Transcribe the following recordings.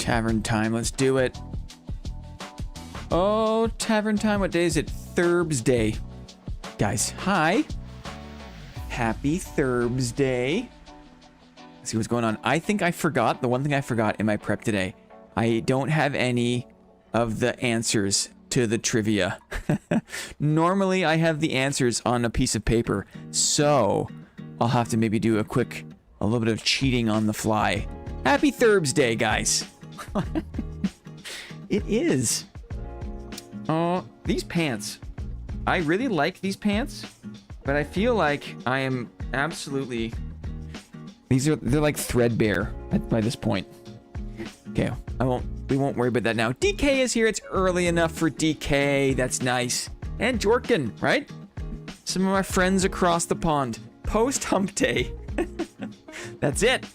Tavern time. Let's do it. Oh, tavern time. What day is it? Thursday. Guys, hi. Happy Thursday. Let's see what's going on. I think I forgot. The one thing I forgot in my prep today. I don't have any of the answers to the trivia. Normally, I have the answers on a piece of paper. So, I'll have to maybe do a little bit of cheating on the fly. Happy Thursday, guys. It is. Oh, these pants. I really like these pants, but I feel like I am absolutely... They're like threadbare by this point. Okay, we won't worry about that now. DK is here. It's early enough for DK. That's nice. And Jorkin, right? Some of my friends across the pond. Post hump day. That's it.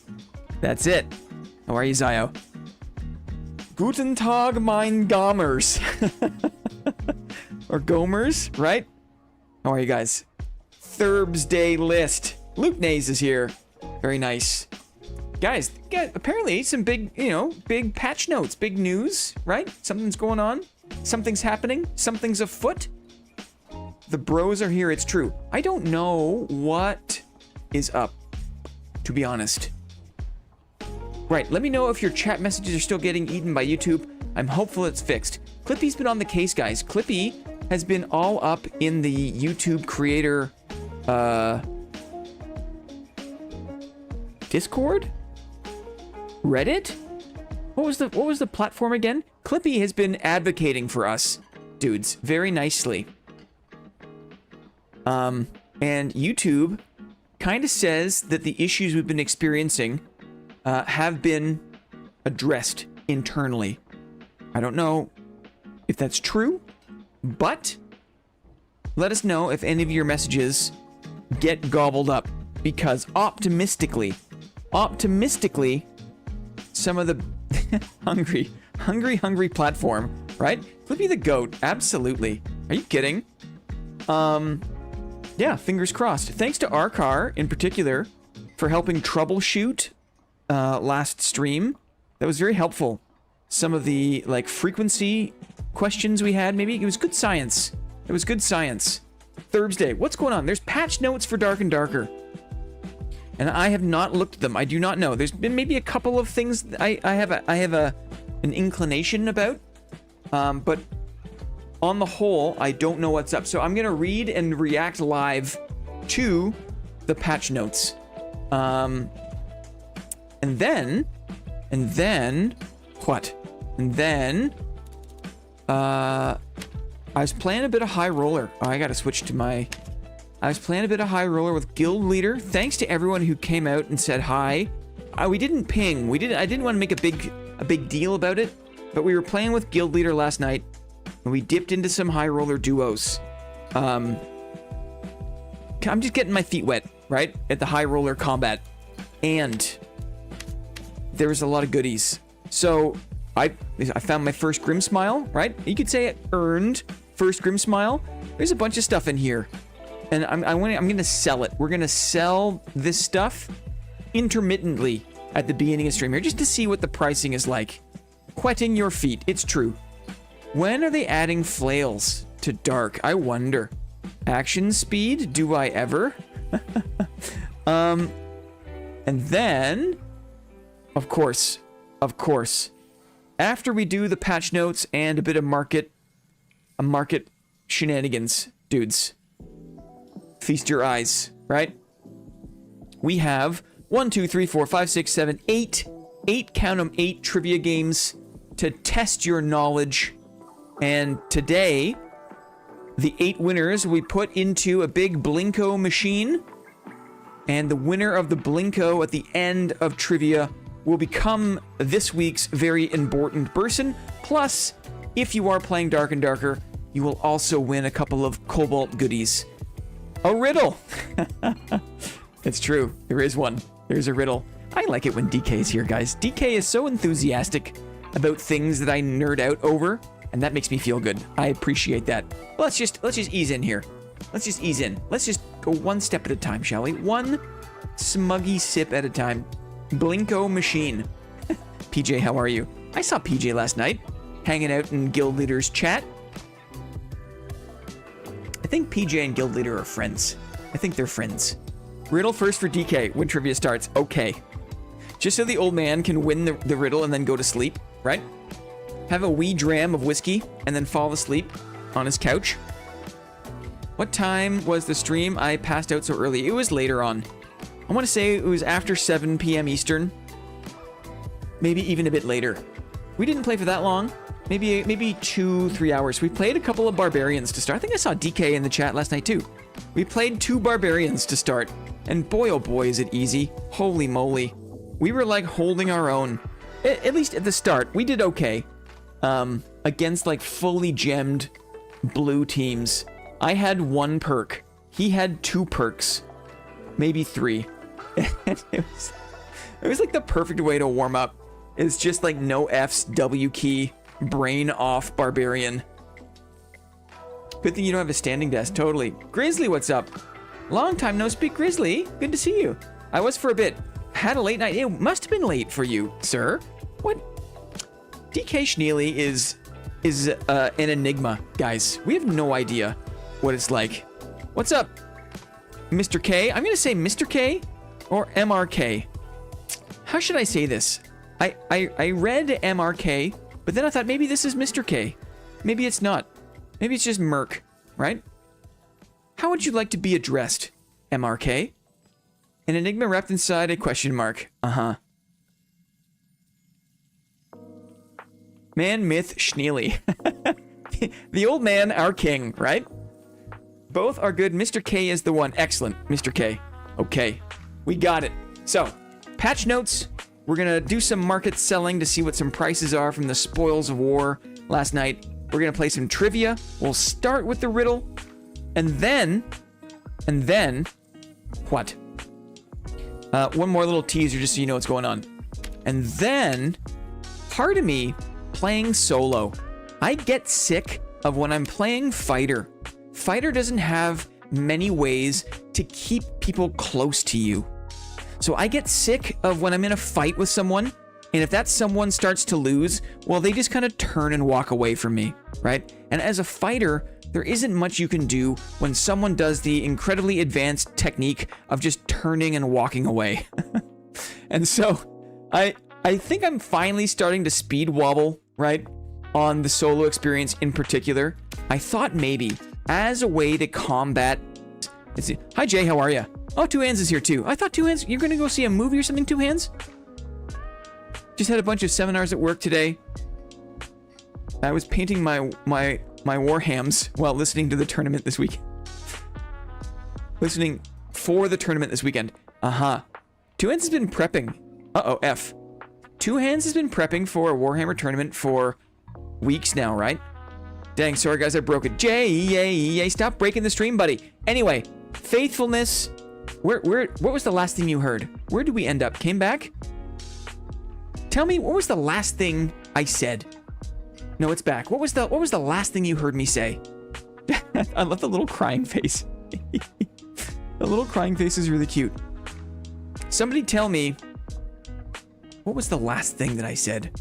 That's it. How are you, Zio? Guten Tag, mein Gomers. Or Gomers, right? How are you guys? Thursday list. Luke Nays is here. Very nice. Guys, apparently some big, big patch notes, big news, right? Something's going on. Something's happening. Something's afoot. The bros are here. It's true. I don't know what is up, to be honest. Right, let me know if your chat messages are still getting eaten by YouTube. I'm hopeful it's fixed. Clippy's been on the case, guys. Clippy has been all up in the YouTube creator, Discord? Reddit? What was the platform again? Clippy has been advocating for us, dudes, very nicely. And YouTube kind of says that the issues we've been experiencing have been addressed internally. I don't know if that's true, but let us know if any of your messages get gobbled up, because optimistically, some of the hungry platform, right? Flippy the goat, absolutely. Are you kidding? Yeah, fingers crossed. Thanks to Arkar in particular for helping troubleshoot last stream. That was very helpful. Some of the frequency questions we had, maybe it was good science. It was good science. Thursday, what's going on? There's patch notes for Dark and Darker. And I have not looked at them. I do not know. There's been maybe a couple of things I have an inclination about. But on the whole, I don't know what's up. So I'm going to read and react live to the patch notes. And then what? And then I was playing a bit of High Roller. Oh, I got to switch to my... I was playing a bit of High Roller with Guild Leader. Thanks to everyone who came out and said hi. We didn't ping. I didn't want to make a big deal about it, but we were playing with Guild Leader last night, and we dipped into some High Roller duos. I'm just getting my feet wet, right, at the High Roller combat, and there was a lot of goodies. So I found my first Grim Smile, right? You could say it earned first Grim Smile. There's a bunch of stuff in here. And I'm going to sell it. We're going to sell this stuff intermittently at the beginning of stream here, just to see what the pricing is like. Wetting your feet. It's true. When are they adding flails to Dark? I wonder. Action speed? Do I ever? And then, of course, after we do the patch notes and a bit of market shenanigans, dudes. Feast your eyes, right? We have 1, 2, 3, 4, 5, 6, 7, 8, count 'em, 8 trivia games to test your knowledge. And today, the 8 winners we put into a big Blinko machine. And the winner of the Blinko at the end of trivia will become this week's very important person. Plus, if you are playing Dark and Darker, you will also win a couple of Cobalt goodies. A riddle! It's true. There is one. There's a riddle. I like it when DK is here, guys. DK is so enthusiastic about things that I nerd out over, and that makes me feel good. I appreciate that. Let's just ease in here. Let's just ease in. Let's just go one step at a time, shall we? One smuggy sip at a time. Blinko machine. PJ, how are you? I saw PJ last night, hanging out in Guild Leader's chat. I think PJ and Guild Leader are friends. I think they're friends. Riddle first for DK when trivia starts. Okay. Just so the old man can win the riddle and then go to sleep, right? Have a wee dram of whiskey and then fall asleep on his couch. What time was the stream? I passed out so early. It was later on. I want to say it was after 7 p.m. Eastern. Maybe even a bit later. We didn't play for that long. Maybe 2-3 hours. We played a couple of barbarians to start. I think I saw DK in the chat last night too. We played 2 barbarians to start. And boy, oh boy, is it easy. Holy moly. We were like holding our own. At least at the start, we did okay. Against like fully gemmed blue teams. I had 1 perk. He had 2 perks. Maybe 3. And it was like the perfect way to warm up. It's just like no F's, W key, brain off barbarian. Good thing you don't have a standing desk, totally. Grizzly, what's up? Long time no speak, Grizzly. Good to see you. I was for a bit. Had a late night. It must have been late for you, sir. What? DK Schneely is an enigma, guys. We have no idea what it's like. What's up, Mr. K? I'm gonna say Mr. K or MRK. How should I say this? I read MRK, but then I thought maybe this is Mr. K. Maybe it's not. Maybe it's just Merc, right? How would you like to be addressed, MRK? An enigma wrapped inside a question mark. Uh-huh. Man, myth, Schneely. The old man, our king, right? Both are good. Mr. K is the one. Excellent, Mr. K. Okay, we got it. So, patch notes. We're going to do some market selling to see what some prices are from the spoils of war last night. We're going to play some trivia. We'll start with the riddle. And then, what? One more little teaser just so you know what's going on. And then, part of me playing solo. I get sick of when I'm playing fighter. Fighter doesn't have many ways to keep people close to you. So I get sick of when I'm in a fight with someone, and if that someone starts to lose, well, they just kind of turn and walk away from me, right? And as a fighter, there isn't much you can do when someone does the incredibly advanced technique of just turning and walking away. And so I think I'm finally starting to speed wobble, right? On the solo experience in particular. I thought maybe as a way to combat... Let's see. Hi, Jay. How are you? Oh, Two Hands is here too. I thought Two Hands... You're going to go see a movie or something, Two Hands? Just had a bunch of seminars at work today. I was painting my Warhams while listening to the tournament this week. Listening for the tournament this weekend. Uh-huh. Two Hands has been prepping. Uh-oh, F. Two Hands has been prepping for a Warhammer tournament for weeks now, right? Dang, sorry guys, I broke it. Jay, stop breaking the stream, buddy. Anyway, faithfulness. What was the last thing you heard? Where did we end up? Came back? Tell me, what was the last thing I said? No, it's back. What was the last thing you heard me say? I love the little crying face. The little crying face is really cute. Somebody tell me, what was the last thing that I said?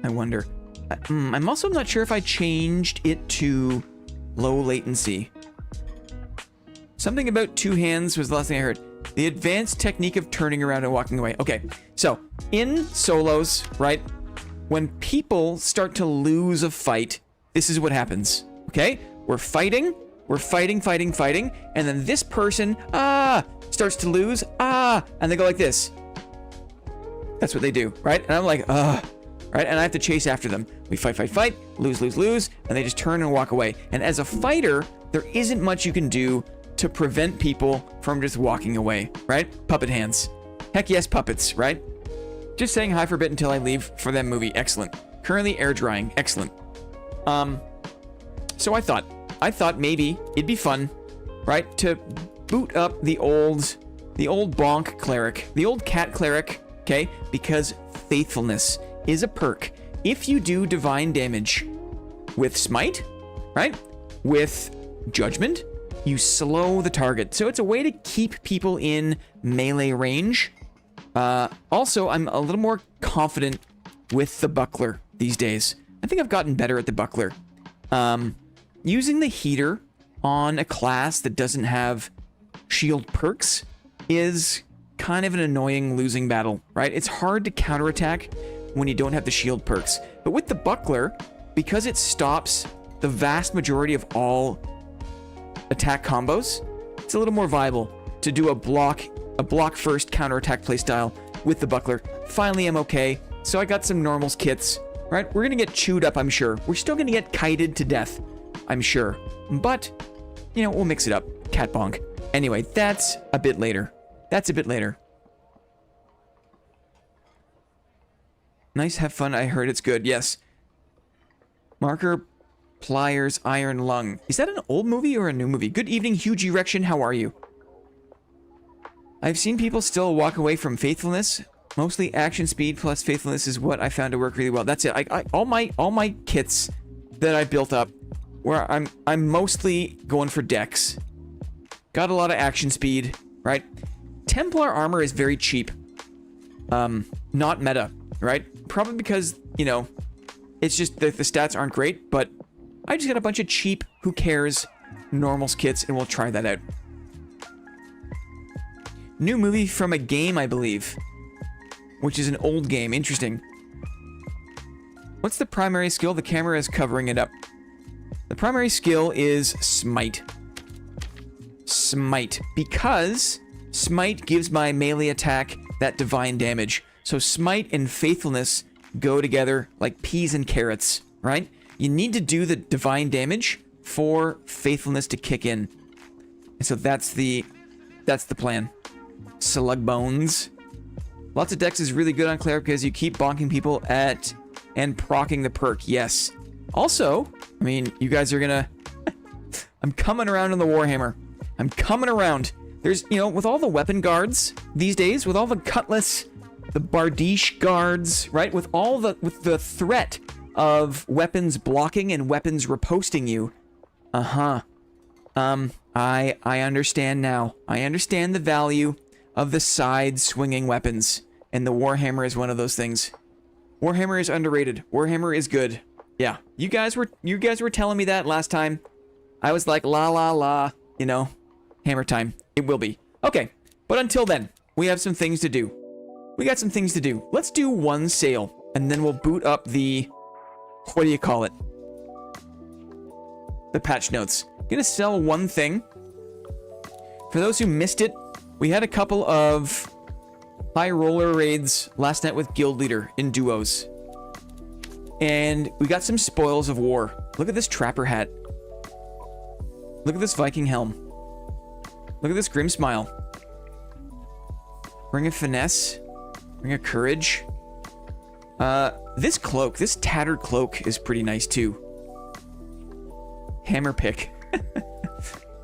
I wonder. I'm also not sure if I changed it to low latency. Something about Two Hands was the last thing I heard. The advanced technique of turning around and walking away. Okay, so in solos, right? When people start to lose a fight, this is what happens. Okay? We're fighting, and then this person, starts to lose, and they go like this. That's what they do, right? And I'm like, right? And I have to chase after them. We fight, lose, and they just turn and walk away. And as a fighter, there isn't much you can do to prevent people from just walking away, right? Puppet hands. Heck yes, puppets, right? Just saying hi for a bit until I leave for that movie. Excellent. Currently air drying. Excellent. So I thought maybe it'd be fun, right? To boot up the old bonk cleric, the old cat cleric, okay? Because faithfulness is a perk. If you do divine damage with smite, right? With judgment, you slow the target. So it's a way to keep people in melee range Also, I'm a little more confident with the buckler these days. I think I've gotten better at the buckler. Using the heater on a class that doesn't have shield perks is kind of an annoying losing battle, right? It's hard to counterattack when you don't have the shield perks. But with the buckler, because it stops the vast majority of all attack combos, it's a little more viable to do a block first counterattack playstyle with the buckler. Finally, I'm okay. So I got some normals kits, right? We're gonna get chewed up, I'm sure. We're still gonna get kited to death, I'm sure. But, you know, we'll mix it up. Cat bonk. Anyway, that's a bit later. That's a bit later. Nice, have fun. I heard it's good. Yes. Marker, pliers, iron lung. Is that an old movie or a new movie? Good evening, huge erection. How are you? I've seen people still walk away from faithfulness. Mostly action speed plus faithfulness is what I found to work really well. That's it. All my kits that I built up, where I'm mostly going for dex. Got a lot of action speed, right? Templar armor is very cheap. Not meta, right? Probably because, you know, it's just that the stats aren't great, but I just got a bunch of cheap, who cares, normals kits, and we'll try that out. New movie from a game, I believe. Which is an old game. Interesting. What's the primary skill? The camera is covering it up. The primary skill is Smite. Smite. Because Smite gives my melee attack that divine damage. So Smite and Faithfulness go together like peas and carrots, right? You need to do the divine damage for Faithfulness to kick in. And so that's the plan. Slug bones. Lots of dex is really good on Cleric because you keep bonking people at and proccing the perk. Yes. Also, I mean, you guys are gonna... I'm coming around on the Warhammer. I'm coming around. There's, you know, with all the weapon guards these days, with all the cutlass, the Bardiche guards, right? With the threat of weapons blocking and weapons riposting you. I understand now. I understand the value of the side-swinging weapons, and the Warhammer is one of those things. Warhammer is underrated. Warhammer is good. Yeah, you guys were telling me that last time. I was like, la la la, you know, hammer time. It will be. Okay, but until then, we have some things to do. We got some things to do. Let's do one sale, and then we'll boot up the, what do you call it? The patch notes. Gonna sell one thing. For those who missed it, we had a couple of high roller raids last night with Guild Leader in duos. And we got some spoils of war. Look at this trapper hat. Look at this Viking helm. Look at this Grim Smile. Ring of Finesse. Ring of Courage. This cloak, this tattered cloak is pretty nice too. Hammer pick.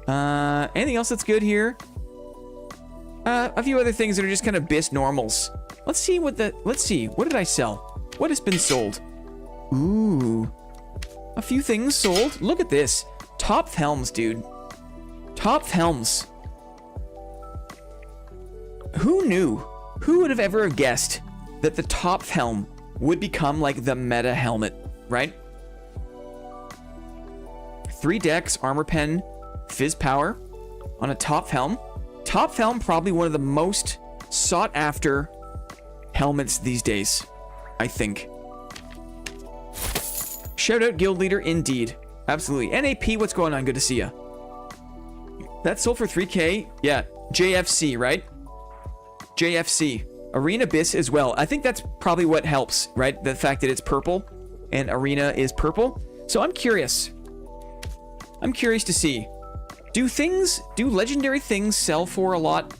Anything else that's good here? A few other things that are just kind of BIS normals. Let's see, what did I sell? What has been sold? Ooh. A few things sold. Look at this. Top helms, dude. Top helms. Who knew? Who would have ever guessed that the top helm would become like the meta helmet, right? 3 decks, armor pen, fizz power on a top helm. Top helm, probably one of the most sought after helmets these days, I think. Shout out Guild Leader, indeed. Absolutely. NAP, what's going on? Good to see ya. That sold for 3K. Yeah, JFC, right? JFC. Arena BIS as well. I think that's probably what helps, right? The fact that it's purple and Arena is purple. So I'm curious. I'm curious to see. Do legendary things sell for a lot?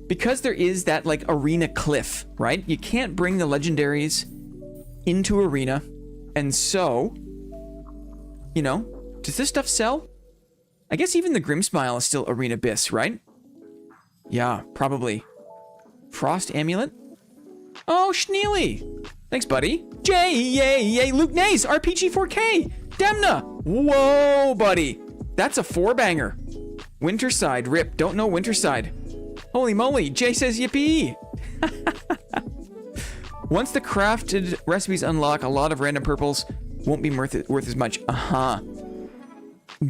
Because there is that, like, arena cliff, right? You can't bring the legendaries into arena. And so, you know, does this stuff sell? I guess even the Grim Smile is still arena BIS, right? Yeah, probably. Frost Amulet? Oh, Schneely! Thanks, buddy. Yay, Luke Nace, RPG 4K! Demna! Whoa, buddy! That's a 4-banger. Winterside, rip. Don't know Winterside. Holy moly, Jay says yippee! Once the crafted recipes unlock, a lot of random purples won't be worth as much.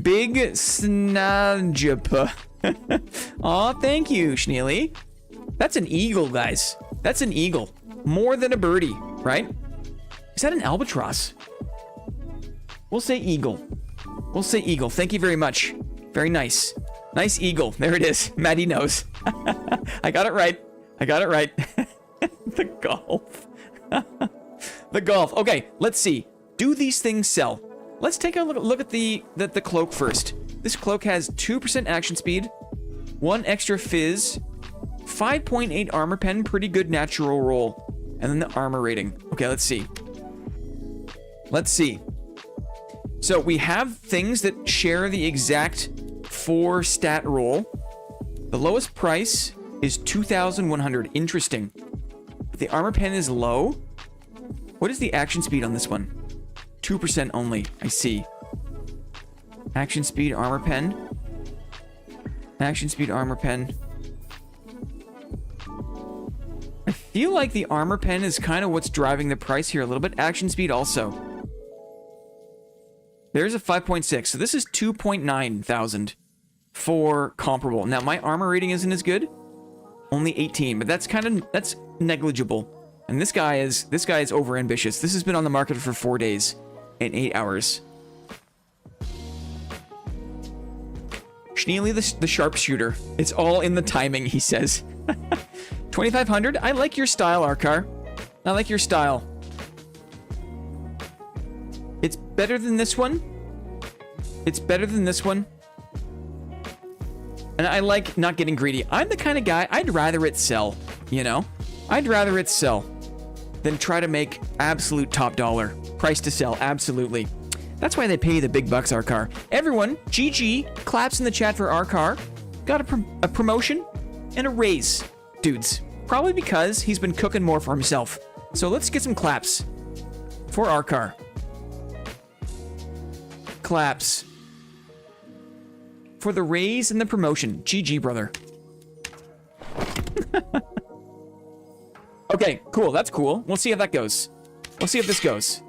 Big Snadjup. Aw, thank you, Schneely. That's an eagle, guys. That's an eagle. More than a birdie, right? Is that an albatross? We'll say eagle. We'll say eagle. Thank you very much. Very nice. Nice eagle. There it is. Maddie knows. I got it right. I got it right. The golf. The golf. Okay, let's see. Do these things sell? Let's take a look at the cloak first. This cloak has 2% action speed, 1 extra fizz, 5.8 armor pen, pretty good natural roll, and then the armor rating. Okay, let's see. Let's see. So we have things that share the exact 4 stat roll. The lowest price is 2,100. Interesting. But the armor pen is low. What is the action speed on this one? 2% only. I see. Action speed, armor pen. Action speed, armor pen. I feel like the armor pen is kind of what's driving the price here a little bit. Action speed also. There's a 5.6. So this is 2.9 thousand for comparable. Now my armor rating isn't as good. Only 18, but that's negligible. And this guy is over ambitious. This has been on the market for 4 days and 8 hours. Schneely the sharpshooter. It's all in the timing, he says. 2,500. I like your style, Arkar. I like your style. It's better than this one. It's better than this one. And I like not getting greedy. I'm the kind of guy, I'd rather it sell, you know? I'd rather it sell than try to make absolute top dollar. Price to sell, absolutely. That's why they pay the big bucks, Arkar. Everyone, GG, claps in the chat for Arkar. Got a promotion and a raise, dudes. Probably because he's been cooking more for himself. So let's get some claps for Arkar. Claps. For the raise and the promotion. GG, brother. Okay, cool. That's cool. We'll see how that goes. We'll see if this goes.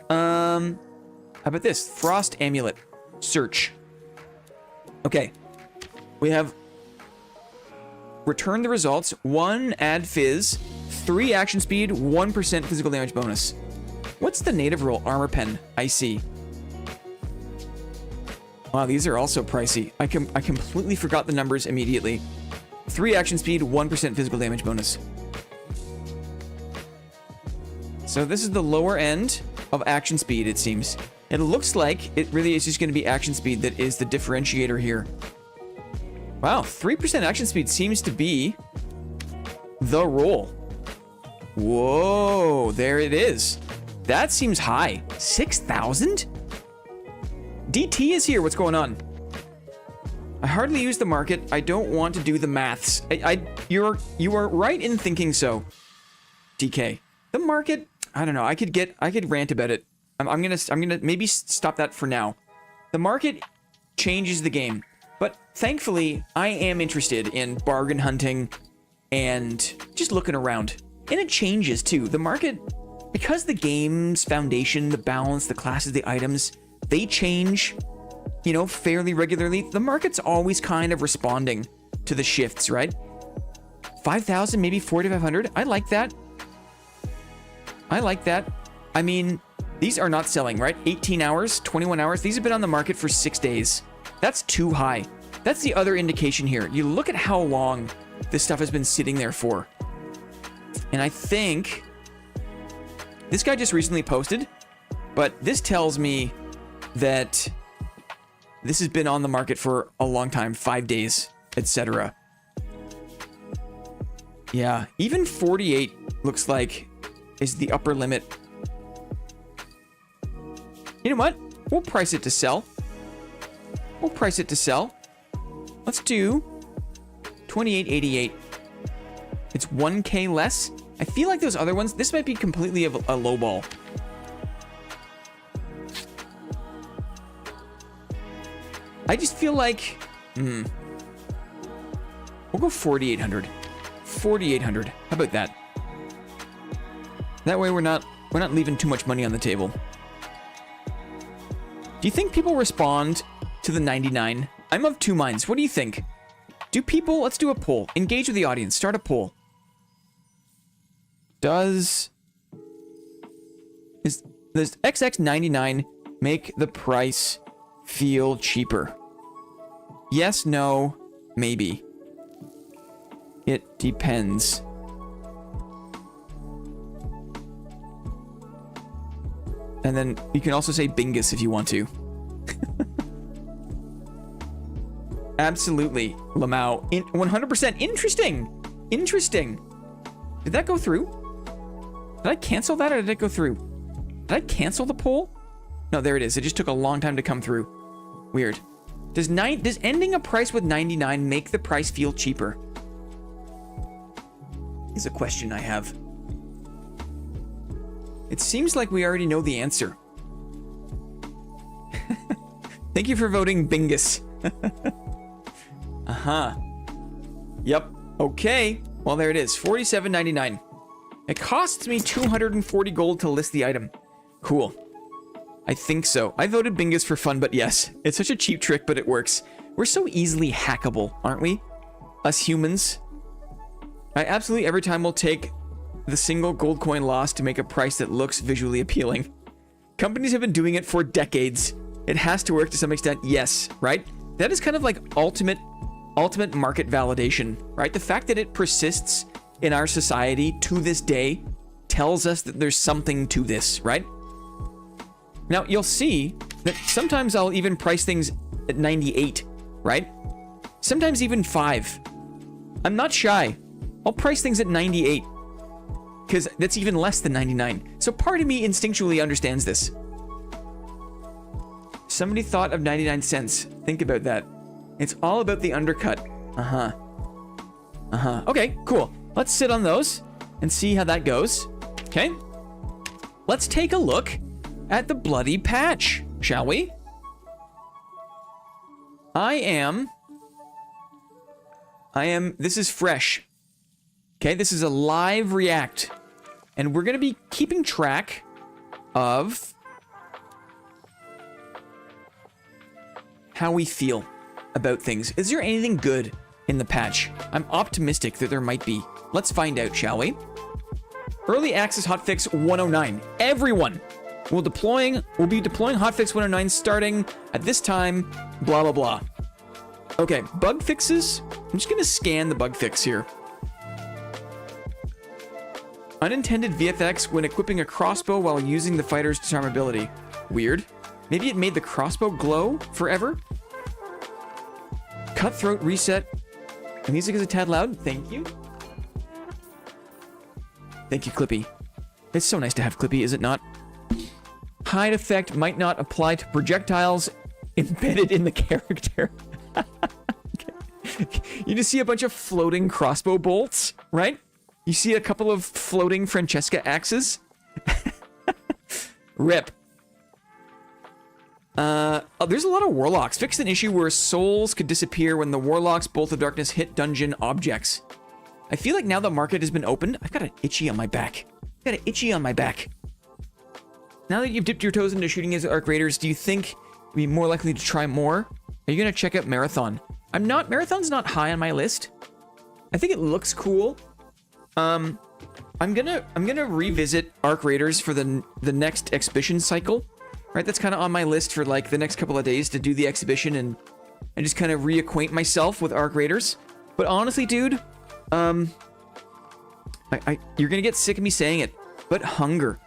How about this? Frost Amulet. Search. Okay. We have return the results. 1 add fizz. 3 action speed. 1% physical damage bonus. What's the native roll? Armor pen. I see. Wow, these are also pricey. I completely forgot the numbers immediately. 3 action speed, 1% physical damage bonus. So this is the lower end of action speed, it seems. It looks like it really is just going to be action speed that is the differentiator here. Wow, 3% action speed seems to be the roll. Whoa, there it is. That seems high. 6,000? DT is here. What's going on? I hardly use the market. I don't want to do the maths. You are right in thinking so. DK. The market, I don't know. I could rant about it. I'm gonna maybe stop that for now. The market changes the game, but thankfully I am interested in bargain hunting and just looking around. And it changes too. The market, because the game's foundation, the balance, the classes, the items, they change, you know, fairly regularly. The market's always kind of responding to the shifts, right? 5,000, maybe 4,500. I like that. I like that. I mean, these are not selling, right? 18 hours, 21 hours. These have been on the market for 6 days. That's too high. That's the other indication here. You look at how long this stuff has been sitting there for. And I think this guy just recently posted, but this tells me that this has been on the market for a long time, 5 days, etc. Yeah, even 48 looks like is the upper limit. You know what? We'll price it to sell. We'll price it to sell. Let's do 28.88. It's 1K less. I feel like those other ones, this might be completely a low ball. I just feel like, we'll go 4,800. 4,800. How about that? That way we're not leaving too much money on the table. Do you think people respond to the 99? I'm of two minds. What do you think? Do people... Let's do a poll. Engage with the audience. Start a poll. Does XX99 make the price feel cheaper? Yes, no, maybe. It depends. And then you can also say Bingus if you want to. Absolutely, Lamau. 100% interesting. Interesting. Did that go through? Did I cancel that or did it go through? Did I cancel the poll? No, there it is. It just took a long time to come through. Weird. Does ending a price with 99 make the price feel cheaper? Is a question I have. It seems like we already know the answer. Thank you for voting Bingus. Uh-huh. Yep. Okay. Well, there it is. $47.99. It costs me 240 gold to list the item. Cool. I think so. I voted Bingus for fun, but yes. It's such a cheap trick, but it works. We're so easily hackable, aren't we? Us humans. I absolutely every time will take the single gold coin loss to make a price that looks visually appealing. Companies have been doing it for decades. It has to work to some extent, yes, right? That is kind of like ultimate market validation, right? The fact that it persists in our society to this day tells us that there's something to this, right? Now, you'll see that sometimes I'll even price things at 98, right? Sometimes even 5. I'm not shy. I'll price things at 98 because that's even less than 99. So part of me instinctually understands this. Somebody thought of 99 cents. Think about that. It's all about the undercut. Uh-huh. Uh-huh. Okay, cool. Let's sit on those and see how that goes. Okay. Let's take a look at the bloody patch, shall we? This is fresh. Okay, this is a live react. And we're going to be keeping track of how we feel about things. Is there anything good in the patch? I'm optimistic that there might be. Let's find out, shall we? Early access hotfix 109. Everyone will be deploying hotfix 109 starting at this time, blah, blah, blah. Okay, bug fixes. I'm just going to scan the bug fix here. Unintended VFX when equipping a crossbow while using the fighter's disarmability. Weird. Maybe it made the crossbow glow forever? Cutthroat reset. The music is a tad loud. Thank you. Thank you, Clippy. It's so nice to have Clippy, is it not? Hide effect might not apply to projectiles embedded in the character. Okay. You just see a bunch of floating crossbow bolts, right? You see a couple of floating Francesca axes. Rip. There's a lot of warlocks. Fixed an issue where souls could disappear when the warlock's Bolt of Darkness hit dungeon objects. I feel like now the market has been opened. I've got an itchy on my back. Now that you've dipped your toes into shooting as Arc Raiders, do you think you'd be more likely to try more? Are you gonna check out Marathon? Marathon's not high on my list. I think it looks cool. I'm gonna revisit Arc Raiders for the next exhibition cycle. Right, that's kind of on my list for like the next couple of days to do the exhibition and just kind of reacquaint myself with Arc Raiders. But honestly, dude, you're gonna get sick of me saying it, but hunger,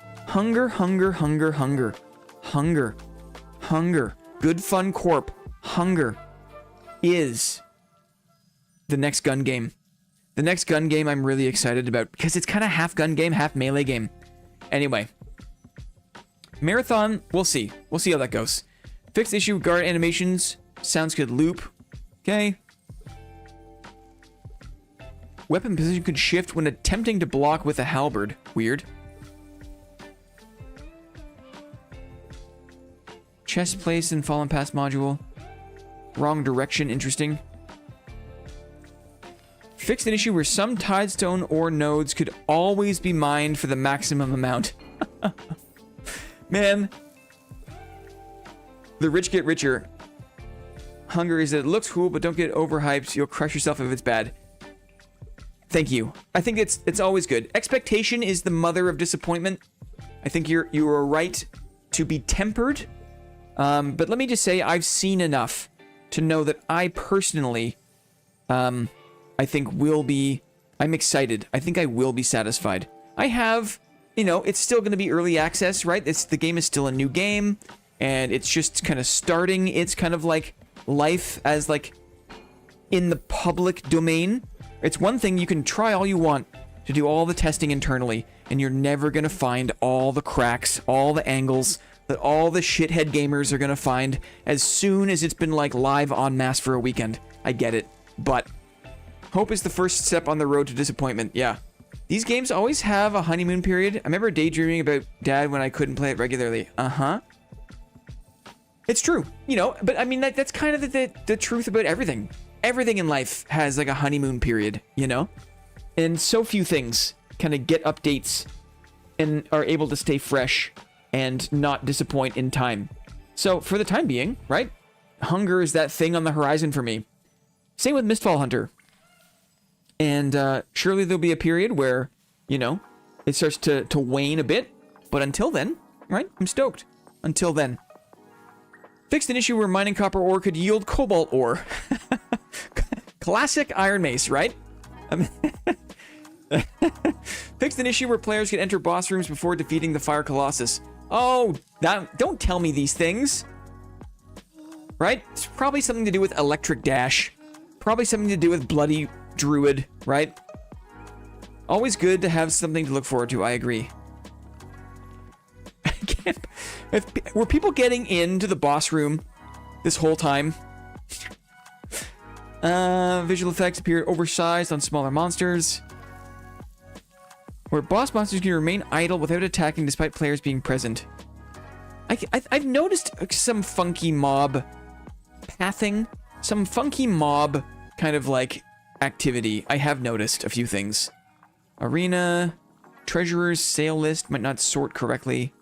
good fun corp, hunger is the next gun game. The next gun game I'm really excited about because it's kind of half gun game, half melee game. Anyway. Marathon, we'll see. We'll see how that goes. Fixed issue guard animations. Sounds good. Loop. Okay. Weapon position could shift when attempting to block with a halberd. Weird. Chest placed in fallen past module. Wrong direction. Interesting. Fixed an issue where some Tidestone ore nodes could always be mined for the maximum amount. Man. The rich get richer. Hunger is that it looks cool, but don't get overhyped. You'll crush yourself if it's bad. Thank you. I think it's always good. Expectation is the mother of disappointment. I think you are right to be tempered. But let me just say, I've seen enough to know that I personally, I think I'm excited. I think I will be satisfied. I have, it's still going to be early access, right? The game is still a new game, and it's just kind of starting. It's kind of like life as like in the public domain. It's one thing you can try all you want to do all the testing internally, and you're never going to find all the cracks, all the angles that all the shithead gamers are going to find as soon as it's been like live en masse for a weekend. I get it, but hope is the first step on the road to disappointment. Yeah. These games always have a honeymoon period. I remember daydreaming about Dad when I couldn't play it regularly. Uh-huh. It's true, but I mean, that's kind of the truth about everything. Everything in life has like a honeymoon period, And so few things kind of get updates and are able to stay fresh and not disappoint in time. So for the time being, right? Hunger is that thing on the horizon for me. Same with Mistfall Hunter. And surely there'll be a period where, it starts to wane a bit. But until then, right? I'm stoked. Until then. Fixed an issue where mining copper ore could yield cobalt ore. Classic Iron Mace, right? Fixed an issue where players could enter boss rooms before defeating the Fire Colossus. Oh, don't tell me these things. Right? It's probably something to do with Electric Dash. Probably something to do with Bloody Druid, right? Always good to have something to look forward to, I agree. Were people getting into the boss room this whole time? Visual effects appear oversized on smaller monsters. Where boss monsters can remain idle without attacking despite players being present. I've noticed some funky mob pathing. Some funky mob kind of like activity. I have noticed a few things. Arena. Treasurer's sale list might not sort correctly.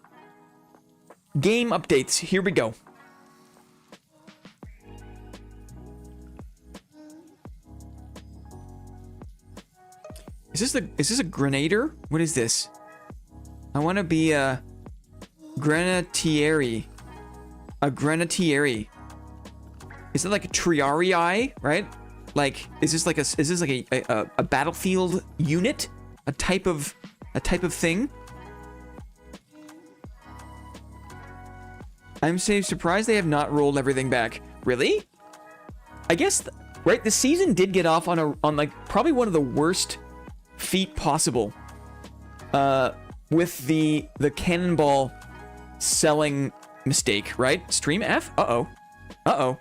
Game updates. Here we go. Is this a grenadier? What is this? I want to be a grenadieri. A grenadieri. Is it like a triarii, right? Like, is this like a battlefield unit? A type of thing? I'm surprised they have not rolled everything back. Really? I guess, right? The season did get off on like probably one of the worst feat possible. With the cannonball selling mistake, right? Stream F? Uh-oh. Uh-oh.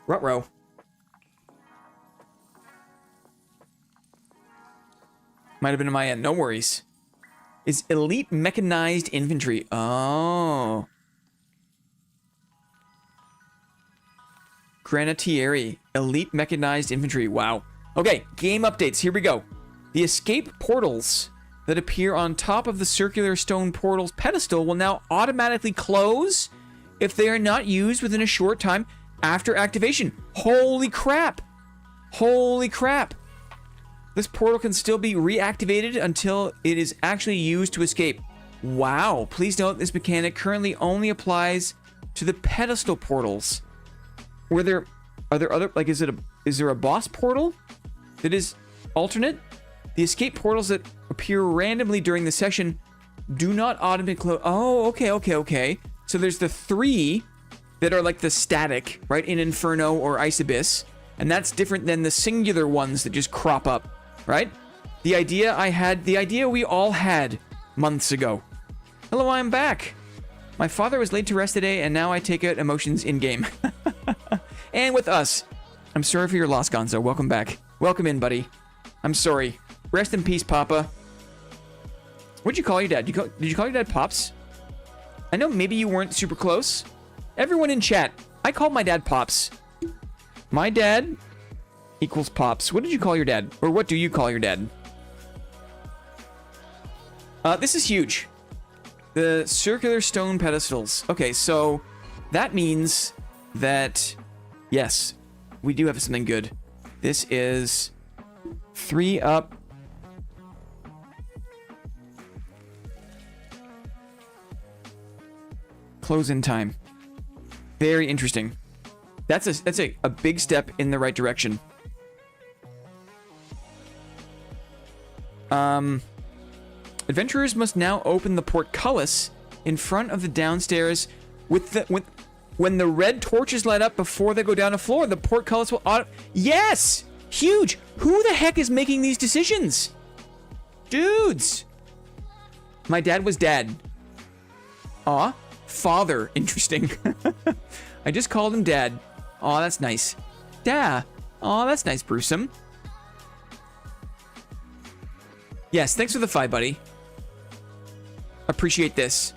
Ruh-roh. Might have been in my end. No worries. Is elite mechanized infantry. Oh. Granatieri. Elite mechanized infantry. Wow. Okay, game updates. Here we go. The escape portals that appear on top of the circular stone portal's pedestal will now automatically close if they are not used within a short time after activation. Holy crap. Holy crap. This portal can still be reactivated until it is actually used to escape. Wow. Please note this mechanic currently only applies to the pedestal portals. Are there other, like, is there a boss portal that is alternate? The escape portals that appear randomly during the session do not automatically close. Oh, okay. So there's the 3 that are like the static, right, in Inferno or Ice Abyss, and that's different than the singular ones that just crop up. Right? The idea we all had months ago. Hello, I'm back. My father was late to rest today, and now I take out emotions in-game. And with us. I'm sorry for your loss, Gonzo. Welcome back. Welcome in, buddy. I'm sorry. Rest in peace, Papa. What'd you call your dad? Did you call your dad Pops? I know maybe you weren't super close. Everyone in chat, I called my dad Pops. My dad equals pops. What did you call your dad? Or what do you call your dad? This is huge. The circular stone pedestals. Okay, so that means that, yes, we do have something good. This is 3 up. Close in time. Very interesting. That's a big step in the right direction. Adventurers must now open the portcullis in front of the downstairs when the red torches light up before they go down a floor. The portcullis will yes! Huge! Who the heck is making these decisions? Dudes! My dad was dad. Aw. Father. Interesting. I just called him dad. Aw, that's nice. Dad. Aw, that's nice, Brewsome. Yes, thanks for the 5, buddy. Appreciate this.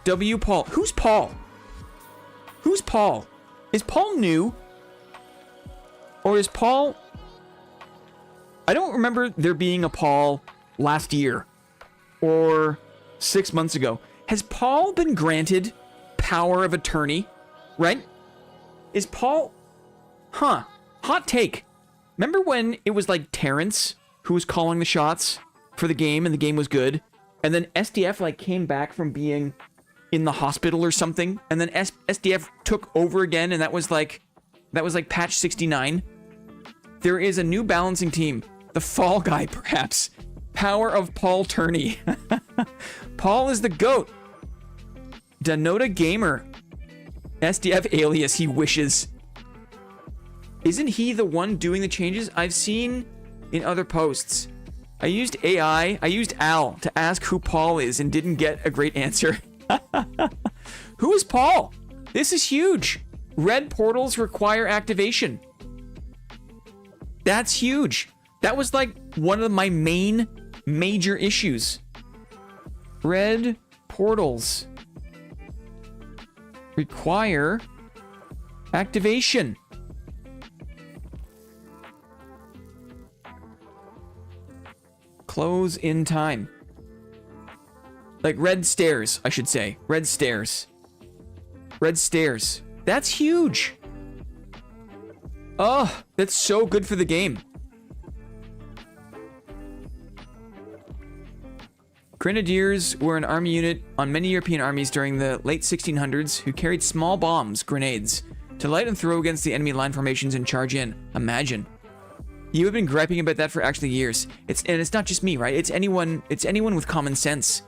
W. Paul. Who's Paul? Who's Paul? Is Paul new? Or is Paul... I don't remember there being a Paul last year. Or 6 months ago. Has Paul been granted power of attorney? Right? Is Paul... Huh. Hot take. Remember when it was like Terrence who was calling the shots for the game and the game was good? And then SDF like came back from being in the hospital or something, and then SDF took over again, and that was like patch 69. There is a new balancing team. The Fall Guy, perhaps. Power of Paul Turney. Paul is the GOAT. Danota Gamer. SDF alias he wishes. Isn't he the one doing the changes? I've seen in other posts. I used AI, I used Al to ask who Paul is and didn't get a great answer. Who is Paul? This is huge. Red portals require activation. That's huge. That was like one of my major issues. Red portals require activation. Close in time. Like red stairs, I should say. Red stairs. Red stairs. That's huge. Oh, that's so good for the game. Grenadiers were an army unit on many European armies during the late 1600s who carried small bombs, grenades, to light and throw against the enemy line formations and charge in. Imagine. You have been griping about that for actually years. It's not just me, right? It's anyone with common sense,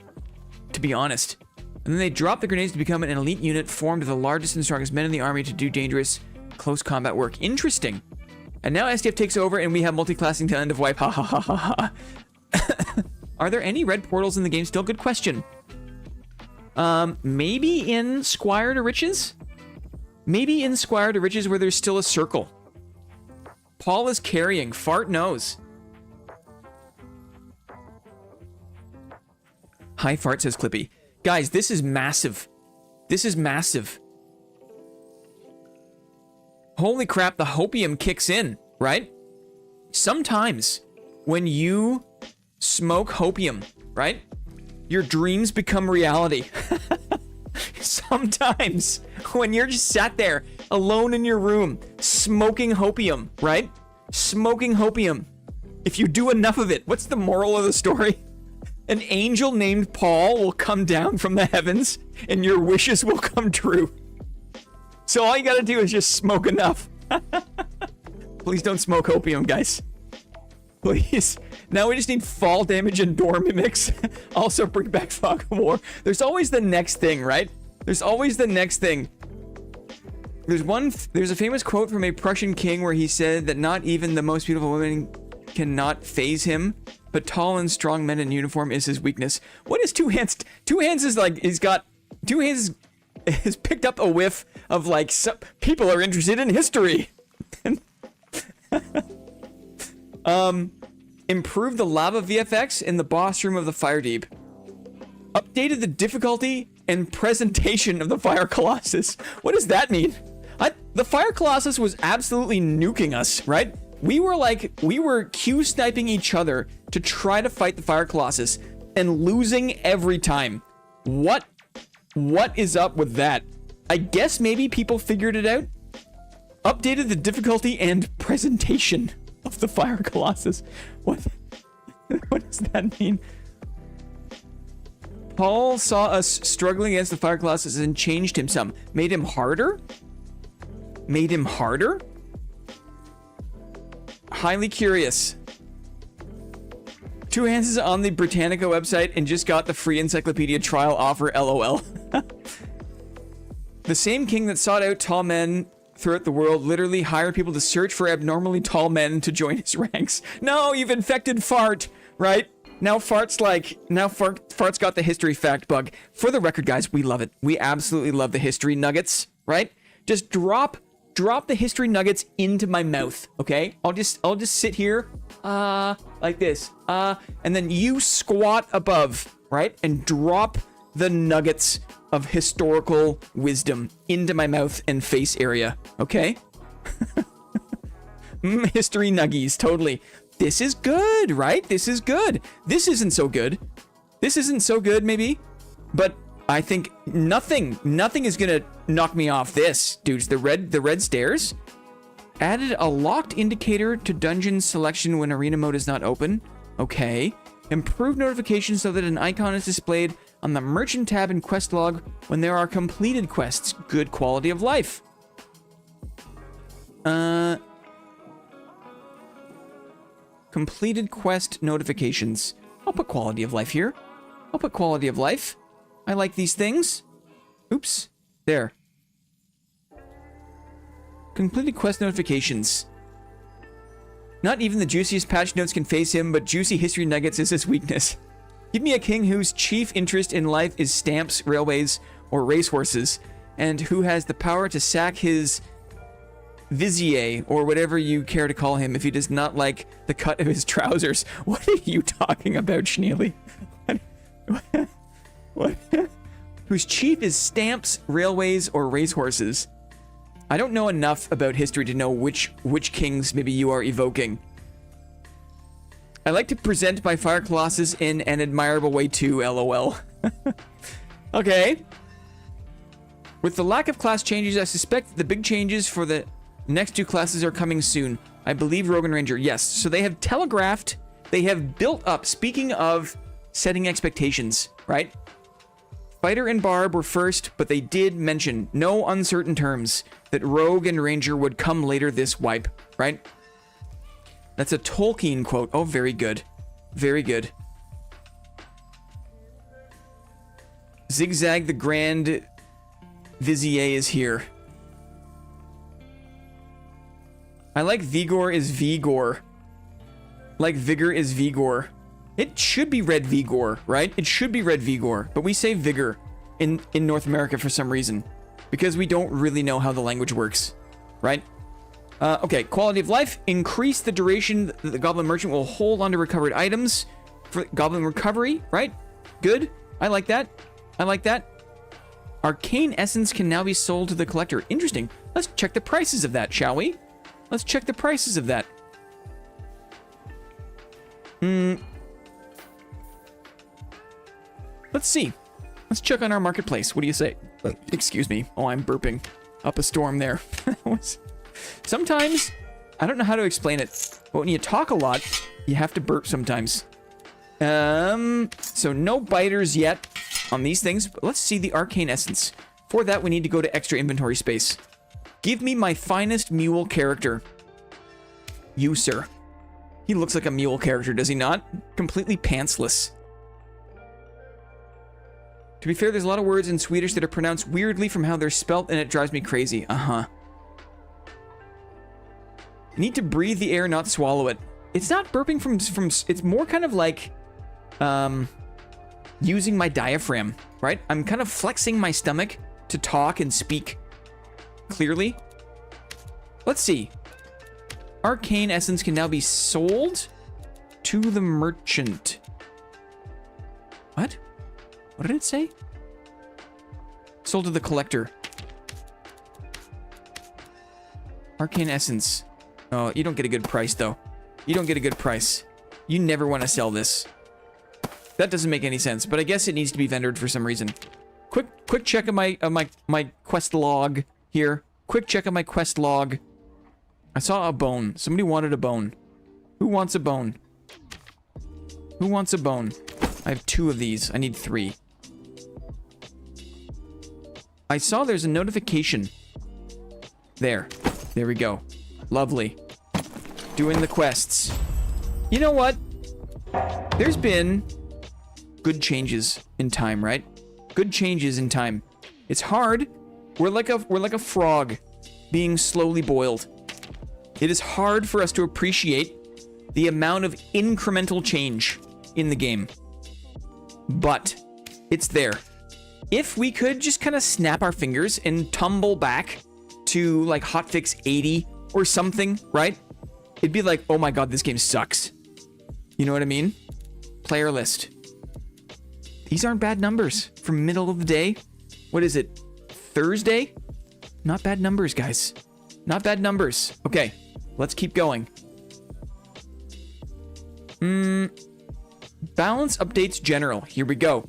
to be honest. And then they dropped the grenades to become an elite unit formed of the largest and strongest men in the army to do dangerous close combat work. Interesting. And now SDF takes over and we have multi-classing to end of wipe. Ha ha ha ha ha. Are there any red portals in the game still? Good question. Maybe in Squire to Riches? Maybe in Squire to Riches where there's still a circle. Paul is carrying. Fart knows. Hi, Fart, says Clippy. Guys, this is massive. This is massive. Holy crap, the hopium kicks in, right? Sometimes when you smoke hopium, right? Your dreams become reality. Sometimes when you're just sat there alone in your room smoking hopium, right? Smoking hopium. If you do enough of it, what's the moral of the story? An angel named Paul will come down from the heavens and your wishes will come true. So all you gotta do is just smoke enough. Please don't smoke opium, guys. Please. Now we just need fall damage and door mimics. Also bring back Fog of War. There's always the next thing, right? There's always the next thing. There's a famous quote from a Prussian king where he said that not even the most beautiful women cannot phase him, but tall and strong men in uniform is his weakness. What is two hands? Two hands is like, two hands has picked up a whiff of like, people are interested in history. Improved the lava VFX in the boss room of the Fire Deep. Updated the difficulty and presentation of the Fire Colossus. What does that mean? The Fire Colossus was absolutely nuking us, right? We were Q sniping each other to try to fight the Fire Colossus and losing every time. What is up with that? I guess maybe people figured it out. Updated the difficulty and presentation of the Fire Colossus. What does that mean? Paul saw us struggling against the Fire Colossus and changed him some. Made him harder? Made him harder? Highly curious. Two Hands is on the Britannica website and just got the free encyclopedia trial offer, lol. The same king that sought out tall men throughout the world literally hired people to search for abnormally tall men to join his ranks. No, you've infected Fart, right? Now Fart's got the history fact bug. For the record, guys, we love it. We absolutely love the history nuggets, right? Just drop the history nuggets into my mouth, okay? I'll just sit here, like this, and then you squat above, right? And drop the nuggets of historical wisdom into my mouth and face area, okay? History nuggies, totally. This is good, right? This is good. This isn't so good. This isn't so good, maybe. But I think nothing is gonna knock me off this, dudes. The red stairs added a locked indicator to dungeon selection when arena mode is not open. Okay. Improved notifications so that an icon is displayed on the merchant tab in quest log when there are completed quests. Good quality of life. Completed quest notifications. I'll put quality of life here. I'll put quality of life. I like these things. Oops. There. Completed quest notifications. Not even the juiciest patch notes can face him, but juicy history nuggets is his weakness. Give me a king whose chief interest in life is stamps, railways, or racehorses, and who has the power to sack his vizier, or whatever you care to call him, if he does not like the cut of his trousers. What are you talking about, Schneely? What? Whose chief is stamps, railways, or racehorses. I don't know enough about history to know which kings maybe you are evoking. I like to present my Fire Colossus in an admirable way too, lol. Okay. With the lack of class changes, I suspect the big changes for the next two classes are coming soon. I believe Rogue and Ranger. Yes. So they have telegraphed, they have built up, speaking of setting expectations, right? Fighter and Barb were first, but they did mention, no uncertain terms, that Rogue and Ranger would come later this wipe, right? That's a Tolkien quote. Oh, very good. Very good. Zigzag the Grand Vizier is here. I like Vigor is Vigor. Like Vigor is Vigor. It should be Red Vigor, right? It should be Red Vigor, but we say Vigor in North America for some reason. Because we don't really know how the language works, right? Okay, quality of life. Increase the duration that the Goblin Merchant will hold onto recovered items for Goblin recovery, right? Good. I like that. I like that. Arcane Essence can now be sold to the collector. Interesting. Let's check the prices of that, shall we? Let's check the prices of that. Let's see. Let's check on our marketplace. What do you say? Excuse me. Oh, I'm burping up a storm there. Sometimes, I don't know how to explain it, but when you talk a lot, you have to burp sometimes. So no biters yet on these things, but let's see the Arcane Essence. For that, we need to go to extra inventory space. Give me my finest mule character. You, sir. He looks like a mule character, does he not? Completely pantsless. To be fair, there's a lot of words in Swedish that are pronounced weirdly from how they're spelt, and it drives me crazy. Uh-huh. You need to breathe the air, not swallow it. It's not burping from it's more kind of like, using my diaphragm, right? I'm kind of flexing my stomach to talk and speak clearly. Let's see. Arcane Essence can now be sold to the merchant. What? What did it say? Sold to the collector. Arcane Essence. Oh, you don't get a good price, though. You don't get a good price. You never want to sell this. That doesn't make any sense, but I guess it needs to be vendored for some reason. Quick check of my quest log here. Quick check of my quest log. I saw a bone. Somebody wanted a bone. Who wants a bone? Who wants a bone? I have 2 of these. I need 3. I saw there's a notification. There. There we go. Lovely. Doing the quests. You know what? There's been good changes in time, right? Good changes in time. It's hard. We're like a frog being slowly boiled. It is hard for us to appreciate the amount of incremental change in the game. But it's there. If we could just kind of snap our fingers and tumble back to like Hotfix 80 or something, right? It'd be like, oh my god, this game sucks. You know what I mean? Player list. These aren't bad numbers for middle of the day. What is it? Thursday? Not bad numbers, guys. Not bad numbers. Okay, let's keep going. Balance updates general. Here we go.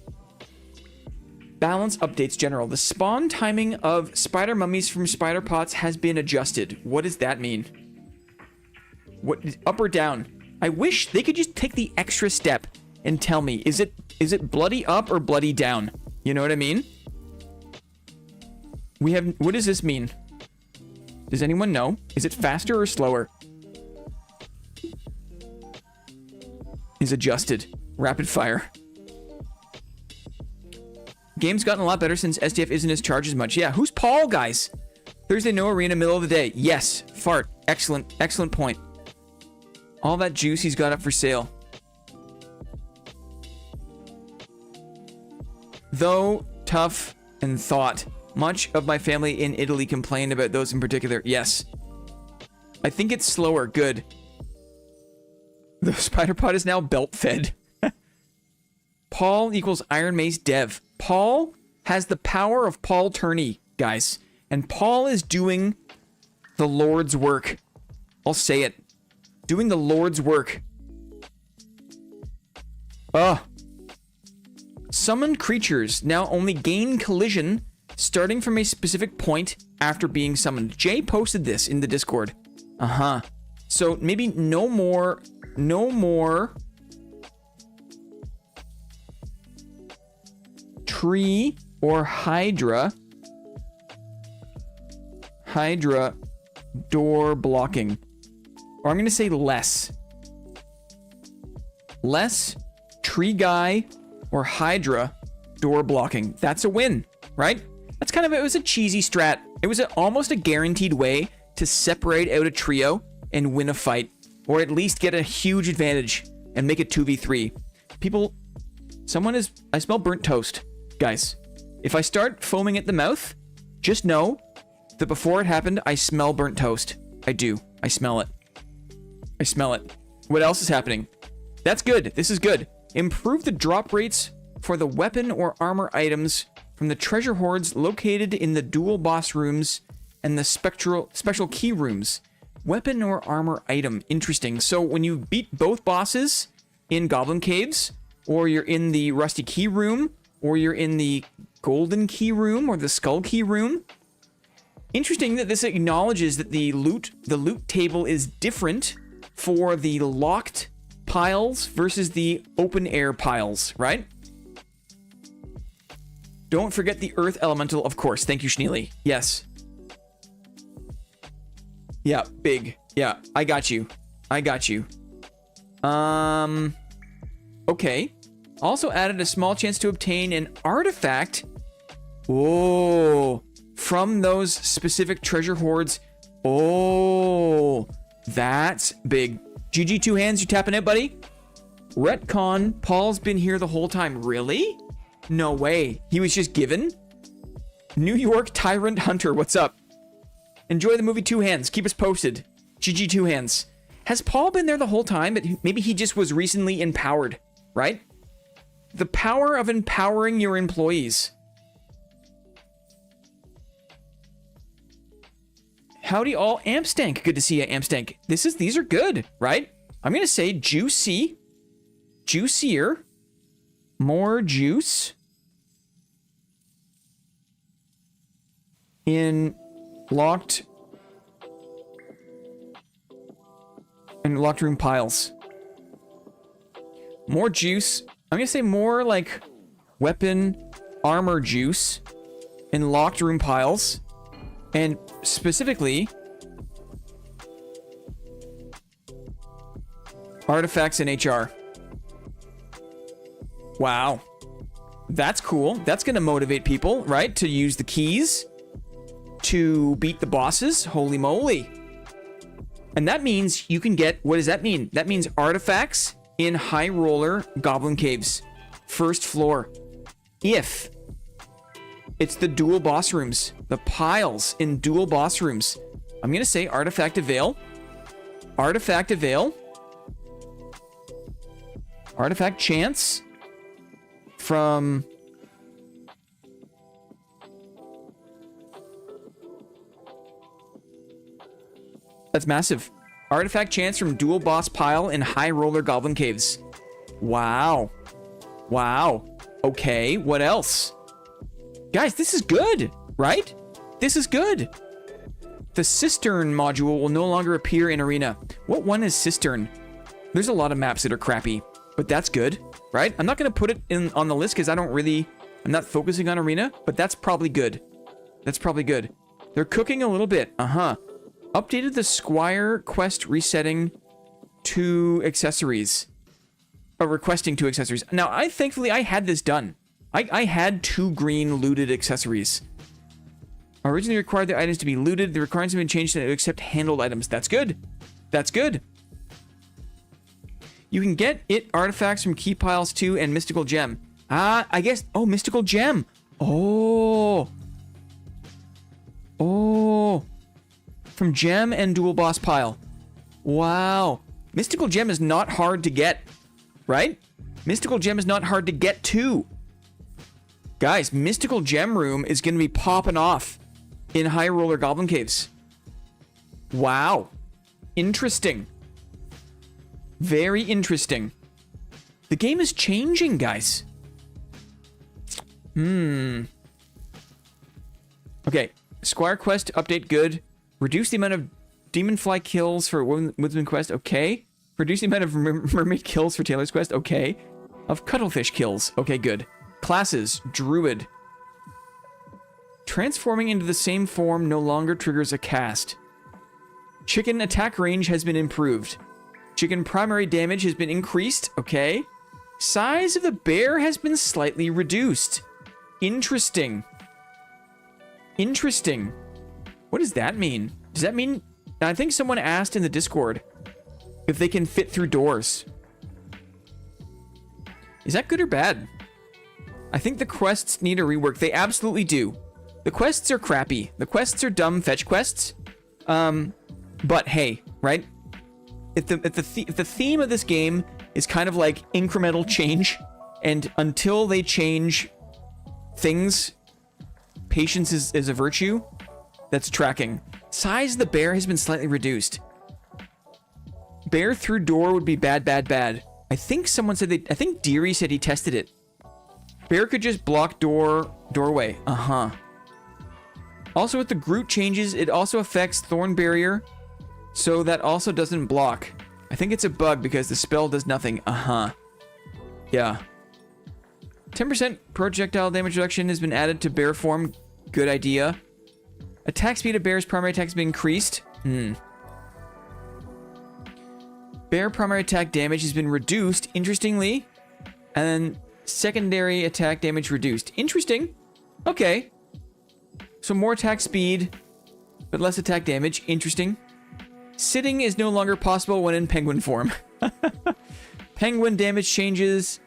Balance updates general. The spawn timing of spider mummies from spider pots has been adjusted. What does that mean? What, up or down? I wish they could just take the extra step and tell me, is it bloody up or bloody down? You know what I mean? What does this mean? Does anyone know? Is it faster or slower? Is adjusted. Rapid fire. Game's gotten a lot better since SDF isn't as charged as much. Yeah, who's Paul, guys? Thursday, no arena, middle of the day. Yes, fart. Excellent, excellent point. All that juice he's got up for sale. Though tough and thought. Much of my family in Italy complained about those in particular. Yes. I think it's slower. Good. The spider pot is now belt fed. Paul equals Iron Mace Dev. Paul has the power of Paul Turney, guys. And Paul is doing the Lord's work. I'll say it. Doing the Lord's work. Summoned creatures now only gain collision starting from a specific point after being summoned. Jay posted this in the Discord. So maybe no more tree or hydra door blocking. Or I'm going to say less tree guy or hydra door blocking. That's a win, right? That's kind of, it was a cheesy strat. It was almost a guaranteed way to separate out a trio and win a fight, or at least get a huge advantage and make it 2v3. I smell burnt toast, guys. If I start foaming at the mouth, just know that before it happened, I smell burnt toast. I do. I smell it. I smell it. What else is happening? That's good. This is good. Improve the drop rates for the weapon or armor items from the treasure hoards located in the dual boss rooms and the special key rooms. Weapon or armor item. Interesting. So when you beat both bosses in Goblin Caves, or you're in the Rusty Key Room, or you're in the Golden Key Room, or the Skull Key Room. Interesting that this acknowledges that the loot table is different for the locked piles versus the open air piles, right? Don't forget the Earth Elemental, of course. Thank you, Schneely. Yes. Yeah, big. Yeah, I got you. Okay. Also added a small chance to obtain an artifact. Oh, from those specific treasure hoards. Oh, that's big. GG Two Hands, you tapping it, buddy? Retcon, Paul's been here the whole time. Really? No way. He was just given? New York Tyrant Hunter, what's up? Enjoy the movie Two Hands. Keep us posted. GG Two Hands. Has Paul been there the whole time? But maybe he just was recently empowered, right? The power of empowering your employees. Howdy all, Ampstank. Good to see you, Ampstank. These are good, right? I'm gonna say juicy, juicier, more juice in locked room piles. More juice. I'm gonna say more like weapon armor juice in locked room piles, and specifically artifacts in HR. Wow. That's cool. That's gonna motivate people, right? To use the keys to beat the bosses. Holy moly. And that means you can get, what does that mean? That means artifacts in high roller goblin caves. First floor. If it's the dual boss rooms, the piles in dual boss rooms. I'm gonna say artifact avail. Artifact avail. Artifact chance from that's massive. Artifact chance from dual boss pile in high roller goblin caves. Wow. Wow. Okay, what else? Guys, this is good, right? This is good. The cistern module will no longer appear in arena. What one is cistern? There's a lot of maps that are crappy, but that's good, right? I'm not going to put it on the list because I'm not focusing on arena, but that's probably good. That's probably good. They're cooking a little bit. Updated the Squire quest resetting to accessories. Requesting 2 accessories. Now, thankfully, I had this done. I had 2 green looted accessories. Originally required the items to be looted. The requirements have been changed to accept handled items. That's good. That's good. You can get artifacts from key piles too and mystical gem. I guess. Oh, mystical gem. Oh. From gem and dual boss pile. Wow. Mystical gem is not hard to get, right? Mystical gem is not hard to get to. Guys, mystical gem room is going to be popping off in high roller goblin caves. Wow. Interesting. Very interesting. The game is changing, guys. Okay. Squire quest update good. Reduce the amount of demon fly kills for Woodsman quest. Okay. Reduce the amount of mermaid kills for Taylor's quest. Okay. Of cuttlefish kills. Okay, good. Classes. Druid. Transforming into the same form no longer triggers a cast. Chicken attack range has been improved. Chicken primary damage has been increased. Okay. Size of the bear has been slightly reduced. Interesting. Interesting. What does that mean? Does that mean... I think someone asked in the Discord if they can fit through doors. Is that good or bad? I think the quests need a rework. They absolutely do. The quests are crappy. The quests are dumb fetch quests. But hey, right? If the theme of this game is kind of like incremental change, and until they change things, patience is a virtue. That's tracking. Size of the bear has been slightly reduced. Bear through door would be bad, bad, bad. I think someone said I think Deary said he tested it. Bear could just block doorway. Also with the Groot changes, it also affects Thorn Barrier, so that also doesn't block. I think it's a bug because the spell does nothing. Yeah. 10% projectile damage reduction has been added to bear form. Good idea. Attack speed of bear's primary attack has been increased. Bear primary attack damage has been reduced, interestingly. And then secondary attack damage reduced. Interesting. Okay. So more attack speed, but less attack damage. Interesting. Sitting is no longer possible when in penguin form. Penguin damage changes.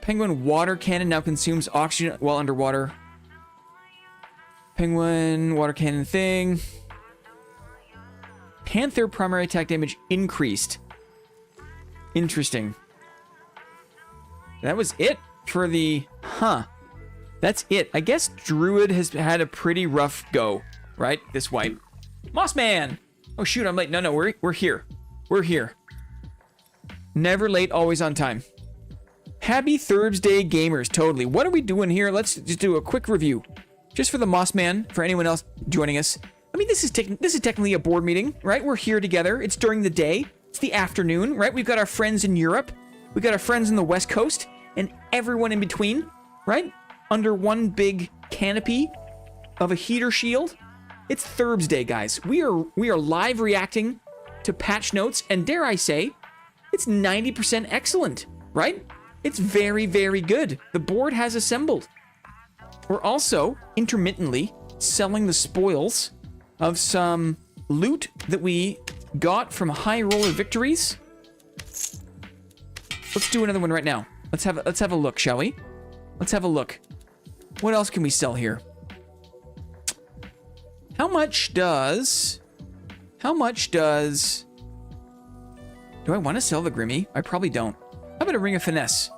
Penguin water cannon now consumes oxygen while underwater. Penguin water cannon thing. Panther primary attack damage increased. Interesting. That was it for the... That's it. I guess Druid has had a pretty rough go, right? This wipe. Moss Man. Oh, shoot, I'm late. No, we're here. We're here. Never late, always on time. Happy Thursday, gamers. Totally. What are we doing here? Let's just do a quick review. Just for the Moss Man, for anyone else joining us. I mean, this is technically a board meeting, right? We're here together. It's during the day. It's the afternoon, right? We've got our friends in Europe. We've got our friends in the West Coast. And everyone in between, right? Under one big canopy of a heater shield. It's Thursday, guys. We are live reacting to patch notes. And dare I say, it's 90% excellent, right? It's very, very good. The board has assembled. We're also intermittently selling the spoils of some loot that we got from high roller victories. Let's do another one right now. Let's have a look, shall we? Let's have a look. What else can we sell here? How much does... Do I want to sell the Grimmy? I probably don't. How about a Ring of Finesse?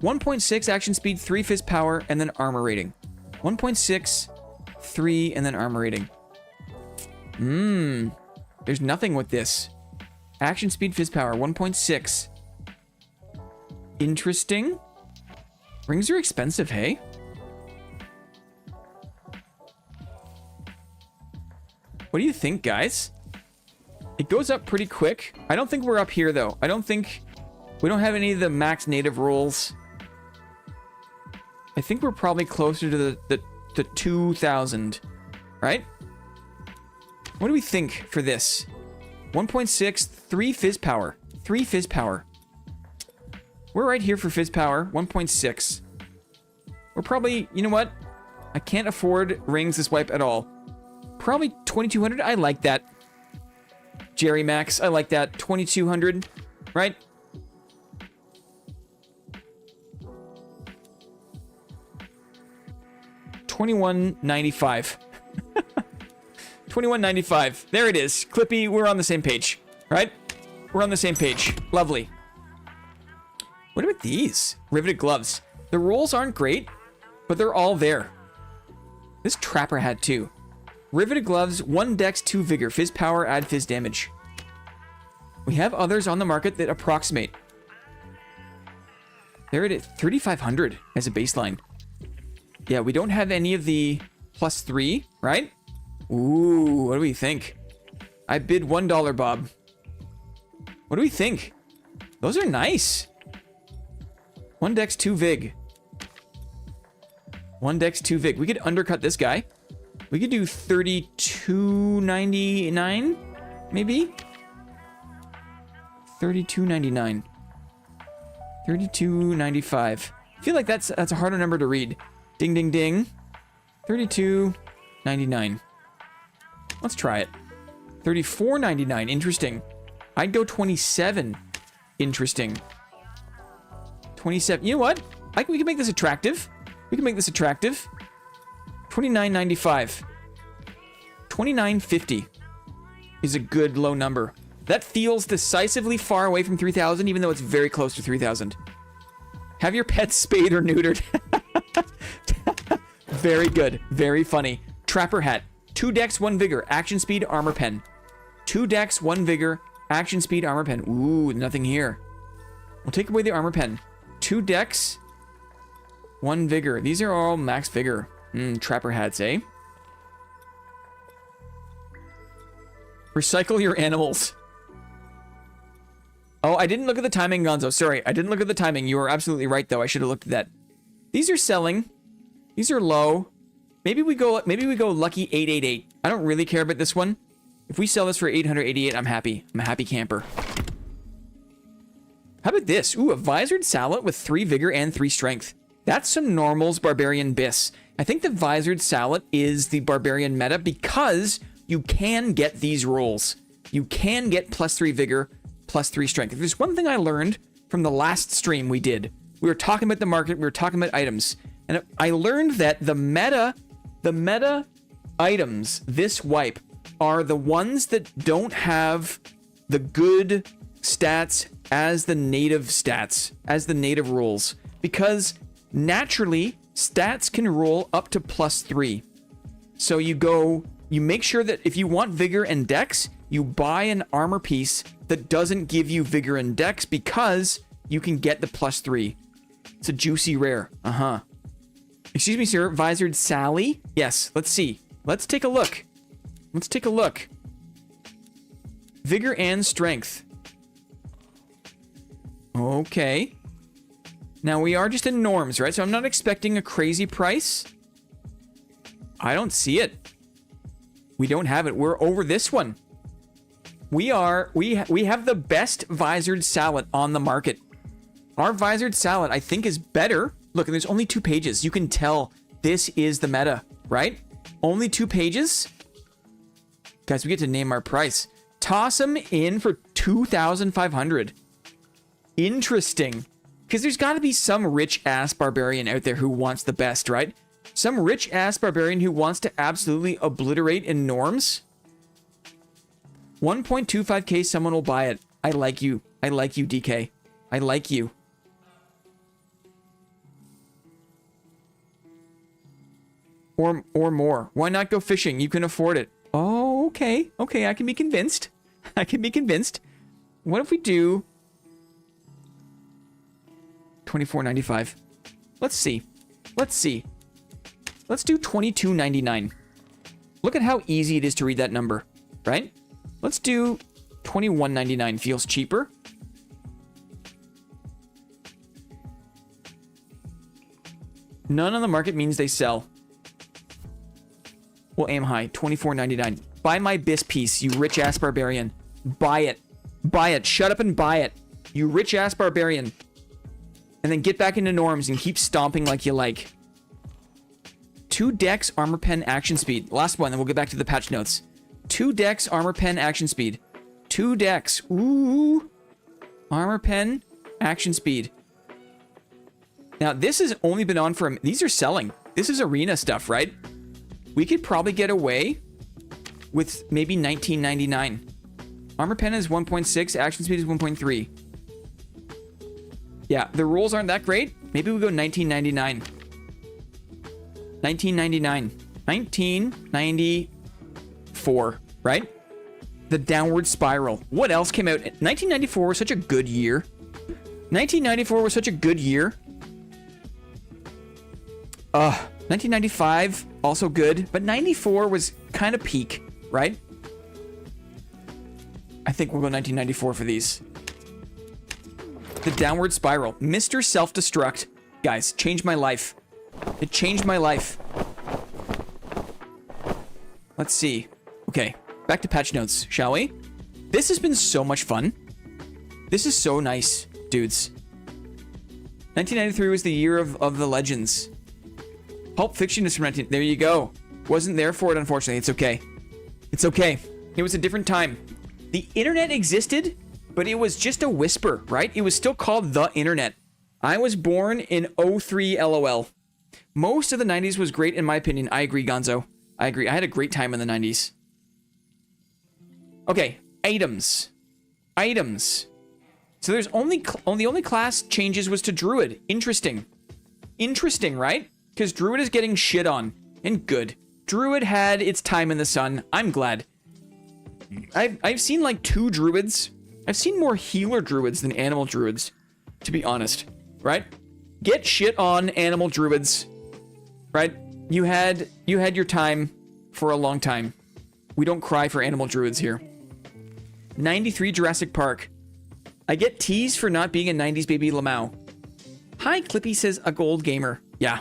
1.6 action speed, 3 fist power, and then armor rating. 1.6, 3, and then armor rating. There's nothing with this. Action speed, fist power, 1.6. Interesting. Rings are expensive, hey? What do you think, guys? It goes up pretty quick. I don't think we're up here, though. I don't think... We don't have any of the max native rules. I think we're probably closer to the 2,000, right? What do we think for this? 1.6, 3 fizz power. 3 fizz power. We're right here for fizz power, 1.6. We're probably, you know what? I can't afford rings this wipe at all. Probably 2,200. I like that. Jerry Max, I like that. 2,200, right? $21.95. $21.95. There it is. Clippy, we're on the same page, right? We're on the same page. Lovely. What about these? Riveted gloves. The rolls aren't great, but they're all there. This Trapper hat too. Riveted gloves, 1 dex, 2 vigor. Fizz power, add fizz damage. We have others on the market that approximate. There it is. 3,500 as a baseline. Yeah, we don't have any of the +3, right? Ooh, what do we think? I bid $1, Bob. What do we think? Those are nice. 1 dex, 2 vig. 1 dex, 2 vig. We could undercut this guy. We could do 32.99, maybe? 32.99. 32.95. I feel like that's a harder number to read. Ding, ding, ding. 32.99. Let's try it. 34.99. Interesting. I'd go 27. Interesting. 27. You know what? We can make this attractive. We can make this attractive. 29.95. 29.50 is a good low number. That feels decisively far away from 3,000, even though it's very close to 3,000. Have your pets spayed or neutered. Very good. Very funny. Trapper hat. 2 dex, 1 vigor. Action speed, armor pen. 2 dex, 1 vigor. Action speed, armor pen. Ooh, nothing here. We'll take away the armor pen. 2 dex, 1 vigor. These are all max vigor. Trapper hats, eh? Recycle your animals. Oh, I didn't look at the timing, Gonzo. Sorry, I didn't look at the timing. You are absolutely right, though. I should have looked at that. These are selling. These are low. Maybe we go lucky 888. I don't really care about this one. If we sell this for 888, I'm happy. I'm a happy camper. How about this? Ooh, a visored sallet with 3 vigor and 3 strength. That's some normals barbarian bis. I think the visored sallet is the barbarian meta because you can get these rolls. You can get +3 vigor, +3 strength. If there's one thing I learned from the last stream we did, we were talking about the market, we were talking about items, and I learned that the meta items this wipe are the ones that don't have the good stats as the native rules, because naturally stats can roll up to +3. So you go You make sure that if you want vigor and dex, you buy an armor piece that doesn't give you vigor and dex because you can get the +3. It's a juicy rare. Excuse me, sir. Visored Sally? Yes, let's see. Let's take a look. Let's take a look. Vigor and strength. Okay. Now, we are just in norms, right? So I'm not expecting a crazy price. I don't see it. We don't have it. We're over this one. We have the best visored salad on the market. Our visored salad, I think, is better. Look, and there's only 2 pages. You can tell this is the meta, right? Only 2 pages. Guys, we get to name our price. Toss them in for 2,500. Interesting. Because there's got to be some rich-ass barbarian out there who wants the best, right? Some rich-ass barbarian who wants to absolutely obliterate in norms. 1.25k, someone will buy it. I like you. I like you, DK. I like you. Or more. Why not go fishing? You can afford it. Oh, okay. Okay, I can be convinced. I can be convinced. What if we do... $24.95. Let's see. Let's see. Let's do $22.99. Look at how easy it is to read that number, right? Let's do $21.99. Feels cheaper. None on the market means they sell. We'll aim high. $24.99. Buy my bis piece, you rich-ass barbarian. Buy it. Buy it. Shut up and buy it. You rich-ass barbarian. And then get back into norms and keep stomping like you like. 2 dex, armor pen, action speed. Last one, then we'll get back to the patch notes. 2 dex, armor pen, action speed. 2 dex. Ooh. Armor pen, action speed. Now, this has only been on for... These are selling. This is arena stuff, right? We could probably get away with maybe $19.99. Armor pen is 1.6. Action speed is 1.3. Yeah, the rules aren't that great. Maybe we go $19.99. $19.99. $19.94, right? The downward spiral. What else came out? 1994 was such a good year. 1994 was such a good year. 1995, also good. But 94 was kind of peak, right? I think we'll go 1994 for these. The downward spiral. Mr. Self-Destruct. Guys, changed my life. It changed my life. Let's see. Okay, back to patch notes, shall we? This has been so much fun. This is so nice, dudes. 1993 was the year of the legends. Pulp Fiction is from 19... There you go. Wasn't there for it, unfortunately. It's okay. It's okay. It was a different time. The internet existed, but it was just a whisper, right? It was still called the internet. I was born in 03 LOL. Most of the 90s was great, in my opinion. I agree, Gonzo. I agree. I had a great time in the 90s. Okay, items. Items. So there's the only class changes was to Druid. Interesting. Interesting, right? Because Druid is getting shit on. And good. Druid had its time in the sun. I'm glad. I've seen like 2 Druids. I've seen more healer Druids than animal Druids, to be honest. Right? Get shit on, animal Druids. Right? You had your time for a long time. We don't cry for animal Druids here. 93 Jurassic Park. I get teased for not being a 90s baby Lamau. Hi, Clippy says a gold gamer. Yeah.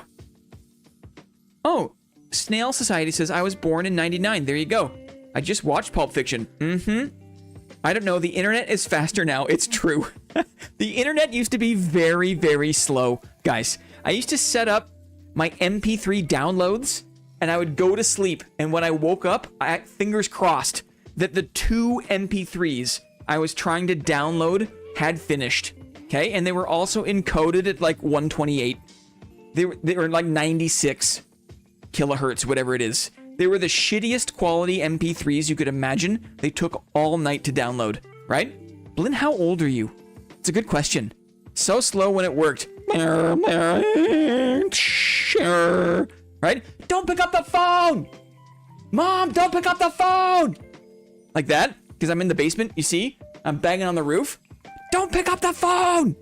Oh, Snail Society says I was born in 99. There you go. I just watched Pulp Fiction. I don't know. The internet is faster now. It's true. The internet used to be very, very slow. Guys, I used to set up my MP3 downloads and I would go to sleep. And when I woke up, fingers crossed that the 2 MP3s I was trying to download had finished. Okay. And they were also encoded at like 128. They were like 96 kilohertz, whatever it is. They were the shittiest quality MP3s you could imagine. They took all night to download, right? Blinn, how old are you? It's a good question. So slow when it worked. Right? Don't pick up the phone! Mom, don't pick up the phone! Like that, because I'm in the basement, you see? I'm banging on the roof. Don't pick up the phone!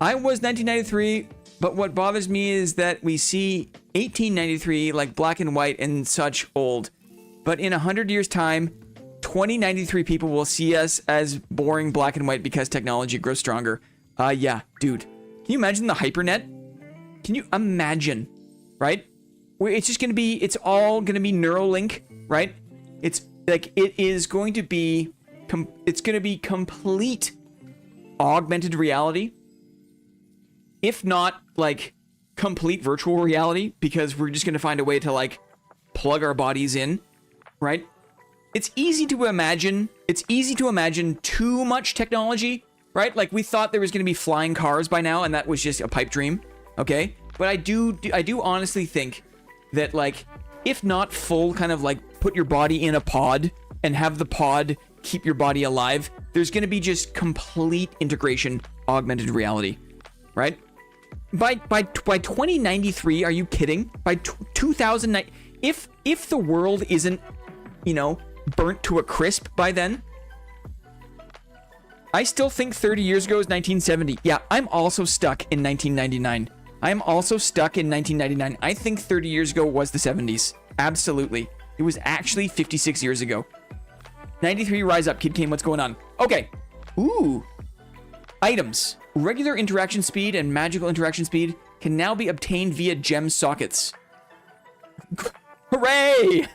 I was 1993, but what bothers me is that we see 1893 like black and white and such old. But in 100 years' time, 2093 people will see us as boring black and white because technology grows stronger. Yeah, dude. Can you imagine the hypernet? Can you imagine, right? Where it's just going to be, it's all going to be Neuralink, right? It's like, it is going to be, it's going to be complete augmented reality. If not, like, complete virtual reality, because we're just going to find a way to, like, plug our bodies in, right? It's easy to imagine. It's easy to imagine too much technology, right? Like, we thought there was going to be flying cars by now, and that was just a pipe dream, okay? But I do honestly think that, like, if not full kind of, like, put your body in a pod and have the pod keep your body alive, there's going to be just complete integration, augmented reality, right? By 2093, are you kidding? By 2009, if the world isn't, you know, burnt to a crisp by then, I still think 30 years ago is 1970. Yeah, I'm also stuck in 1999. I'm also stuck in 1999. I think 30 years ago was the 70s. Absolutely. It was actually 56 years ago. 93, rise up, Kid Kane, what's going on? Okay. Ooh. Items. Regular interaction speed and magical interaction speed can now be obtained via gem sockets. Hooray!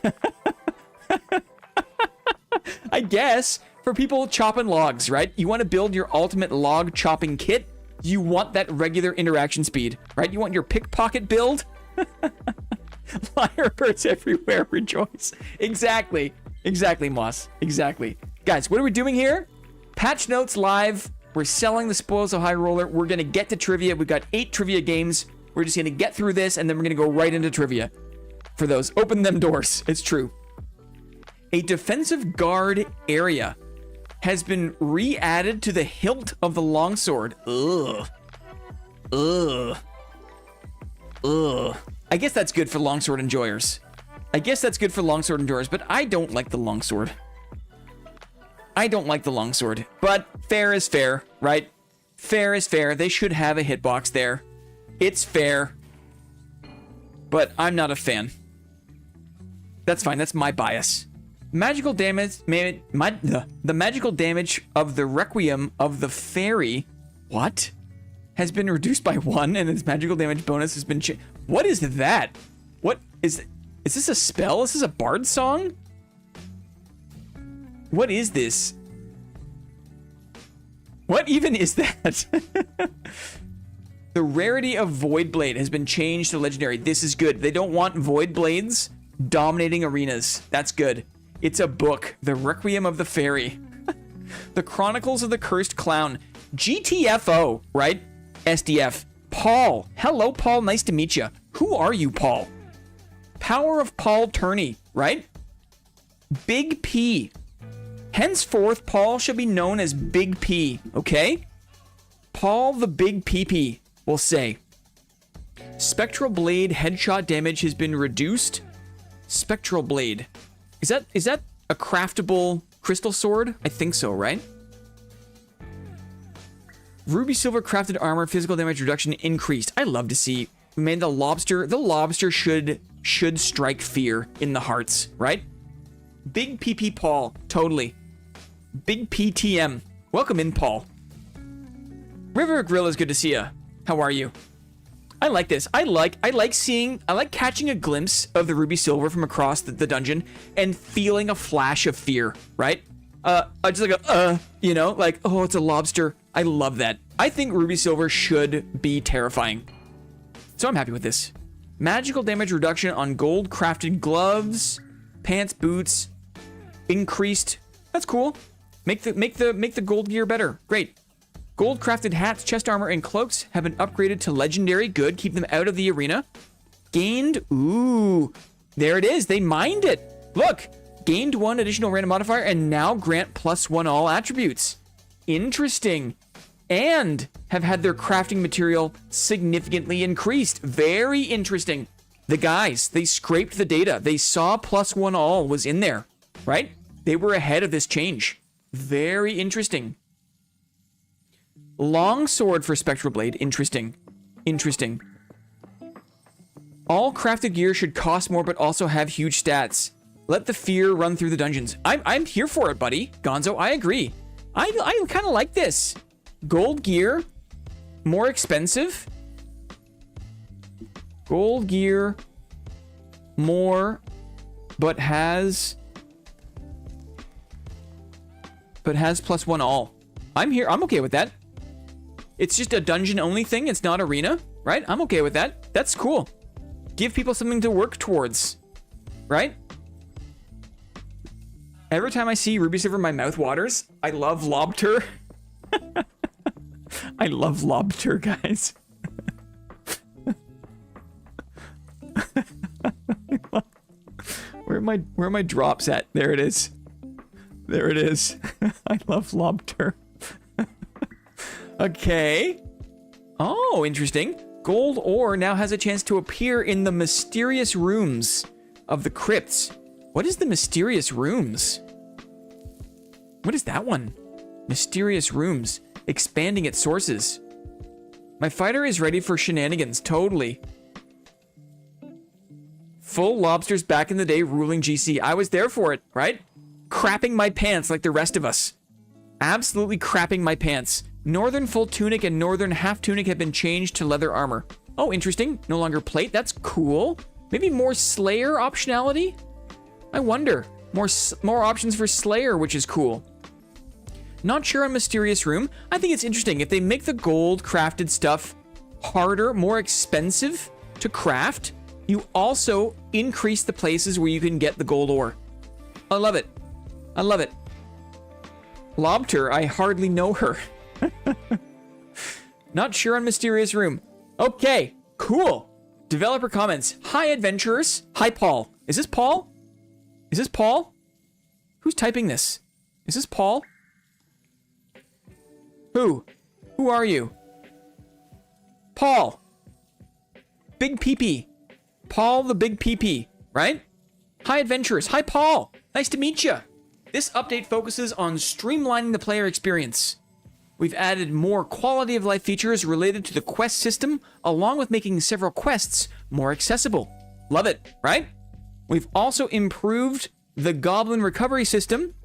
I guess for people chopping logs, right? You want to build your ultimate log chopping kit. You want that regular interaction speed, right? You want your pickpocket build. Lyrebirds everywhere, rejoice. Exactly. Exactly, Moss. Exactly. Guys, what are we doing here? Patch notes live. We're selling the spoils of High Roller. We're going to get to trivia. We've got 8 trivia games. We're just going to get through this, and then we're going to go right into trivia. For those, open them doors. It's true. A defensive guard area has been re-added to the hilt of the longsword. Ugh. Ugh. Ugh. I guess that's good for longsword enjoyers. But I don't like the longsword. But fair is fair, right? Fair is fair. They should have a hitbox there. It's fair. But I'm not a fan. That's fine. That's my bias. Magical damage, the magical damage of the Requiem of the Fairy, what? Has been reduced by 1, and its magical damage bonus has been changed. What is that? What is this a spell? Is this a bard song? What is this? What even is that? The rarity of Void Blade has been changed to legendary. This is good. They don't want Void Blades dominating arenas. That's good. It's a book. The Requiem of the Fairy. The Chronicles of the Cursed Clown. GTFO, right? SDF. Paul. Hello, Paul. Nice to meet you. Who are you, Paul? Power of Paul Turney, right? Big P. Henceforth, Paul shall be known as Big P, okay? Paul the Big PP, we'll say. Spectral Blade headshot damage has been reduced. Spectral Blade. Is that a craftable crystal sword? I think so, right? Ruby Silver crafted armor, physical damage reduction increased. I love to see. Man, the lobster should strike fear in the hearts, right? Big PP Paul, totally. Big PTM. Welcome in, Paul. River Grill is good to see ya. How are you? I like this. I like catching a glimpse of the Ruby Silver from across the dungeon and feeling a flash of fear, right? Just like you know, like, oh, it's a lobster. I love that. I think Ruby Silver should be terrifying. So I'm happy with this. Magical damage reduction on gold crafted gloves, pants, boots, increased. That's cool. Make the gold gear better. Great. Gold crafted hats, chest armor, and cloaks have been upgraded to legendary. Good. Keep them out of the arena. Gained. Ooh. There it is. They mined it. Look. Gained 1 additional random modifier and now grant +1 all attributes. Interesting. And have had their crafting material significantly increased. Very interesting. The guys, they scraped the data. They saw +1 all was in there, right? They were ahead of this change. Very interesting. Long sword for Spectral Blade. Interesting. Interesting. All crafted gear should cost more, but also have huge stats. Let the fear run through the dungeons. I'm here for it, buddy. Gonzo, I agree. I kind of like this. Gold gear, more expensive. Gold gear, more, but has +1 all. I'm here. I'm okay with that. It's just a dungeon only thing. It's not arena, right? I'm okay with that. That's cool. Give people something to work towards, right? Every time I see Ruby Silver, my mouth waters. I love Lobter. I love Lobter, guys. Where are my drops at? There it is. There it is. I love Lobter. Okay. Oh, interesting. Gold ore now has a chance to appear in the mysterious rooms of the crypts. What is the mysterious rooms? What is that one? Mysterious rooms. Expanding its sources. My fighter is ready for shenanigans. Totally. Full lobsters back in the day ruling GC. I was there for it, right? Crapping my pants like the rest of us. Absolutely crapping my pants. Northern full tunic and northern half tunic have been changed to leather armor. Oh, interesting. No longer plate. That's cool. Maybe more Slayer optionality? I wonder. More options for Slayer, which is cool. Not sure on Mysterious Room. I think it's interesting. If they make the gold crafted stuff harder, more expensive to craft, you also increase the places where you can get the gold ore. I love it. I love it. Lobter, I hardly know her. Not sure on Mysterious Room. Okay, cool. Developer comments. Hi, adventurers. Hi, Paul. Is this Paul? Is this Paul? Who's typing this? Is this Paul? Who? Who are you? Paul. Big Peepee. Paul the Big Peepee, right? Hi, adventurers. Hi, Paul. Nice to meet you. This update focuses on streamlining the player experience. We've added more quality of life features related to the quest system, along with making several quests more accessible. Love it, right? We've also improved the goblin recovery system,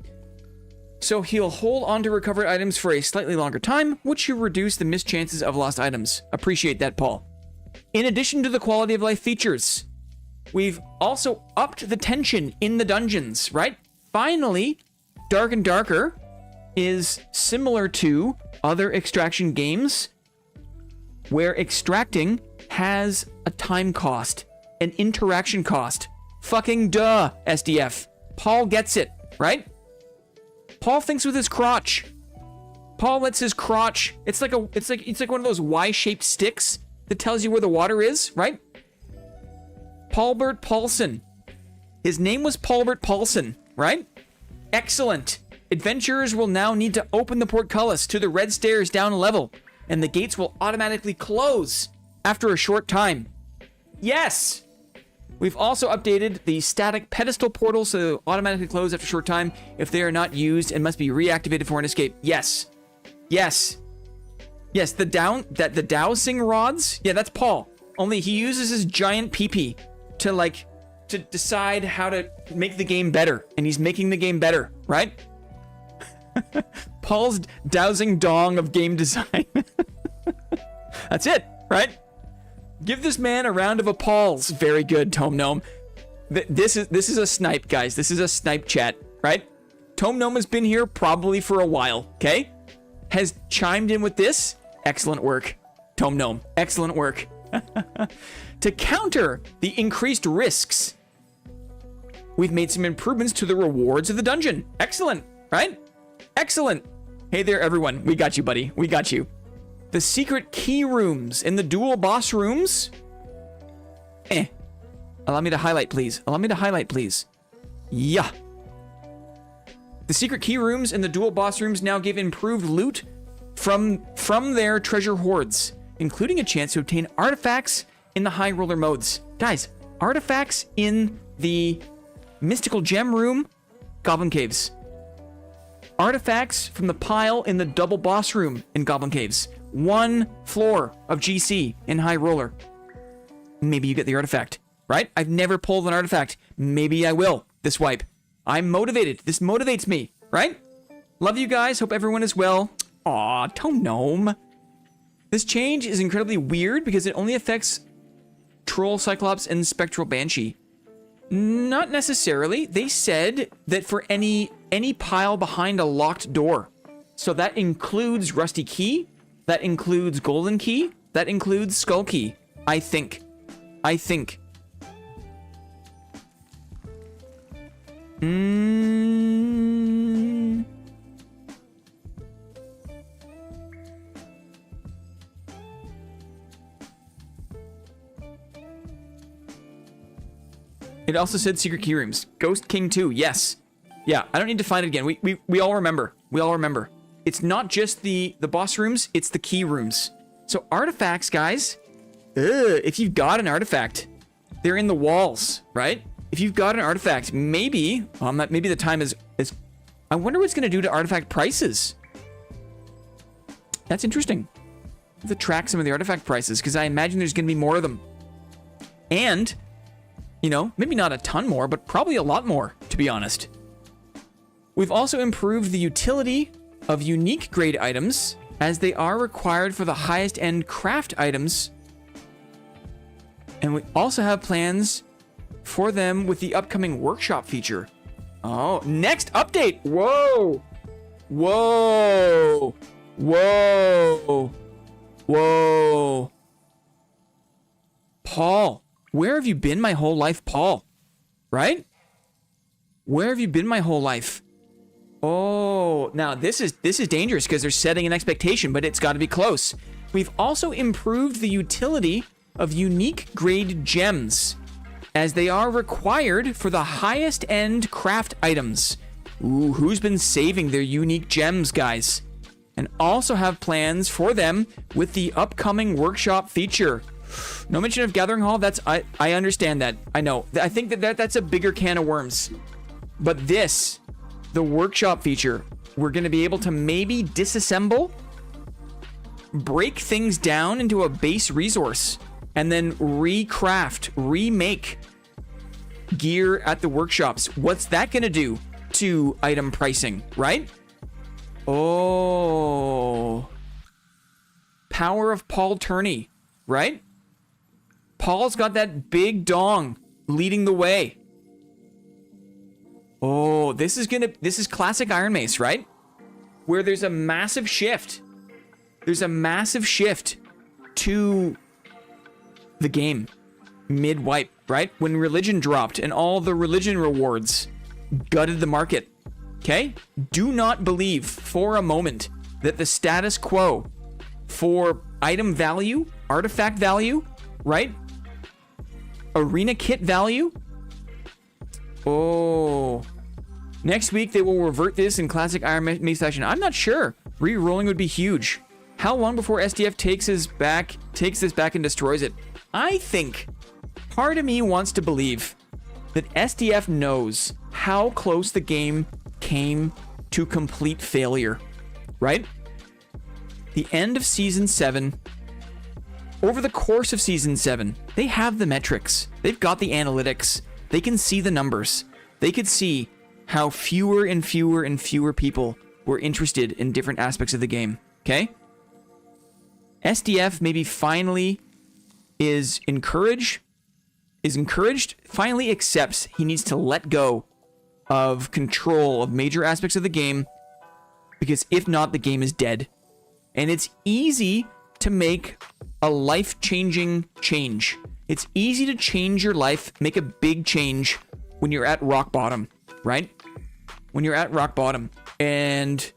so he'll hold onto recovered items for a slightly longer time, which will reduce the missed chances of lost items. Appreciate that, Paul. In addition to the quality of life features, we've also upped the tension in the dungeons, right? Finally, Dark and Darker is similar to other extraction games where extracting has a time cost, an interaction cost. Fucking duh, SDF. Paul gets it, right? Paul thinks with his crotch. Paul lets his crotch. It's like one of those Y-shaped sticks that tells you where the water is, right? Paulbert Paulson. His name was Paulbert Paulson, right? Excellent. Adventurers will now need to open the portcullis to the red stairs down a level, and the gates will automatically close after a short time. Yes! We've also updated the static pedestal portals so they'll automatically close after a short time if they are not used and must be reactivated for an escape. Yes. Yes. Yes, the dowsing rods? Yeah, that's Paul. Only he uses his giant pee-pee to decide how to make the game better. And he's making the game better, right? Paul's dowsing dong of game design. That's it, right? Give this man a round of applause. Very good, Tome Gnome. This is a snipe, guys. This is a snipe chat, right? Tome Gnome has been here probably for a while, okay? Has chimed in with this. Excellent work, Tome Gnome. Excellent work. To counter the increased risks, we've made some improvements to the rewards of the dungeon. Excellent, right? Excellent. Hey there, everyone. We got you, buddy. We got you. The secret key rooms in the dual boss rooms. Allow me to highlight, please. Allow me to highlight, please. Yeah. The secret key rooms in the dual boss rooms now give improved loot from their treasure hoards, including a chance to obtain artifacts in the high roller modes. Guys, Artifacts in the mystical gem room, Goblin Caves. Artifacts from the pile in the double boss room in Goblin Caves. 1 floor of GC in High Roller. Maybe you get the artifact, right? I've never pulled an artifact. Maybe I will this wipe. I'm motivated. This motivates me, right? Love you guys. Hope everyone is well. Aw, Tone Gnome. This change is incredibly weird because it only affects Troll, Cyclops, and Spectral Banshee. Not necessarily. They said that for any pile behind a locked door. So that includes Rusty Key, that includes Golden Key, that includes Skull Key. I think. It also said secret key rooms. Ghost King 2, yes. Yeah, I don't need to find it again. We all remember. We all remember. It's not just the boss rooms, it's the key rooms. So artifacts, guys. If you've got an artifact, they're in the walls, right? If you've got an artifact, maybe maybe the time is I wonder what it's gonna do to artifact prices. That's interesting. I have to track some of the artifact prices, because I imagine there's gonna be more of them. And, you know, maybe not a ton more, but probably a lot more, to be honest. We've also improved the utility of unique grade items, as they are required for the highest end craft items. And we also have plans for them with the upcoming workshop feature. Oh, next update. Whoa. Whoa. Whoa. Whoa. Paul, where have you been my whole life, Paul? Right? Where have you been my whole life? Oh, now this is dangerous because they're setting an expectation, but it's got to be close. We've also improved the utility of unique grade gems, as they are required for the highest end craft items. Ooh, who's been saving their unique gems, guys? And also have plans for them with the upcoming workshop feature. No mention of Gathering Hall. I understand that. I know. I think that's a bigger can of worms. But this, the workshop feature, we're going to be able to maybe disassemble, break things down into a base resource, and then recraft, remake gear at the workshops. What's that going to do to item pricing, right? Oh. Power of Paul Turney, right? Paul's got that big dong leading the way. Oh, this is classic Iron Mace, right? Where there's a massive shift. There's a massive shift to the game mid-wipe, right? When religion dropped and all the religion rewards gutted the market. Okay? Do not believe for a moment that the status quo for item value, artifact value, right? Arena kit value. Oh. Next week, they will revert this in classic Iron Mace fashion. I'm not sure. Re-rolling would be huge. How long before SDF takes this back and destroys it? I think part of me wants to believe that SDF knows how close the game came to complete failure, right? The end of Season 7, over the course of Season 7, they have the metrics. They've got the analytics. They can see the numbers. They could see how fewer and fewer and fewer people were interested in different aspects of the game, okay? SDF maybe finally is encouraged, finally accepts he needs to let go of control of major aspects of the game, because if not, the game is dead. And it's easy to make a life-changing change. It's easy to change your life, make a big change when you're at rock bottom, right? When you're at rock bottom. And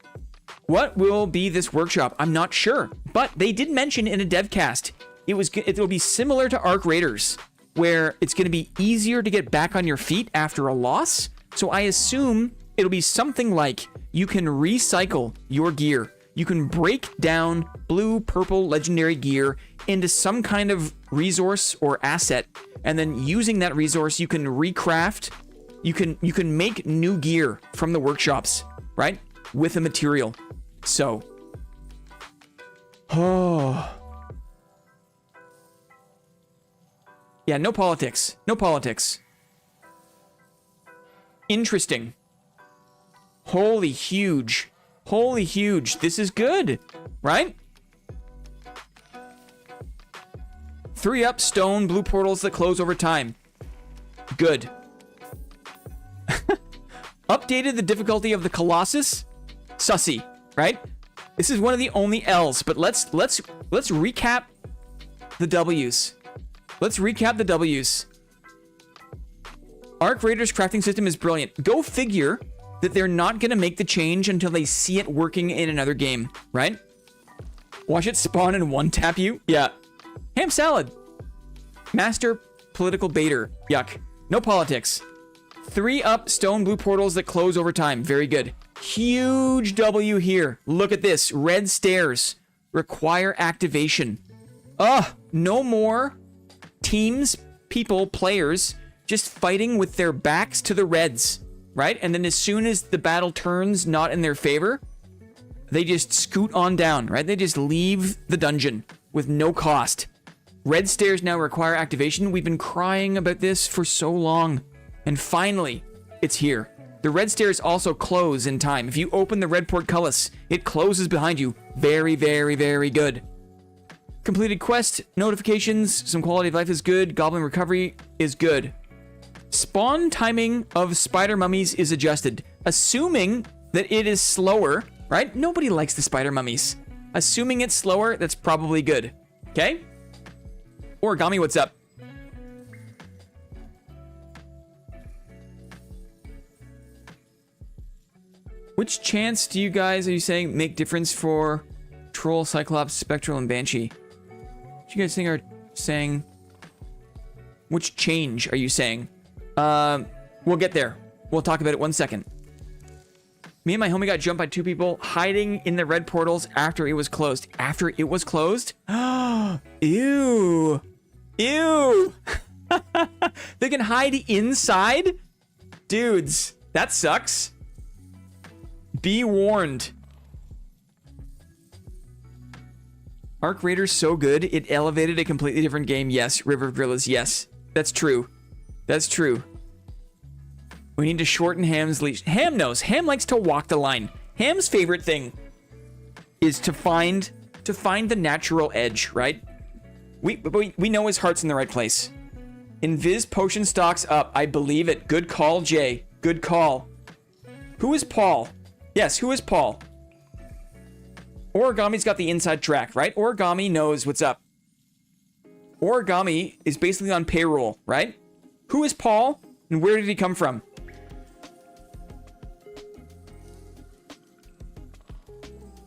what will be this workshop? I'm not sure, but they did mention in a devcast it will be similar to Arc Raiders, where it's going to be easier to get back on your feet after a loss. So I assume it'll be something like you can recycle your gear. You can break down blue, purple, legendary gear into some kind of resource or asset and then using that resource, you can recraft. You can make new gear from the workshops, right? With a material. So, oh. Yeah, no politics. No politics. Interesting. Holy huge. Holy huge. This is good, right? 3 up, stone, blue portals that close over time. Good. Updated the difficulty of the Colossus. Sussy, right? This is one of the only L's, but let's recap the W's. Let's recap the W's. Arc Raider's crafting system is brilliant. Go figure that they're not going to make the change until they see it working in another game, right? Watch it spawn and one-tap you. Yeah. Ham salad. Master political baiter. Yuck. No politics. 3 up, stone, blue portals that close over time. Very good. Huge W here. Look at this. Red stairs. Require activation. No more teams, people, players just fighting with their backs to the reds, right? And then as soon as the battle turns not in their favor, they just scoot on down, right? They just leave the dungeon with no cost. Red stairs now require activation. We've been crying about this for so long. And finally, it's here. The red stairs also close in time. If you open the red portcullis, it closes behind you. Very, very, very good. Completed quest, notifications, some quality of life is good. Goblin recovery is good. Spawn timing of spider mummies is adjusted. Assuming that it is slower, right? Nobody likes the spider mummies. Assuming it's slower, that's probably good. Okay? Origami, what's up? Which chance do you guys, are you saying, make difference for Troll, Cyclops, Spectral, and Banshee? What you guys think are saying? Which change are you saying? We'll get there. We'll talk about it 1 second. Me and my homie got jumped by 2 people hiding in the red portals after it was closed. After it was closed? Ew. Ew. They can hide inside? Dudes, that sucks. Be warned. Arc Raider's so good, it elevated a completely different game. Yes, River of Gorillas, yes. That's true. That's true. We need to shorten Ham's leash. Ham knows. Ham likes to walk the line. Ham's favorite thing is to find the natural edge, right? We know his heart's in the right place. Invis potion stocks up. I believe it. Good call, Jay. Good call. Who is Paul? Yes, who is Paul? Origami's got the inside track, right? Origami knows what's up. Origami is basically on payroll, right? Who is Paul, and where did he come from?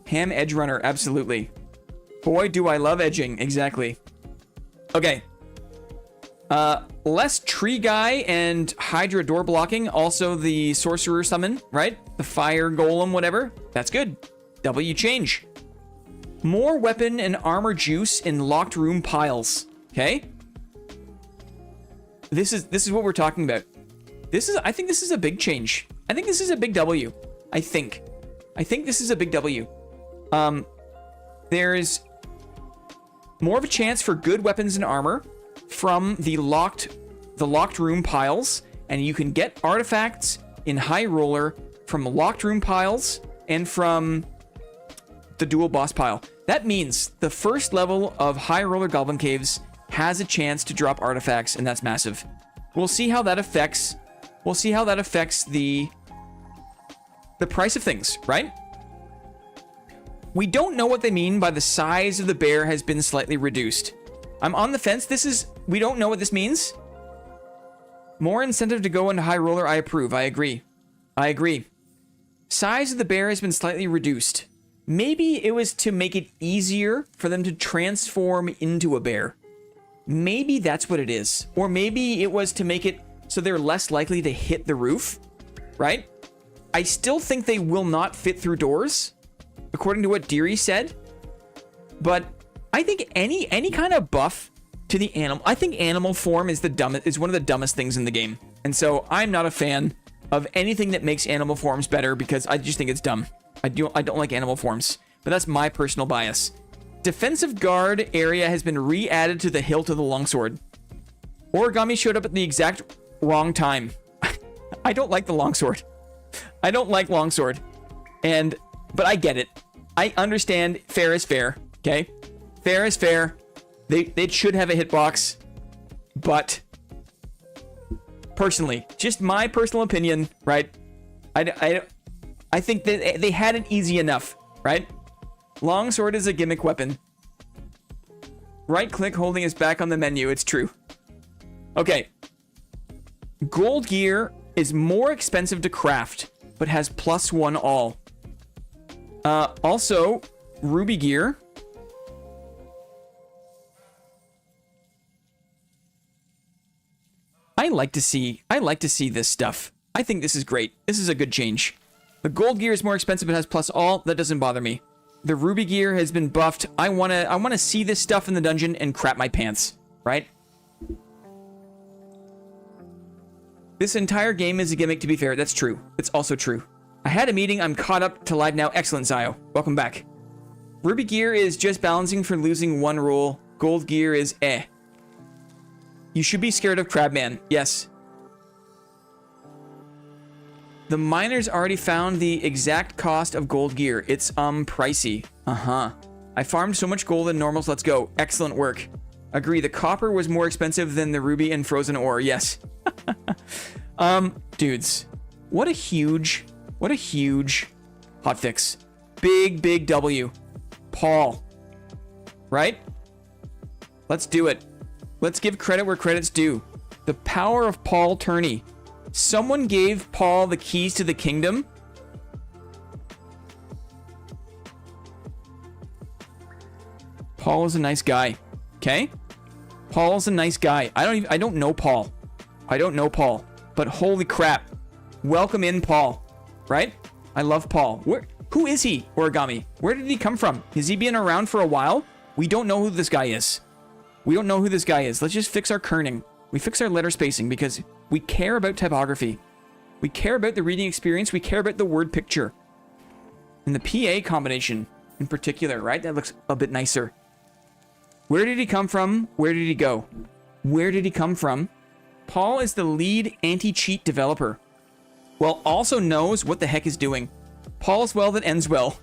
Ham edge runner, absolutely. Boy, do I love edging, exactly. Okay. Less tree guy and Hydra door blocking, also the sorcerer summon, right? The fire golem, whatever. That's good. W change. More weapon and armor juice in locked room piles. Okay? This is what we're talking about. I think this is a big change. I think this is a big W. I think this is a big W. There's more of a chance for good weapons and armor from the locked room piles, and you can get artifacts in High Roller from locked room piles and from the dual boss pile. That means the first level of High Roller Goblin Caves has a chance to drop artifacts, and that's massive. We'll see how that affects. We'll see how that affects the price of things, right? We don't know what they mean by the size of the bear has been slightly reduced. I'm on the fence. We don't know what this means. More incentive to go into High Roller, I approve. I agree. Size of the bear has been slightly reduced. Maybe it was to make it easier for them to transform into a bear. Maybe that's what it is. Or maybe it was to make it so they're less likely to hit the roof, right? I still think they will not fit through doors, according to what Deary said. But I think any kind of buff to the animal. I think animal form is one of the dumbest things in the game. And so I'm not a fan of anything that makes animal forms better because I just think it's dumb. I don't like animal forms, but that's my personal bias. Defensive guard area has been re-added to the hilt of the longsword. Origami showed up at the exact wrong time. I don't like the longsword. I don't like longsword. But I get it. I understand fair is fair, okay? Fair is fair. They should have a hitbox, but personally, just my personal opinion, right? I think that they had it easy enough, right? Longsword is a gimmick weapon. Right-click holding is back on the menu. It's true. Okay. Gold gear is more expensive to craft, but has +1 all. Also, ruby gear. I like to see this stuff. I think this is great. This is a good change. The gold gear is more expensive, but has +, that doesn't bother me. The ruby gear has been buffed. I wanna see this stuff in the dungeon and crap my pants, right? This entire game is a gimmick, to be fair. That's true. It's also true. I had a meeting. I'm caught up to live now. Excellent, Zio. Welcome back. Ruby gear is just balancing for losing 1 rule. Gold gear is eh. You should be scared of Crabman. Yes. The miners already found the exact cost of gold gear. It's pricey. I farmed so much gold in normals. Let's go. Excellent work. Agree. The copper was more expensive than the ruby and frozen ore. Yes. Dudes, what a huge hotfix. Big W. Paul. Right? Let's do it. Let's give credit where credit's due. The power of Paul Turney. Someone gave Paul the keys to the kingdom. Paul is a nice guy. Okay? Paul's a nice guy. I don't know Paul. I don't know Paul. But holy crap. Welcome in, Paul. Right? I love Paul. Who is he, Origami? Where did he come from? Has he been around for a while? We don't know who this guy is. We don't know who this guy is. Let's just fix our kerning. We fix our letter spacing because we care about typography. We care about the reading experience. We care about the word picture. And the PA combination in particular, right? That looks a bit nicer. Where did he come from? Where did he go? Where did he come from? Paul is the lead anti-cheat developer. Well, also knows what the heck is doing. Paul's well that ends well.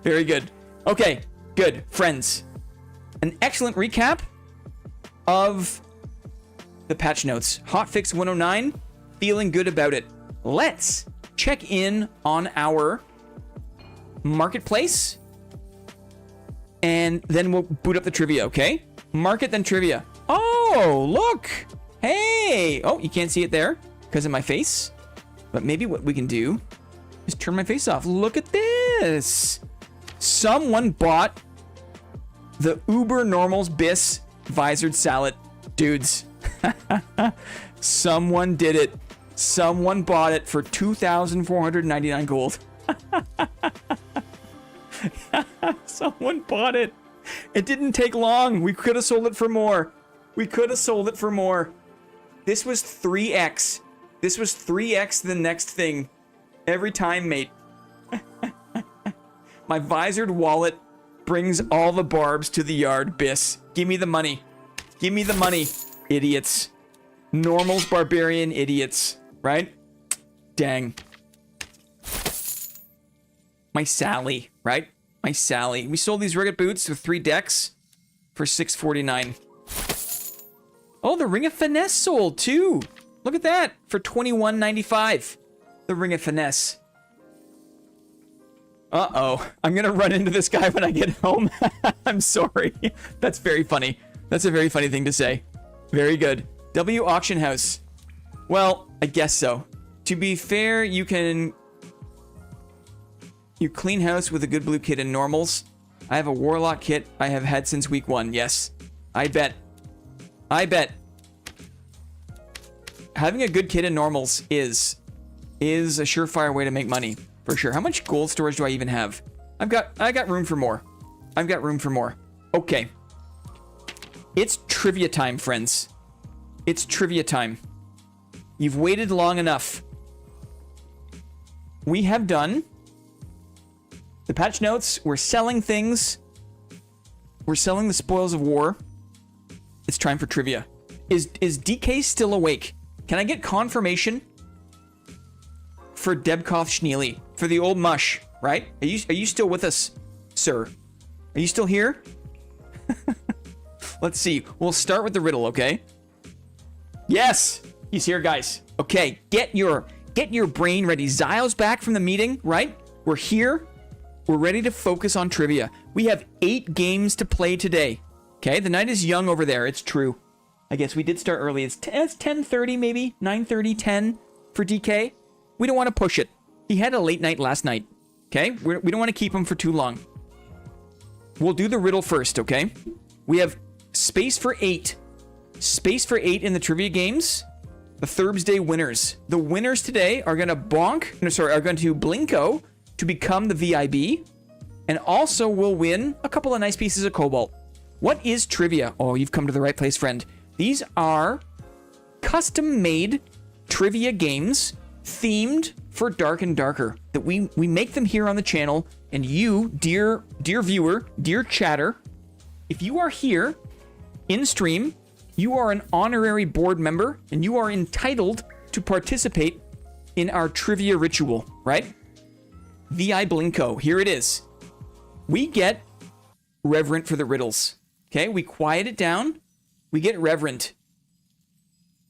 Very good. Okay, good. Friends. An excellent recap of the patch notes. Hotfix 109, feeling good about it. Let's check in on our marketplace, and then we'll boot up the trivia, okay? Market, then trivia. Oh, look! Hey! Oh, you can't see it there because of my face, but maybe what we can do is turn my face off. Look at this! Someone bought the Uber Normals Biss Visored Salad. Dudes. Someone did it. Someone bought it for 2,499 gold. Someone bought it. It didn't take long. We could have sold it for more. We could have sold it for more. This was 3x. This was 3x the next thing. Every time, mate. My visored wallet brings all the barbs to the yard, Biss. Give me the money. Give me the money, idiots. Normals, barbarian idiots, right? Dang. My Sally, right? My Sally. We sold these Rigget boots with 3 decks for $6.49. Oh, the Ring of Finesse sold too. Look at that for $21.95. The Ring of Finesse. Uh-oh. I'm gonna run into this guy when I get home. I'm sorry. That's very funny. That's a very funny thing to say. Very good. W Auction House. Well, I guess so. To be fair, you clean house with a good blue kit in normals. I have a warlock kit I have had since week 1. Yes. I bet. Having a good kit in normals is a surefire way to make money. For sure. How much gold storage do I even have? I got room for more. I've got room for more. Okay. It's trivia time, friends. It's trivia time. You've waited long enough. We have done the patch notes. We're selling things. We're selling the spoils of war. It's time for trivia. Is DK still awake? Can I get confirmation for Debkoff Schneely? For the old mush, right? Are you still with us, sir? Are you still here? Let's see. We'll start with the riddle, okay? Yes! He's here, guys. Okay, get your brain ready. Zyle's back from the meeting, right? We're here. We're ready to focus on trivia. We have 8 games to play today. Okay, the night is young over there. It's true. I guess we did start early. It's 10:30 maybe, 9:30, 10 for DK. We don't want to push it. He had a late night last night. Okay, we don't want to keep him for too long. We'll do the riddle first, okay? We have space for 8. Space for 8 in the trivia games. The Thursday winners. The winners today are going to are going to Blinko to become the VIB. And also will win a couple of nice pieces of cobalt. What is trivia? Oh, you've come to the right place, friend. These are custom-made trivia games themed for Dark and Darker. That we make them here on the channel. And you, dear viewer, dear chatter, if you are here in stream, you are an honorary board member and you are entitled to participate in our trivia ritual, right? VI Blinko, here it is. We get reverent for the riddles. Okay, we quiet it down. We get reverent.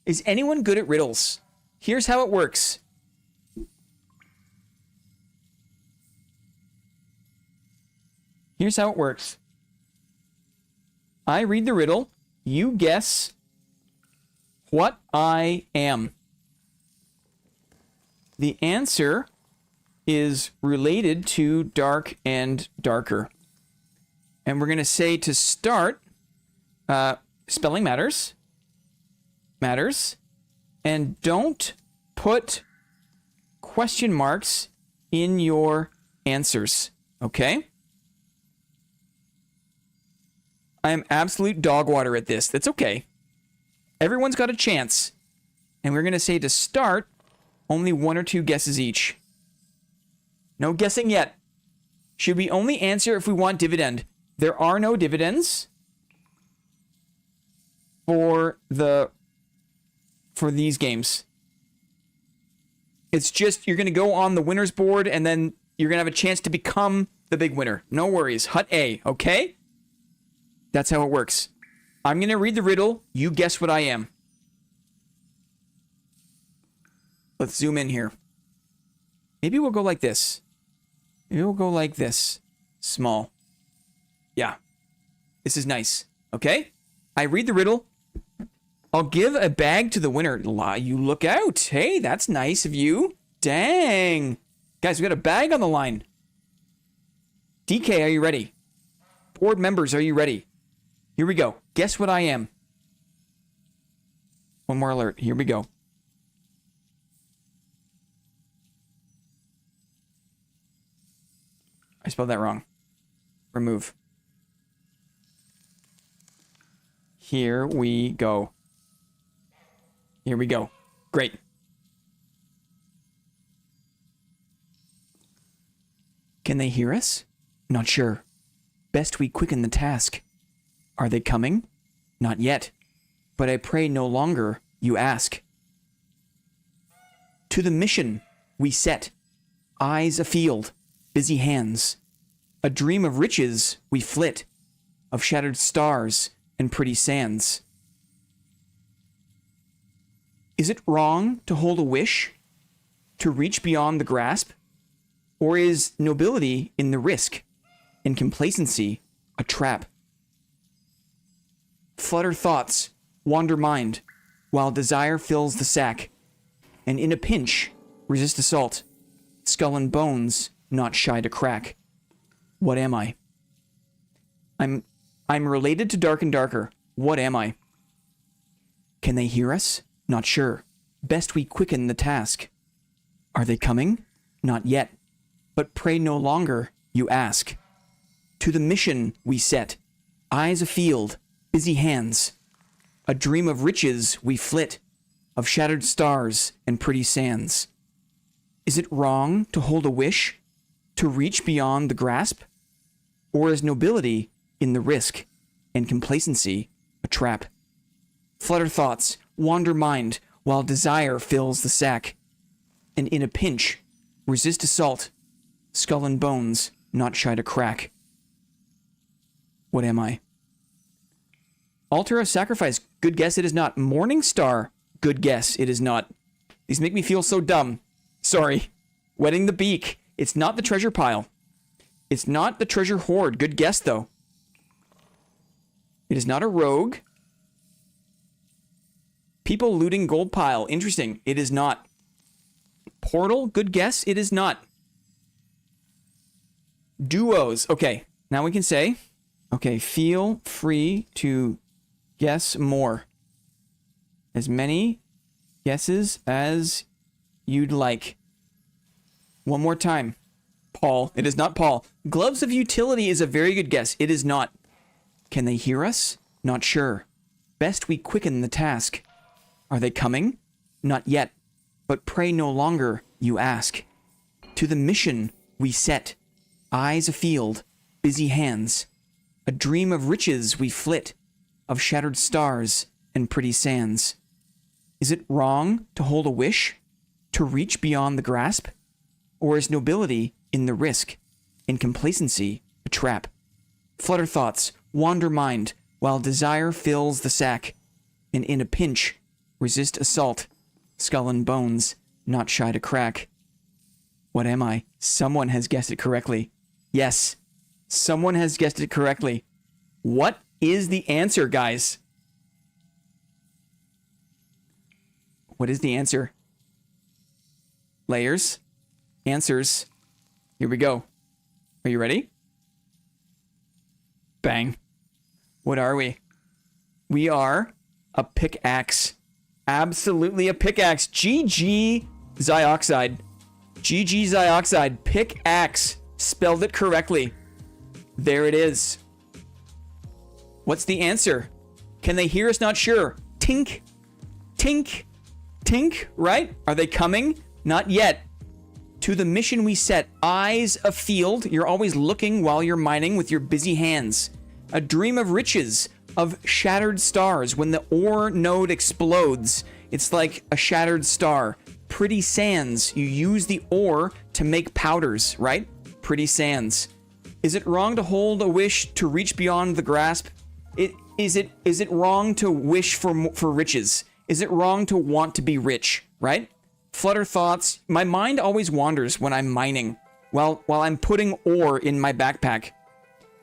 Is anyone good at riddles? Here's how it works. Here's how it works. I read the riddle. You guess what I am. The answer is related to Dark and Darker. And we're going to say to start, spelling matters. Matters. And don't put question marks in your answers. Okay? I am absolute dog water at this. That's okay. Everyone's got a chance. And we're going to say to start, only 1 or 2 guesses each. No guessing yet. Should we only answer if we want dividend? There are no dividends for these games. It's just you're going to go on the winner's board and then you're going to have a chance to become the big winner. No worries. Hut A, okay? That's how it works. I'm going to read the riddle. You guess what I am. Let's zoom in here. Maybe we'll go like this. Maybe we'll go like this. Small. Yeah. This is nice. Okay? I read the riddle. I'll give a bag to the winner. You look out. Hey, that's nice of you. Dang. Guys, we got a bag on the line. DK, are you ready? Board members, are you ready? Here we go. Guess what I am. One more alert. Here we go. I spelled that wrong. Remove. Here we go. Here we go. Great. Can they hear us? Not sure. Best we quicken the task. Are they coming? Not yet. But I pray no longer you ask. To the mission we set. Eyes afield, busy hands. A dream of riches we flit, of shattered stars and pretty sands. Is it wrong to hold a wish? To reach beyond the grasp? Or is nobility in the risk, and complacency a trap? Flutter thoughts, wander mind, while desire fills the sack, and in a pinch, resist assault, skull and bones not shy to crack. What am I? I'm related to Dark and Darker. What am I? Can they hear us? Not sure. Best we quicken the task. Are they coming? Not yet. But pray no longer, you ask. To the mission we set. Eyes afield, busy hands. A dream of riches we flit, of shattered stars and pretty sands. Is it wrong to hold a wish, to reach beyond the grasp? Or is nobility in the risk, and complacency a trap? Flutter thoughts, wander mind, while desire fills the sack. And in a pinch, resist assault, skull and bones, not shy to crack. What am I? Altar of sacrifice, good guess it is not. Morning star, good guess it is not. These make me feel so dumb. Sorry. Wetting the beak, it's not the treasure pile. It's not the treasure hoard, good guess though. It is not a rogue. People looting gold pile, interesting, it is not. Portal, good guess, it is not. Duos, okay, now we can say, okay, feel free to guess more. As many guesses as you'd like. One more time. Paul. It is not Paul. Gloves of utility is a very good guess. It is not. Can they hear us? Not sure. Best we quicken the task. Are they coming? Not yet. But pray no longer, you ask. To the mission we set. Eyes afield, busy hands. A dream of riches we flit, of shattered stars and pretty sands. Is it wrong to hold a wish, to reach beyond the grasp? Or is nobility in the risk, and complacency a trap? Flutter thoughts, wander mind, while desire fills the sack. And in a pinch, resist assault, skull and bones, not shy to crack. What am I? Someone has guessed it correctly. Yes, someone has guessed it correctly. What is the answer, guys? What is the answer? Layers. Answers. Here we go. Are you ready? Bang. What are we? We are a pickaxe. Absolutely a pickaxe. GG Zioxide. GG Zioxide. Pickaxe. Spelled it correctly. There it is. What's the answer? Can they hear us? Not sure. Tink. Tink. Tink, right? Are they coming? Not yet. To the mission we set, eyes afield. You're always looking while you're mining with your busy hands. A dream of riches, of shattered stars. When the ore node explodes, it's like a shattered star. Pretty sands. You use the ore to make powders, right? Pretty sands. Is it wrong to hold a wish to reach beyond the grasp? Is it wrong to wish for riches? Is it wrong to want to be rich, right? Flutter thoughts. My mind always wanders when I'm mining, while I'm putting ore in my backpack.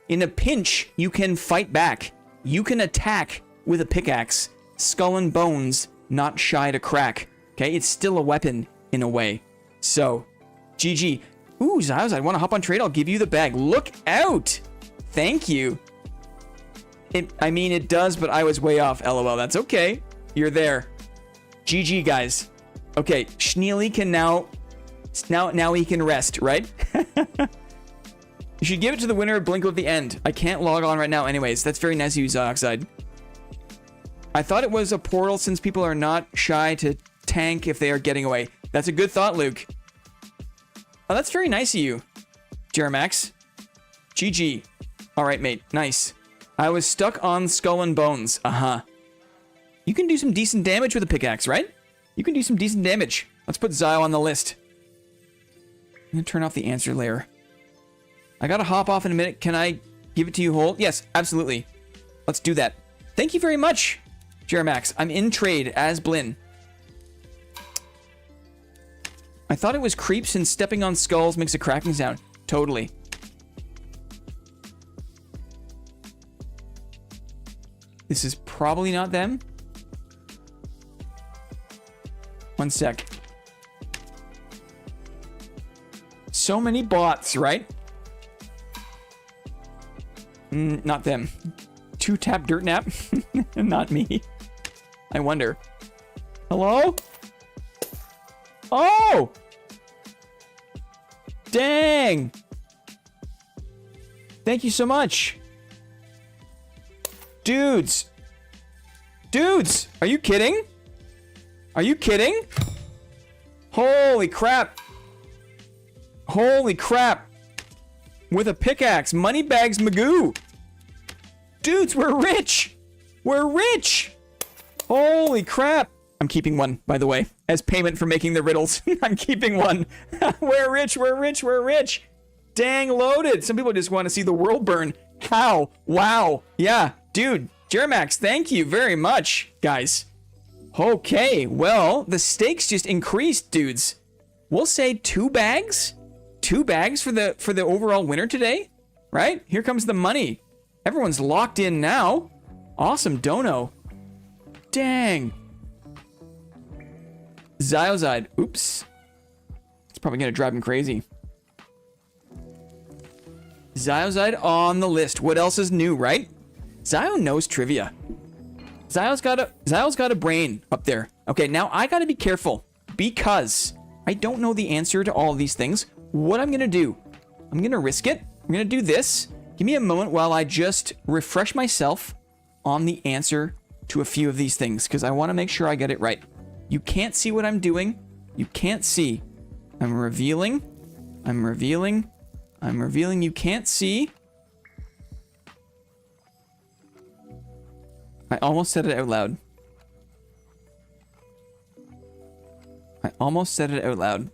In a pinch, you can fight back. You can attack with a pickaxe. Skull and bones, not shy to crack. Okay, it's still a weapon in a way. So, GG. Ooh, Zios, I want to hop on trade. I'll give you the bag. Look out! Thank you. I mean, it does, but I was way off. LOL, that's okay. You're there. GG, guys. Okay, Schneely can now he can rest, right? You should give it to the winner of Blink at the end. I can't log on right now anyways. That's very nice of you, Zoxide. I thought it was a portal since people are not shy to tank if they are getting away. That's a good thought, Luke. Oh, that's very nice of you, Jeremax. GG. All right, mate. Nice. I was stuck on skull and bones. Uh-huh. You can do some decent damage with a pickaxe, right? You can do some decent damage. Let's put Zio on the list. I'm going to turn off the answer layer. I got to hop off in a minute. Can I give it to you whole? Yes, absolutely. Let's do that. Thank you very much, Jeremax. I'm in trade as Blinn. I thought it was creeps and stepping on skulls makes a cracking sound. Totally. This is probably not them. One sec. So many bots, right? Not them. Two tap dirt nap? Not me. I wonder. Hello? Oh! Dang! Thank you so much. Dudes. Dudes, are you kidding? Are you kidding? Holy crap. Holy crap. With a pickaxe, Moneybags Magoo. Dudes, we're rich. We're rich. Holy crap. I'm keeping one, by the way, as payment for making the riddles. I'm keeping one. We're rich, we're rich, we're rich. Dang loaded. Some people just want to see the world burn. How? Wow. Yeah, dude. Jeremax, thank you very much, guys. Okay, well, the stakes just increased, dudes. We'll say 2 bags. 2 bags for the overall winner today, right? Here comes the money. Everyone's locked in now. Awesome dono. Dang. Zyozide. Oops. It's probably going to drive him crazy. Zyozide on the list. What else is new, right? Zio knows trivia. Zio's got a brain up there. Okay, now I got to be careful because I don't know the answer to all of these things. What I'm going to do, I'm going to risk it. I'm going to do this. Give me a moment while I just refresh myself on the answer to a few of these things because I want to make sure I get it right. You can't see what I'm doing. You can't see. I'm revealing. I'm revealing. I'm revealing. You can't see. I almost said it out loud. I almost said it out loud.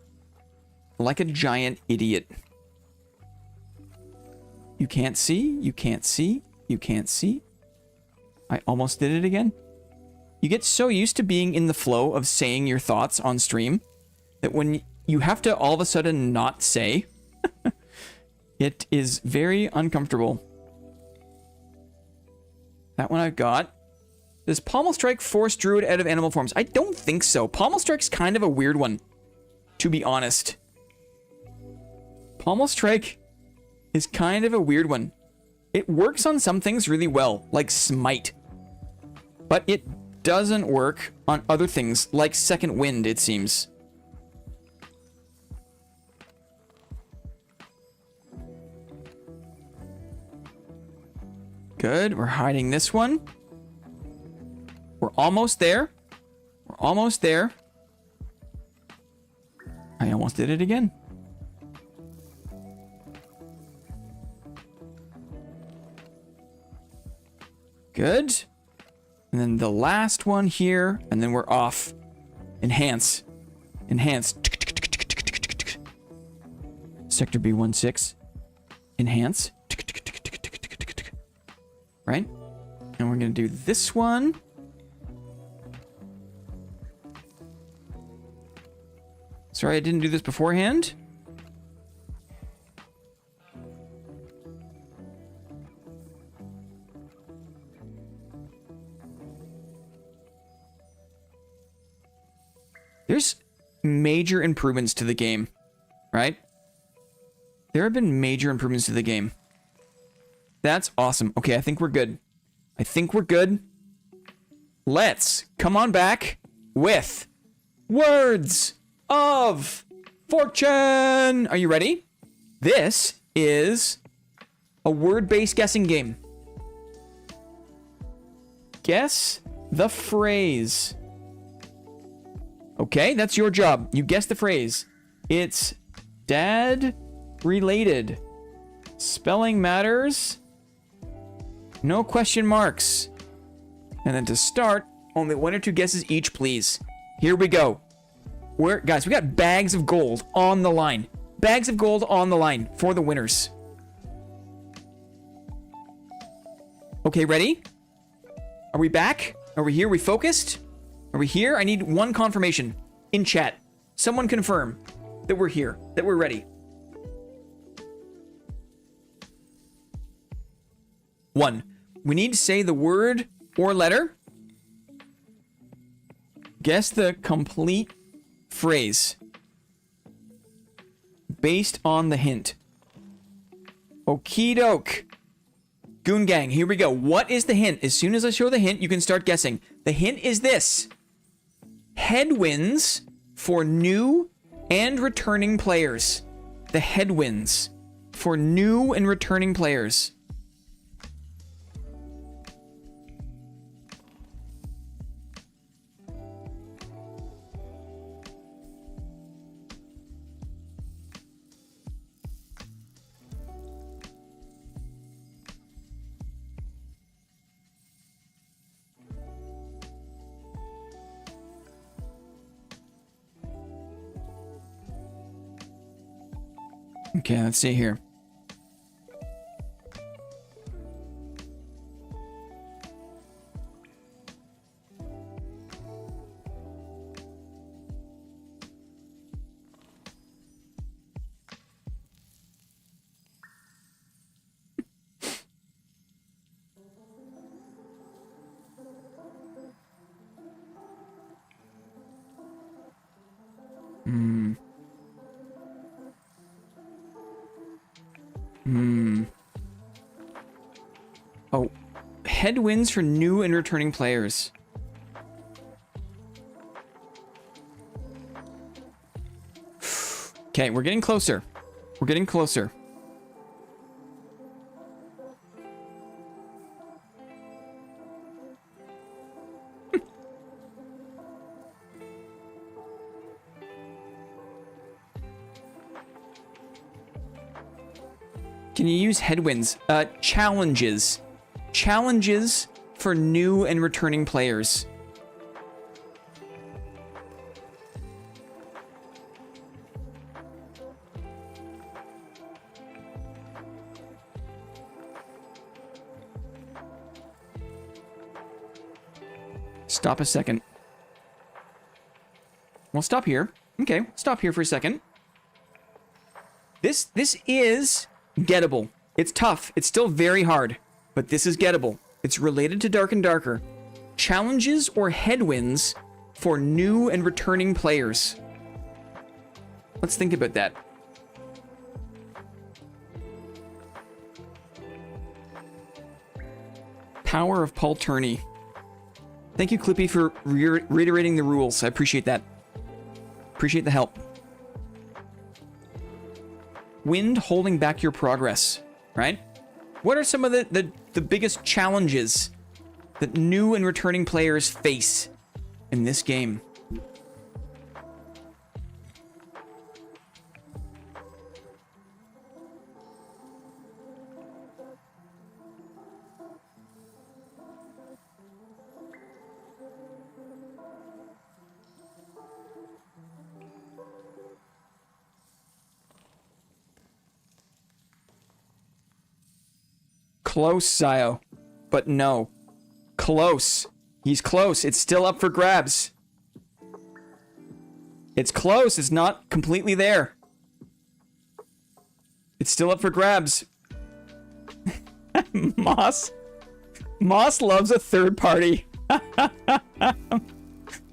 Like a giant idiot. You can't see. You can't see. You can't see. I almost did it again. You get so used to being in the flow of saying your thoughts on stream that when you have to all of a sudden not say, it is very uncomfortable. That one I've got. Does Pommel Strike force Druid out of animal forms? I don't think so. Pommel Strike's kind of a weird one, to be honest. Pommel Strike is kind of a weird one. It works on some things really well, like Smite. But it doesn't work on other things, like Second Wind, it seems. Good, we're hiding this one. We're almost there. We're almost there. I almost did it again. Good. And then the last one here, and then we're off. Enhance. Enhance. Sector B16. Enhance. Right? And we're going to do this one. Sorry, I didn't do this beforehand. There's major improvements to the game, right? There have been major improvements to the game. That's awesome. Okay, I think we're good. I think we're good. Let's come on back with Words of Fortune. Are you ready? This is a word-based guessing game. Guess the phrase. Okay, that's your job. You guess the phrase. It's dad related. Spelling matters. No question marks. And then to start, only 1 or 2 guesses each, please. Here we go. Guys, we got bags of gold on the line. Bags of gold on the line for the winners. Okay, ready? Are we back? Are we here? Are we focused? Are we here? I need one confirmation in chat. Someone confirm that we're here, that we're ready. 1. We need to say the word or letter. Guess the complete phrase based on the hint. Okie doke. Goon Gang, here we go. What is the hint? As soon as I show the hint, you can start guessing. The hint is this. Headwinds for new and returning players. The headwinds for new and returning players. Okay, let's see here. Oh, headwinds for new and returning players. Okay, we're getting closer. We're getting closer. Can you use headwinds? Challenges. Challenges for new and returning players. Stop a second. We'll stop here. Okay, stop here for a second. This is gettable. It's tough. It's still very hard, but this is gettable. It's related to Dark and Darker. Challenges or headwinds for new and returning players. Let's think about that. Power of Paul Turney. Thank you, Clippy, for reiterating the rules. I appreciate that. Appreciate the help. Wind holding back your progress, right? What are some of the biggest challenges that new and returning players face in this game? Close, Zio. But no. Close. He's close. It's still up for grabs. It's close. It's not completely there. It's still up for grabs. Moss. Moss loves a third party.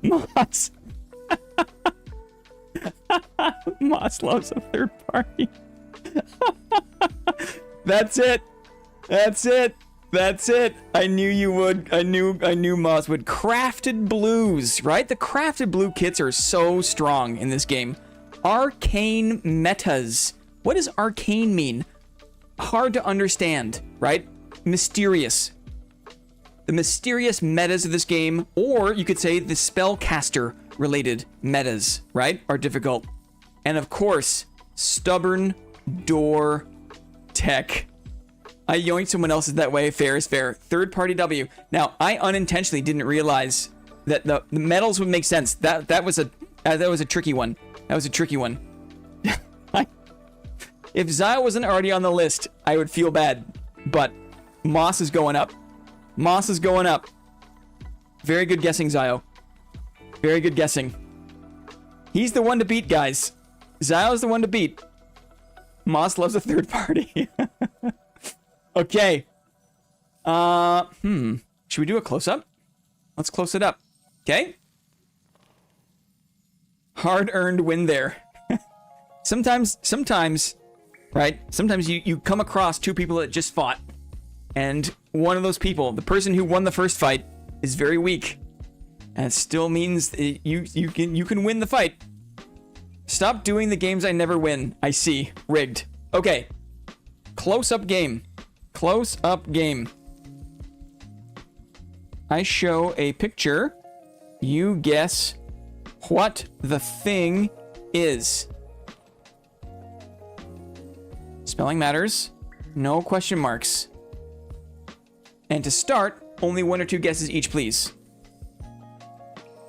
Moss. Moss loves a third party. That's it. That's it. That's it. I knew you would. I knew Moss would. Crafted blues, right? The crafted blue kits are so strong in this game. Arcane metas. What does arcane mean? Hard to understand, right? Mysterious. The mysterious metas of this game, or you could say the spellcaster related metas, right? Are difficult. And of course, stubborn door tech. I yoinked someone else's that way. Fair is fair. Third party W. Now, I unintentionally didn't realize that the metals would make sense. That was a tricky one. That was a tricky one. If Zio wasn't already on the list, I would feel bad. But Moss is going up. Moss is going up. Very good guessing, Zio. Very good guessing. He's the one to beat, guys. Zio's the one to beat. Moss loves a third party. Okay. Should we do a close-up? Let's close it up. Okay. Hard-earned win there. Sometimes, right? Sometimes you come across two people that just fought. And one of those people, the person who won the first fight, is very weak. And it still means you can win the fight. Stop doing the games I never win. I see. Rigged. Okay. Close-up game. Close-up game. I show a picture. You guess what the thing is. Spelling matters. No question marks. And to start, only one or two guesses each, please.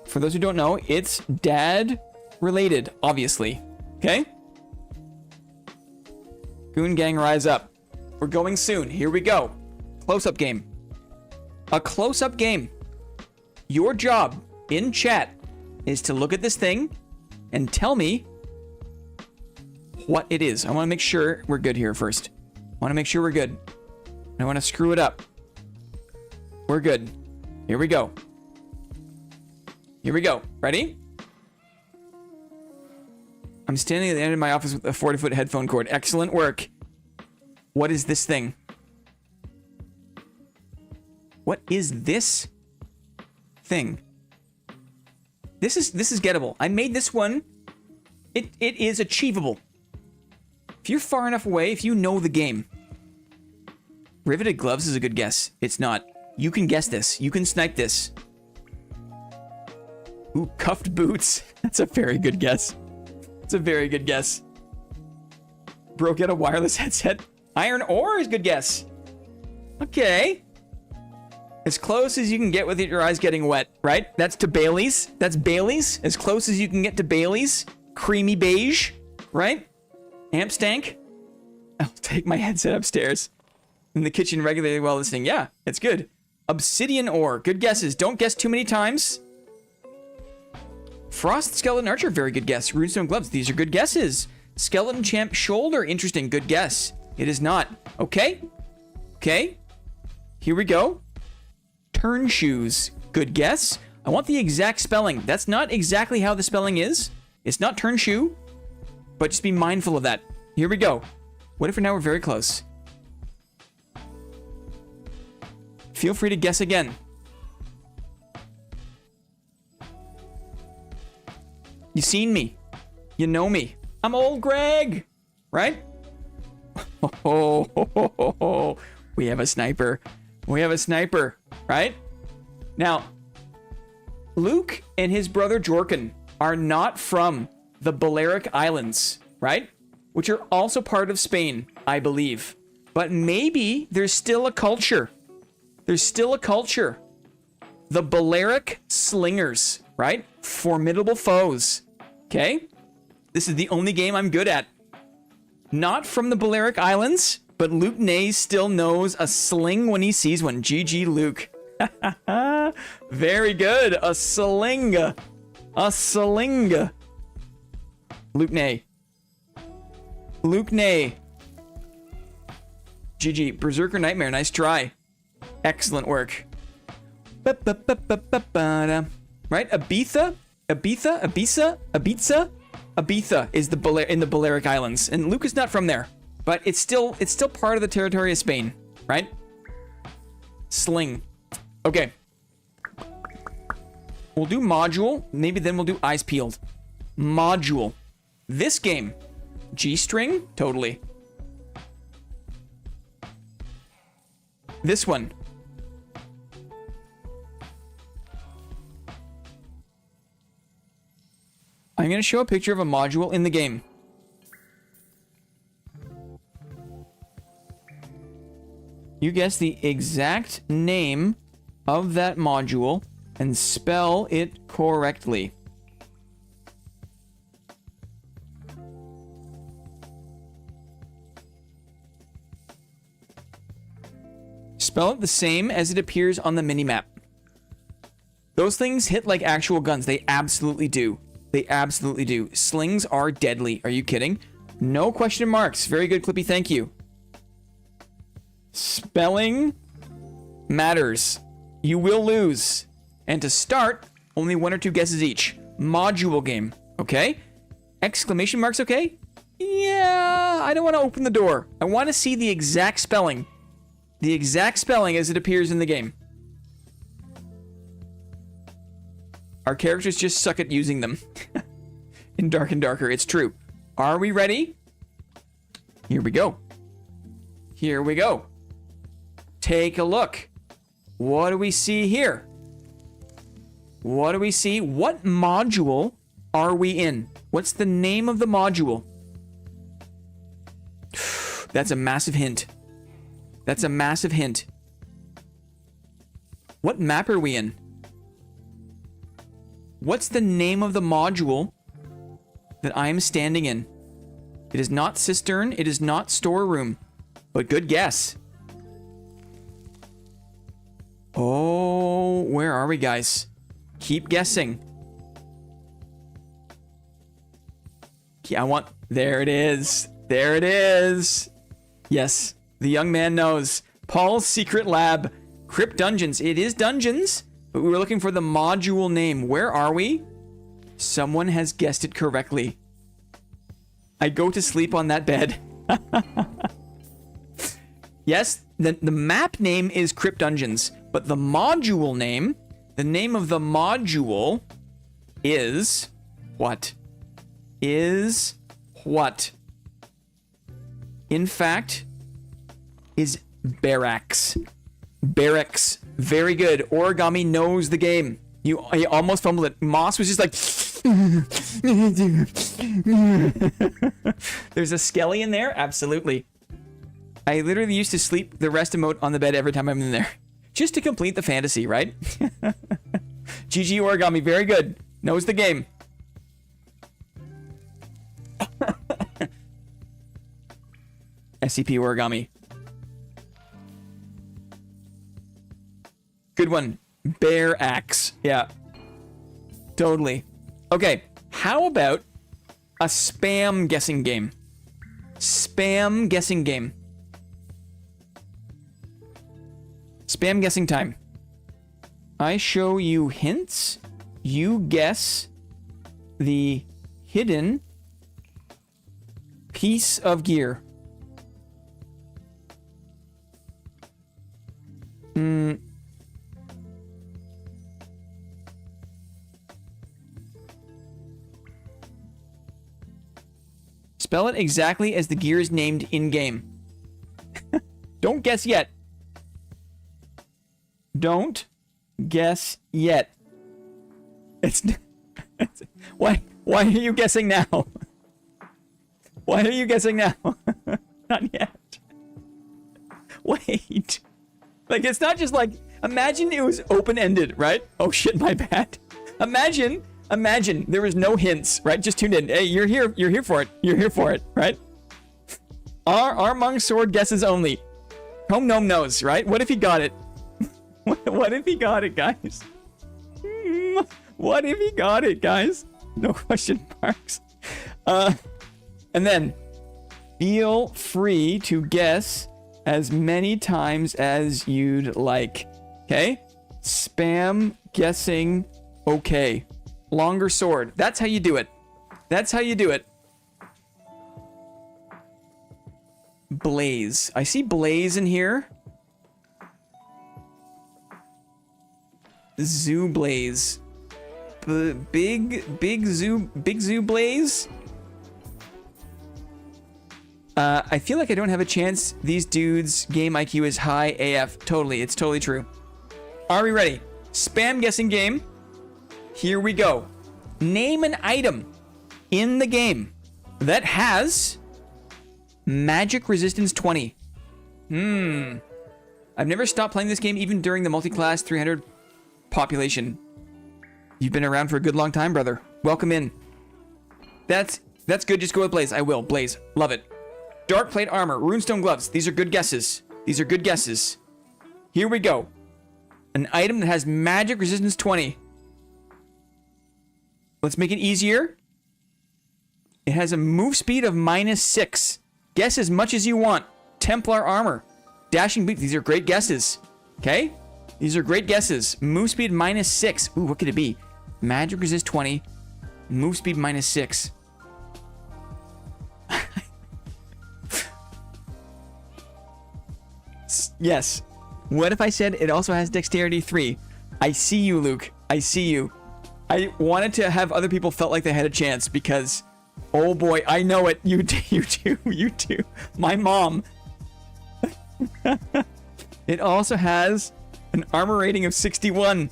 For those who don't know, it's dad related, obviously. Okay? Goon Gang, rise up. We're going soon. Here we go. Close-up game. A close-up game. Your job in chat is to look at this thing and tell me what it is. I want to make sure we're good here first. I want to make sure we're good. I want to screw it up. We're good. Here we go. Here we go. Ready? I'm standing at the end of my office with a 40-foot headphone cord. Excellent work. What is this thing? What is this thing? This is gettable. I made this one. It is achievable. If you're far enough away, if you know the game. Riveted gloves is a good guess. It's not. You can guess this. You can snipe this. Ooh, cuffed boots. That's a very good guess. It's a very good guess. Broke out a wireless headset. Iron ore is a good guess. Okay. As close as you can get with your eyes getting wet, right? That's to Bailey's. That's Bailey's. As close as you can get to Bailey's. Creamy beige, right? Amp stank. I'll take my headset upstairs. In the kitchen regularly while listening. Yeah, it's good. Obsidian ore. Good guesses. Don't guess too many times. Frost Skeleton Archer. Very good guess. Runestone Gloves. These are good guesses. Skeleton Champ Shoulder. Interesting. Good guess. It is not. Okay. Okay. Here we go. Turn Shoes. Good guess. I want the exact spelling. That's not exactly how the spelling is. It's not turn shoe. But just be mindful of that. Here we go. What if now we're very close? Feel free to guess again. You seen me. You know me. I'm old Greg. Right? Oh, we have a sniper. We have a sniper. Right? Now, Luke and his brother Jorkin are not from the Balearic Islands, right? Which are also part of Spain, I believe. But maybe there's still a culture. There's still a culture. The Balearic Slingers, right? Formidable foes. Okay? This is the only game I'm good at. Not from the Balearic Islands, but Luke Nays still knows a sling when he sees one. GG, Luke. Very good. A sling. A sling. Luke Nay. Luke Nay. GG. Berserker Nightmare. Nice try. Excellent work. Right? Ibiza? Ibiza? Ibiza? Ibiza? Ibiza is in the Balearic Islands. And Luke is not from there. But it's still part of the territory of Spain. Right? Sling. Okay. We'll do module. Maybe then we'll do eyes peeled. Module. This game. G-string? Totally. This one. I'm going to show a picture of a module in the game. You guess the exact name of that module and spell it correctly. Spell it the same as it appears on the minimap. Those things hit like actual guns. They absolutely do. They absolutely do. Slings are deadly. Are you kidding? No question marks. Very good, Clippy. Thank you. Spelling matters. You will lose. And to start, only 1 or 2 guesses each. Module game. Okay? Exclamation marks okay? Yeah, I don't want to open the door. I want to see the exact spelling. The exact spelling as it appears in the game. Our characters just suck at using them. In Dark and Darker, it's true. Are we ready? Here we go. Here we go. Take a look. What do we see here? What do we see? What module are we in? What's the name of the module? That's a massive hint. That's a massive hint. What map are we in? What's the name of the module that I am standing in? It is not cistern. It is not storeroom. But good guess. Oh, where are we, guys? Keep guessing. There it is. There it is. Yes, the young man knows. Paul's Secret Lab. Crypt Dungeons. It is dungeons, but we were looking for the module name. Where are we? Someone has guessed it correctly. I go to sleep on that bed. Yes, the map name is Crypt Dungeons, but the module name, the name of the module is what? Is what? In fact, is barracks. Barracks. Very good. Origami knows the game. You almost fumbled it. Moss was just like... There's a skelly in there? Absolutely. I literally used to sleep the rest emote on the bed every time I'm in there. Just to complete the fantasy, right? GG Origami. Very good. Knows the game. SCP Origami. Good one. Bear axe. Yeah. Totally. Okay. How about a spam guessing game? Spam guessing game. Spam guessing time. I show you hints. You guess the hidden piece of gear. Spell it exactly as the gear is named in-game. Don't guess yet. Don't guess yet. Why are you guessing now? Why are you guessing now? Not yet. Wait. Like, it's not just like, imagine it was open-ended, right? Oh shit, my bad. Imagine there was no hints, right? Just tuned in. Hey, you're here for it. You're here for it, right? Our monk sword guesses only. Home Gnome knows, right? What if he got it? What if he got it, guys? What if he got it, guys? No question marks. And then, feel free to guess as many times as you'd like. Okay? Spam guessing okay. Longer sword. That's how you do it. That's how you do it. Blaze. I see Blaze in here. Zoo Blaze. Big Zoo Blaze. I feel like I don't have a chance. These dudes' game IQ is high AF. Totally. It's totally true. Are we ready? Spam guessing game. Here we go. Name an item in the game that has magic resistance 20. I've never stopped playing this game even during the multi-class 300 population. You've been around for a good long time, brother. Welcome in. That's good. Just go with Blaze. I will. Blaze. Love it. Dark plate armor. Runestone gloves. These are good guesses. These are good guesses. Here we go. An item that has magic resistance 20. Let's make it easier. It has a move speed of -6. Guess as much as you want. Templar armor. Dashing beat. These are great guesses. Okay? These are great guesses. Move speed -6. Ooh, what could it be? Magic resist 20. Move speed -6. Yes. What if I said it also has dexterity 3? I see you, Luke. I see you. I wanted to have other people felt like they had a chance because, oh boy, I know it. You do. My mom. It also has an armor rating of 61.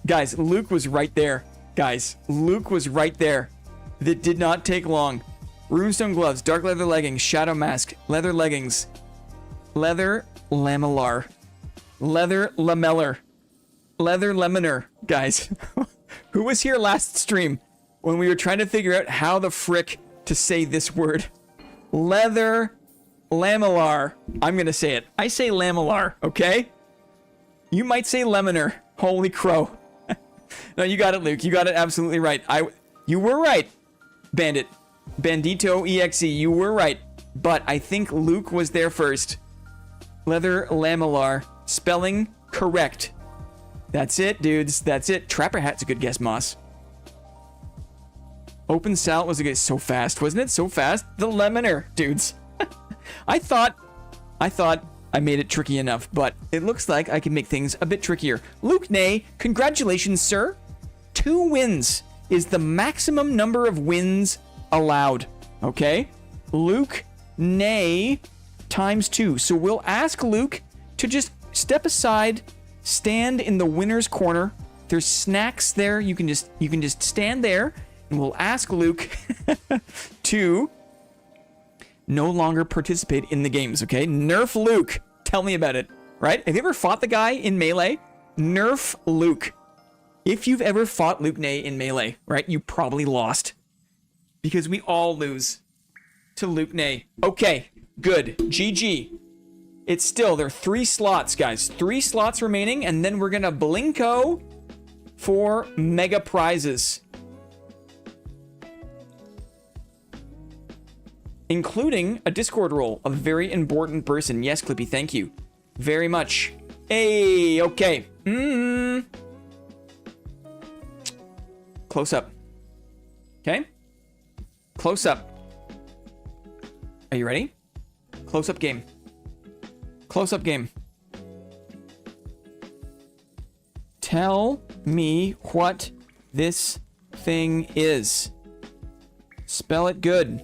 Guys, Luke was right there. Guys, Luke was right there. That did not take long. Runestone gloves, dark leather leggings, shadow mask, leather leggings, leather lamellar, leather lamellar, leather leminer. Guys, who was here last stream when we were trying to figure out how the frick to say this word? leather lamellar. I'm going to say it. I say lamellar, okay? You might say leminer. Holy crow. No, you got it, Luke. You got it absolutely right. You were right, Bandit. Bandito EXE, you were right. But I think Luke was there first. Leather lamellar. Spelling correct. That's it, dudes. That's it. Trapper hat's a good guess, Moss. Open salad was a good... So fast, wasn't it? So fast. The leminer, dudes. I thought I made it tricky enough, but it looks like I can make things a bit trickier. Luke Nay, congratulations, sir. 2 wins is the maximum number of wins allowed. Okay? Luke Nay times 2. So we'll ask Luke to just step aside, stand in the winner's corner. There's snacks there. You can just stand there, and we'll ask Luke to no longer participate in the games, okay? Nerf Luke. Tell me about it, right? Have you ever fought the guy in Melee? Nerf Luke. If you've ever fought Luke Nay in Melee, right, you probably lost. Because we all lose to Luke Nay. Okay, good. GG. It's still, there are 3 slots, guys. 3 slots remaining, and then we're gonna blinko for mega prizes. Including a Discord role, a very important person. Yes, Clippy, thank you very much. Hey, okay. Close up. Okay? Close up. Are you ready? Close up game. Close up game. Tell me what this thing is. Spell it good.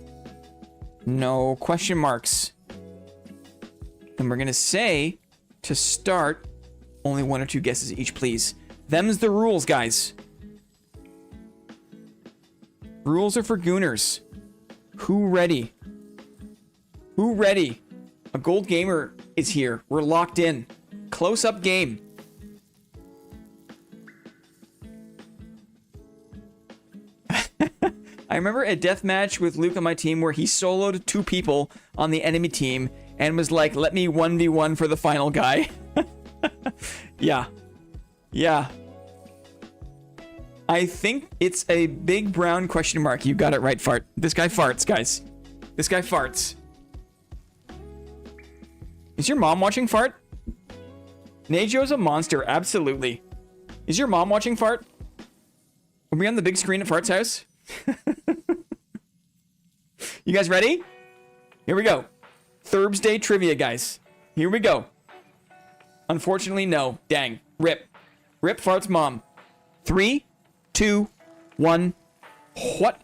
No question marks. And we're going to say, to start, only 1 or 2 guesses each, please. Them's the rules, guys. Rules are for gooners. Who ready? Who ready? A gold gamer is here. We're locked in. Close up game. I remember a deathmatch with Luke on my team where he soloed 2 people on the enemy team and was like, let me 1v1 for the final guy. Yeah. Yeah. I think it's a big brown question mark. You got it right, Fart. This guy farts, guys. This guy farts. Is your mom watching, Fart? Nejo's a monster, absolutely. Is your mom watching, Fart? Are we on the big screen at Fart's house? You guys ready? Here we go. Thursday trivia, guys. Here we go. Unfortunately, no. Dang. Rip. Rip Fart's mom. 3, 2, 1. What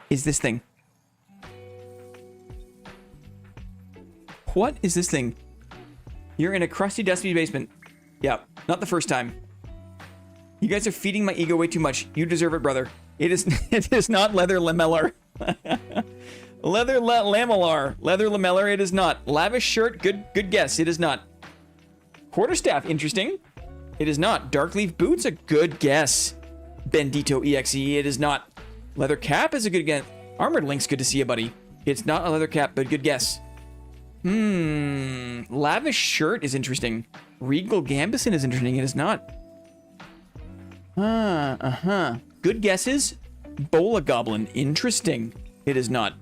is this thing? What is this thing? You're in a crusty, dusty basement. Yeah, not the first time. You guys are feeding my ego way too much. You deserve it, brother. It is not leather lamellar. Leather lamellar. Leather lamellar, it is not. Lavish shirt, good guess. It is not. Quarterstaff, interesting. It is not. Dark leaf boots, a good guess. Bendito EXE, it is not. Leather cap is a good guess. Armored Link's good to see you, buddy. It's not a leather cap, but good guess. Lavish shirt is interesting. Regal Gambison is interesting. It is not. Good guesses. Bola Goblin. Interesting. It is not.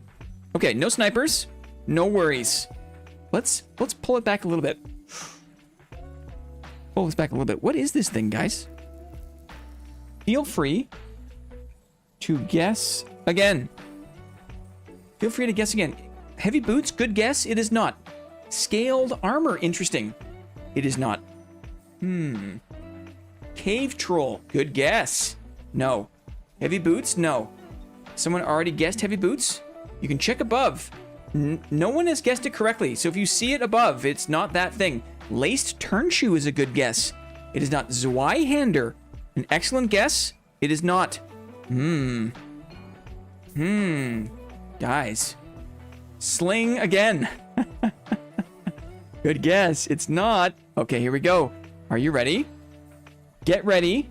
Okay, no snipers. No worries. Let's pull it back a little bit. Pull this back a little bit. What is this thing, guys? Feel free to guess again. Feel free to guess again. Heavy boots, good guess. It is not. Scaled armor, interesting. It is not. Cave troll, good guess. No. Heavy boots, no. Someone already guessed heavy boots? You can check above. No one has guessed it correctly, so if you see it above, it's not that thing. Laced turn shoe is a good guess. It is not. Zweihander, an excellent guess. It is not. Guys. Sling again. Good guess. It's not. Okay, here we go. Are you ready? Get ready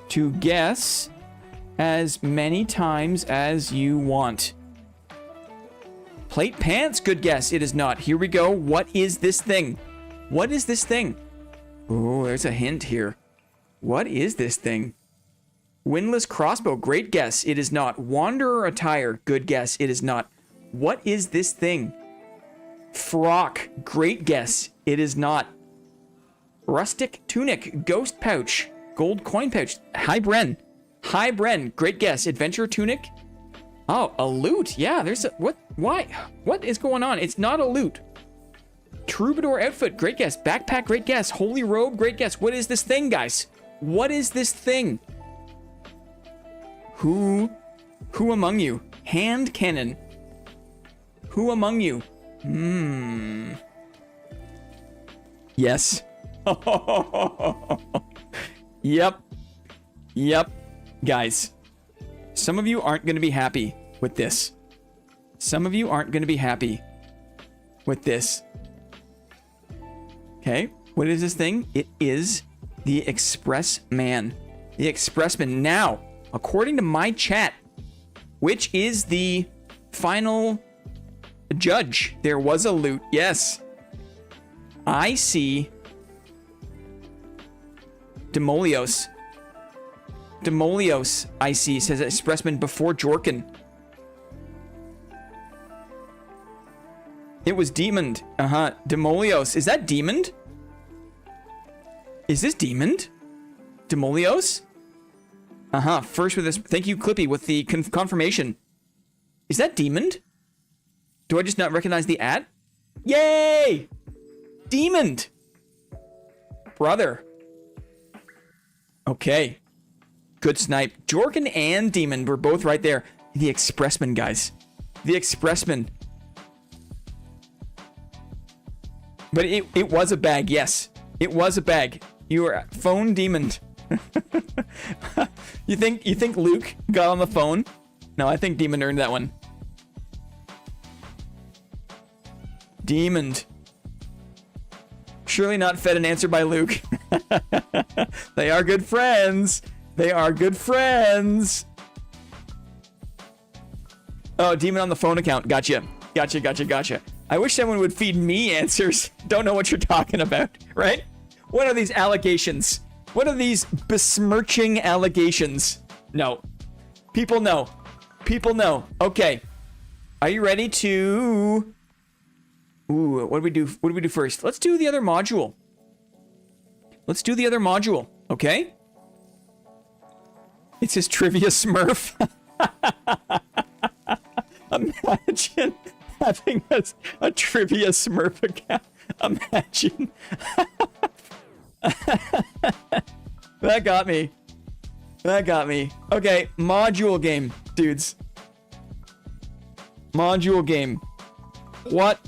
to guess as many times as you want. Plate pants, good guess. It is not. Here we go. What is this thing? What is this thing? Oh, there's a hint here. What is this thing? Windlass crossbow, great guess. It is not. Wanderer attire, good guess. It is not. What is this thing? Frock, great guess. It is not. Rustic tunic, ghost pouch, gold coin pouch. Hi, Bren. Hi, Bren. Great guess. Adventure tunic. Oh, a loot. Yeah, there's a... What? Why? What is going on? It's not a loot. Troubadour outfit. Great guess. Backpack. Great guess. Holy robe. Great guess. What is this thing, guys? What is this thing? Who among you? Hand cannon. Who among you? Yes. Yep. Guys, some of you aren't going to be happy with this. Some of you aren't going to be happy with this. Okay, what is this thing? It is the Expressman. The Expressman. Now, according to my chat, which is the final judge, there was a loot. Yes. I see Demolios. Demolios, I see, says Expressman before Jorkin. It was demoned. Demolios. Is that demoned? Is this demoned? Demolios? First with this. Thank you, Clippy, with the confirmation. Is that demoned? Do I just not recognize the ad? Yay! Demoned! Brother. Okay. Good snipe. Jorkin and Demon were both right there. The Expressman, guys. The Expressman. But it was a bag, yes. It was a bag. You were phone demoned. You think Luke got on the phone? No, I think Demon earned that one. Demoned. Surely not fed an answer by Luke. They are good friends. They are good friends. Oh, Demon on the phone account. Gotcha. I wish someone would feed me answers. Don't know what you're talking about, right? What are these allegations? What are these besmirching allegations? No. People know. People know. Okay. Are you ready to... Ooh, what do we do? What do we do first? Let's do the other module. Let's do the other module, okay? It says Trivia Smurf. Imagine having a Trivia Smurf account. Imagine. That got me. That got me. Okay, module game, dudes. Module game. What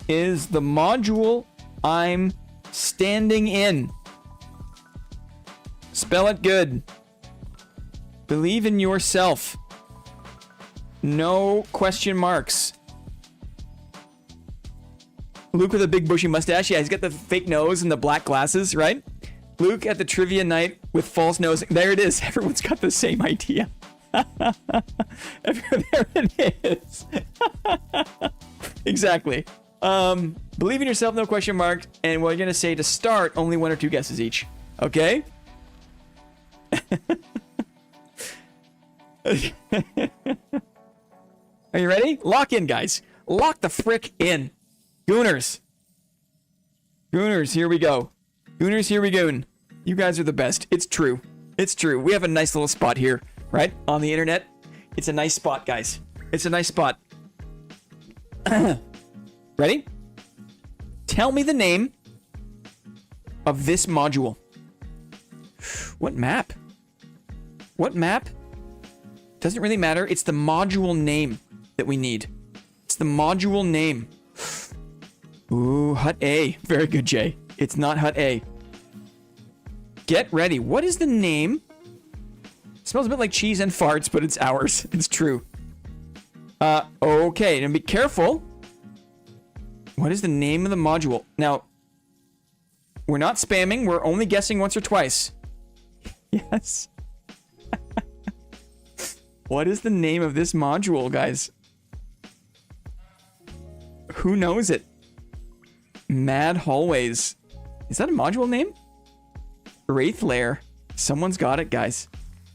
is the module I'm standing in? Spell it good. Believe in yourself. No question marks. Luke with a big bushy mustache. Yeah, he's got the fake nose and the black glasses, right? Luke at the trivia night with false nose. There it is. Everyone's got the same idea. There it is. Exactly. Believe in yourself, no question mark. And we're going to say to start, only 1 or 2 guesses each. Okay? Are you ready? Lock in, guys. Lock the frick in. Gooners. Gooners, here we go. Gooners, here we go. You guys are the best. It's true. It's true. We have a nice little spot here, right? On the internet. It's a nice spot, guys. It's a nice spot. Ready? Tell me the name of this module. What map? What map? Doesn't really matter. It's the module name that we need. It's the module name. Ooh, Hut A. Very good, Jay. It's not Hut A. Get ready. What is the name? It smells a bit like cheese and farts, but it's ours. It's true. Okay. Now be careful. What is the name of the module? Now, we're not spamming. We're only guessing once or twice. Yes. What is the name of this module, guys? Who knows it? Mad Hallways. Is that a module name? Wraith Lair. Someone's got it, guys.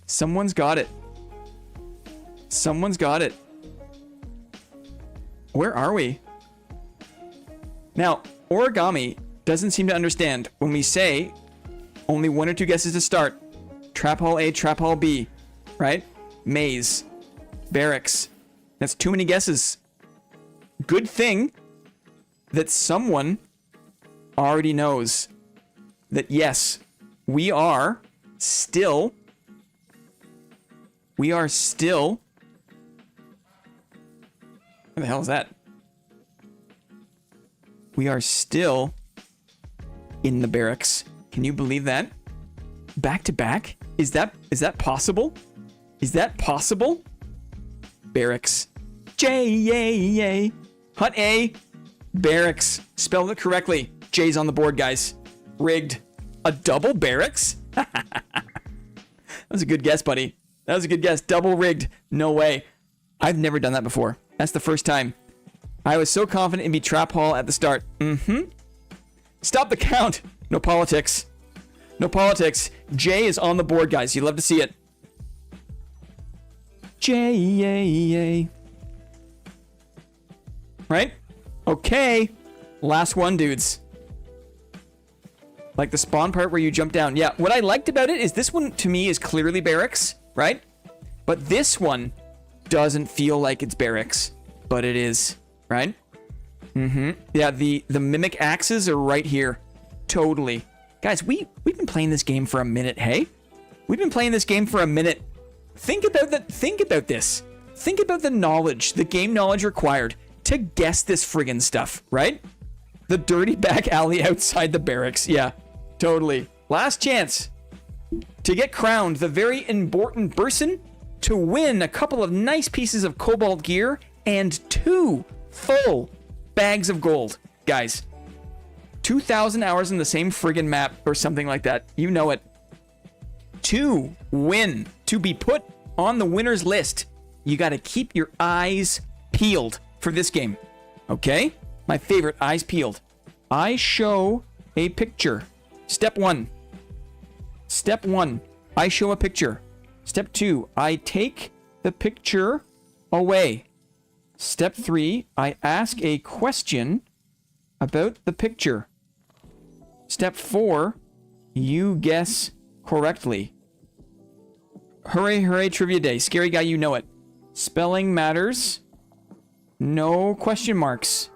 Someone's got it. Someone's got it. Where are we? Now, Origami doesn't seem to understand when we say only 1 or 2 guesses to start. Trap Hall A, Trap Hall B, right? Maze, Barracks. That's too many guesses. Good thing that someone already knows that yes, we are still. Where the hell is that? We are still in the barracks. Can you believe that? Back to back? Is that possible? Is that possible? Barracks. J-A-A. Hut A. Barracks. Spelled it correctly. J's on the board, guys. Rigged. A double barracks? That was a good guess, buddy. That was a good guess. Double rigged. No way. I've never done that before. That's the first time. I was so confident it'd be Trap Hall at the start. Stop the count. No politics. No politics. J is on the board, guys. You love to see it. J-A-A. Right? Okay. Last one, dudes. Like the spawn part where you jump down. Yeah, what I liked about it is this one, to me, is clearly barracks, right? But this one doesn't feel like it's barracks. But it is, right? Yeah, the mimic axes are right here. Totally. Guys, we've been playing this game for a minute, hey? We've been playing this game for a minute. Think about this. Think about the knowledge, the game knowledge required to guess this friggin' stuff, right? The dirty back alley outside the barracks. Yeah, totally. Last chance to get crowned the very important person to win a couple of nice pieces of cobalt gear and 2 full bags of gold. Guys, 2,000 hours in the same friggin' map or something like that. You know it. To win, to be put on the winner's list, you got to keep your eyes peeled for this game. Okay? My favorite, eyes peeled. I show a picture. Step 1. Step 1, I show a picture. Step 2, I take the picture away. Step 3, I ask a question about the picture. Step 4, you guess correctly. Hooray, hooray, trivia day. Scary guy, you know it. Spelling matters. No question marks.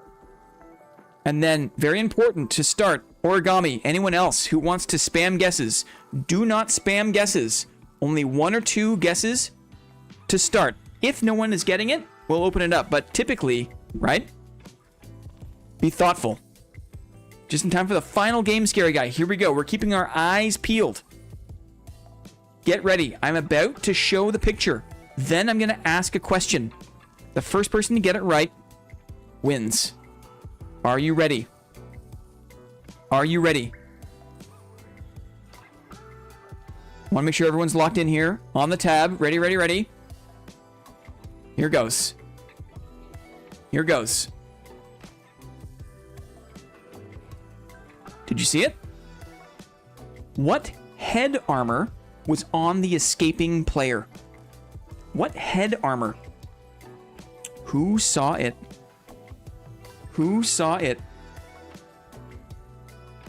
And then, very important to start, Origami, anyone else who wants to spam guesses, do not spam guesses. Only 1 or 2 guesses to start. If no one is getting it, we'll open it up. But typically, right? Be thoughtful. Just in time for the final game, Scary Guy. Here we go. We're keeping our eyes peeled. Get ready. I'm about to show the picture. Then I'm going to ask a question. The first person to get it right wins. Are you ready? Are you ready? Want to make sure everyone's locked in here. On the tab. Ready, ready, ready. Here goes. Here goes. Did you see it? What head armor was on the escaping player? What head armor? Who saw it? Who saw it?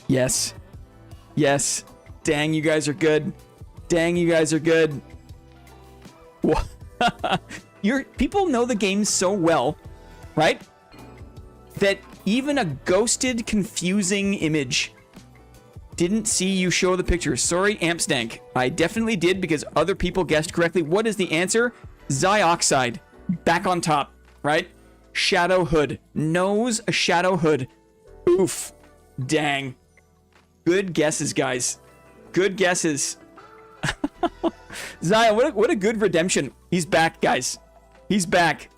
Yes. Yes. Dang, you guys are good. Dang, you guys are good. People know the game so well, right? That even a ghosted, confusing image didn't see you show the picture. Sorry, Ampstank. I definitely did because other people guessed correctly. What is the answer? Xyoxide. Back on top, right? Shadow hood. Knows a shadow hood. Oof. Dang. Good guesses, guys. Good guesses. Zaya, what a good redemption. He's back, guys. He's back.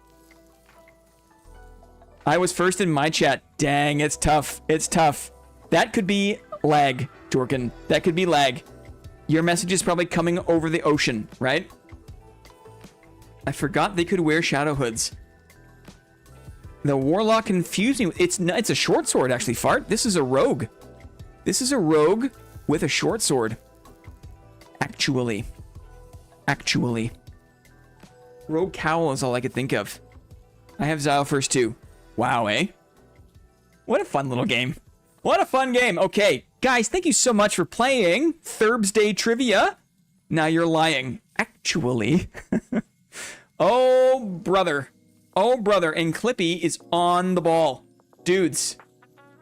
I was first in my chat. Dang, it's tough. It's tough. That could be lag, Jorkin. That could be lag. Your message is probably coming over the ocean, right? I forgot they could wear shadow hoods. The Warlock confused me. It's a short sword, actually, Fart. This is a rogue. This is a rogue with a short sword. Actually. Rogue Cowl is all I could think of. I have Zyle first, too. Wow, eh? What a fun little game. What a fun game. Okay, guys, thank you so much for playing Thursday Trivia. Now you're lying. Actually. Oh, brother. Oh, brother. And Clippy is on the ball. Dudes.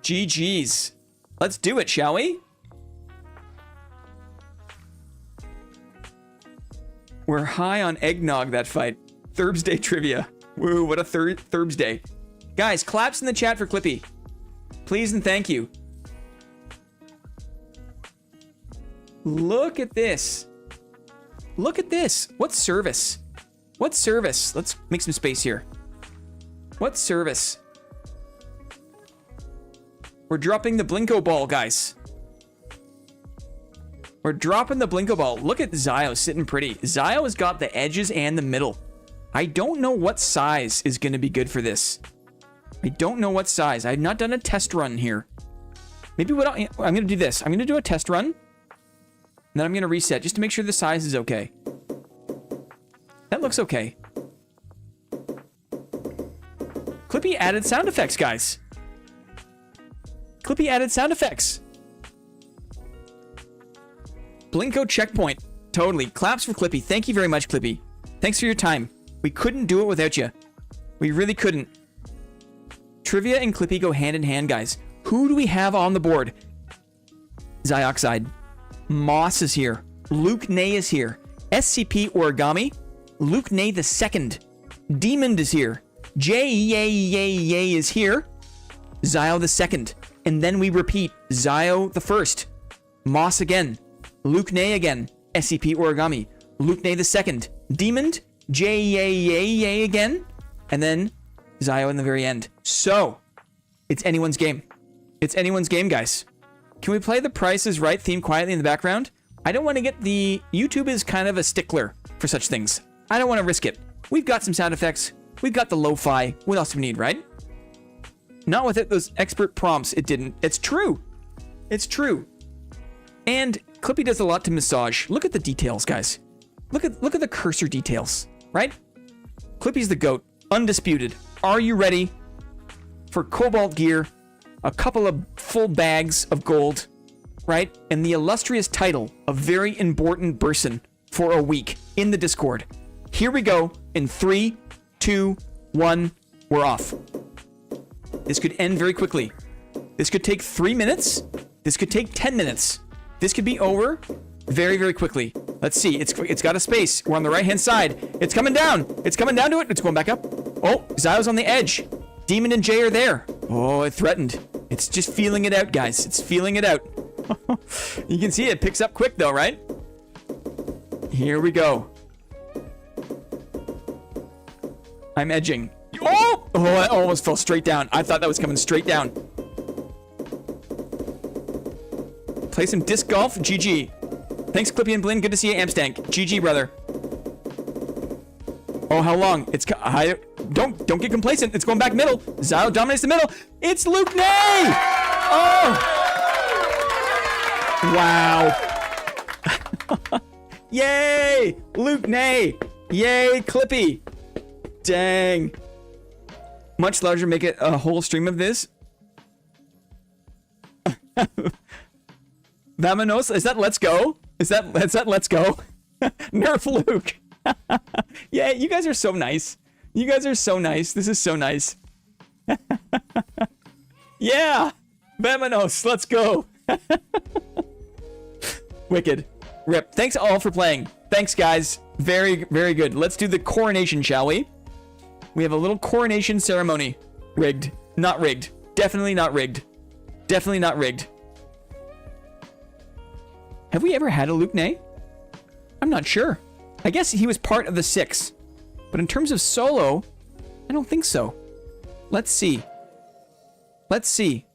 GG's. Let's do it, shall we? We're high on eggnog that fight. Thursday Trivia. Woo, what a Thursday. Guys, claps in the chat for Clippy. Please and thank you. Look at this. Look at this. What service? What service? Let's make some space here. What service? We're dropping the Blinko ball, guys. We're dropping the Blinko ball. Look at Zio sitting pretty. Zio has got the edges and the middle. I don't know what size is going to be good for this. I don't know what size. I've not done a test run here. Maybe what I'm going to do this. I'm going to do a test run. And then I'm going to reset just to make sure the size is okay. That looks okay. Clippy added sound effects, guys. Clippy added sound effects. Blinko checkpoint. Totally. Claps for Clippy. Thank you very much, Clippy. Thanks for your time. We couldn't do it without you. We really couldn't. Trivia and Clippy go hand in hand, guys. Who do we have on the board? Zioxide. Moss is here. Luke Nay is here. SCP Origami. Luke Nay the second. Demon is here. Yay is here. Zio the second. And then we repeat. Zio the first. Moss again. Luke Nay again. SCP Origami. Luke Nay the second. Demon. Yay again. And then Zio in the very end. So, it's anyone's game. It's anyone's game, guys. Can we play the Price is Right theme quietly in the background? I don't want to get the... YouTube is kind of a stickler for such things. I don't want to risk it. We've got some sound effects. We've got the lo-fi. What else do we need, right? Not with it, those expert prompts. It didn't. It's true. It's true. And Clippy does a lot to massage. Look at the details, guys. Look at the cursor details, right? Clippy's the GOAT. Undisputed. Are you ready for Cobalt gear, a couple of full bags of gold, right? And the illustrious title of very important person for a week in the Discord. Here we go in 3, 2, 1, we're off. This could end very quickly. This could take 3 minutes. This could take 10 minutes. This could be over very, very quickly. Let's see. It's got a space. We're on the right-hand side. It's coming down. It's coming down to it. It's going back up. Oh, Zio's on the edge. Demon and Jay are there. Oh, it threatened. It's just feeling it out, guys. It's feeling it out. You can see it picks up quick, though, right? Here we go. I'm edging. Oh! Oh, I almost fell straight down. I thought that was coming straight down. Play some disc golf. GG. Thanks, Clippy and Blinn. Good to see you, Amstank. GG, brother. Oh, how long? It's... Don't get complacent. It's going back middle. Zio dominates the middle. It's Luke Nay! Oh! Wow. Yay! Luke Nay! Yay, Clippy! Dang. Much larger, make it a whole stream of this. Vamanos, is that Let's Go? Is that Let's Go? Nerf Luke. Yeah, you guys are so nice. You guys are so nice. This is so nice. Yeah! Vamanos, let's go. Wicked. Rip. Thanks all for playing. Thanks, guys. Very, very good. Let's do the coronation, shall we? We have a little coronation ceremony. Rigged. Not rigged. Definitely not rigged. Definitely not rigged. Have we ever had a Luke Nay? I'm not sure. I guess he was part of the 6. But in terms of solo, I don't think so. Let's see. Let's see.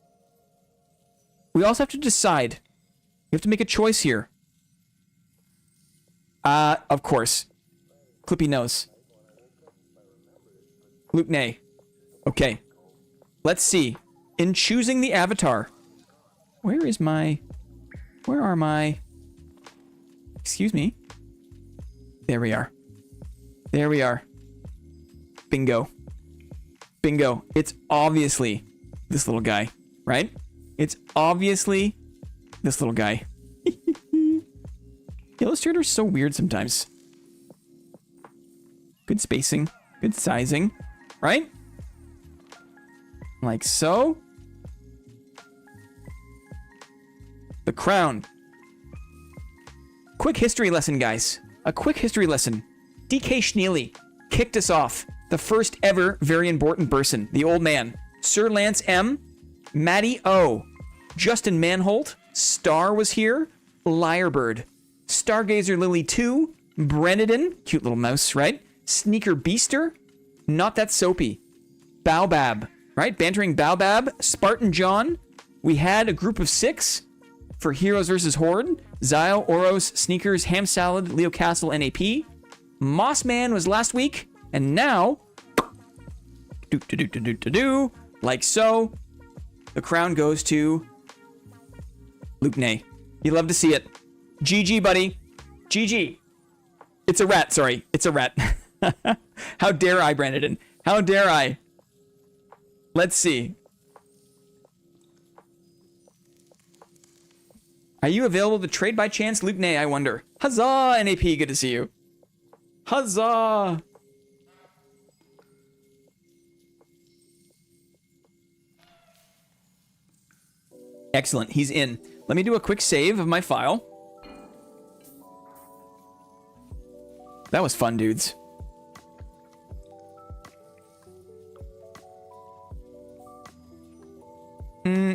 We also have to decide. We have to make a choice here. Of course. Clippy knows. Luke Nay. Okay. Let's see. In choosing the avatar, where are my, excuse me. There we are. There we are. Bingo. Bingo. It's obviously this little guy, right? It's obviously this little guy. Illustrator's so weird sometimes. Good spacing, good sizing, right? Like so. The crown. Quick history lesson, guys. A quick history lesson. DK Schneely kicked us off. The first ever very important person. The old man. Sir Lance M. Matty O. Justin Manholt. Star was here. Lyrebird. Stargazer Lily 2. Brennan. Cute little mouse, right? Sneaker Beaster. Not That Soapy. Baobab. Right? Bantering Baobab. Spartan John. We had a group of 6 for Heroes vs. Horde. Zio, Oros, Sneakers, Ham Salad, Leo Castle, NAP. Mossman was last week. And now, like so, the crown goes to Luke Nay. You love to see it. GG, buddy. GG. It's a rat, sorry. It's a rat. How dare I, Brandon? How dare I? Let's see. Are you available to trade by chance, Luke Nay, I wonder? Huzzah, NAP, good to see you. Huzzah! Excellent, he's in. Let me do a quick save of my file. That was fun, dudes.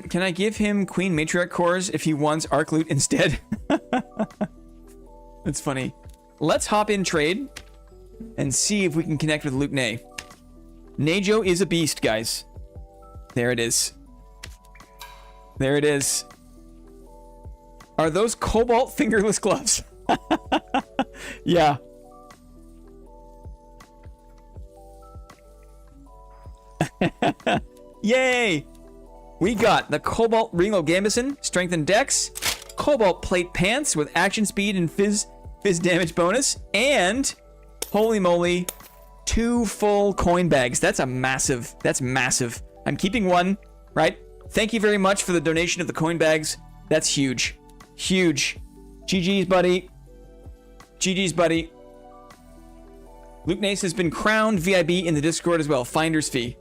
Can I give him Queen Matriarch cores if he wants Arc Loot instead? That's funny. Let's hop in trade and see if we can connect with Luke Nay. Nejo is a beast, guys. There it is. There it is. Are those cobalt fingerless gloves? Yeah. Yay! We got the Cobalt Ringo Gambison, Strength and Dex, Cobalt Plate Pants with Action Speed and Fizz Damage bonus, and, holy moly, 2 full coin bags. That's massive. I'm keeping one, right? Thank you very much for the donation of the coin bags. That's huge. Huge. GG's, buddy. GG's, buddy. Luke Nace has been crowned VIB in the Discord as well. Finder's fee.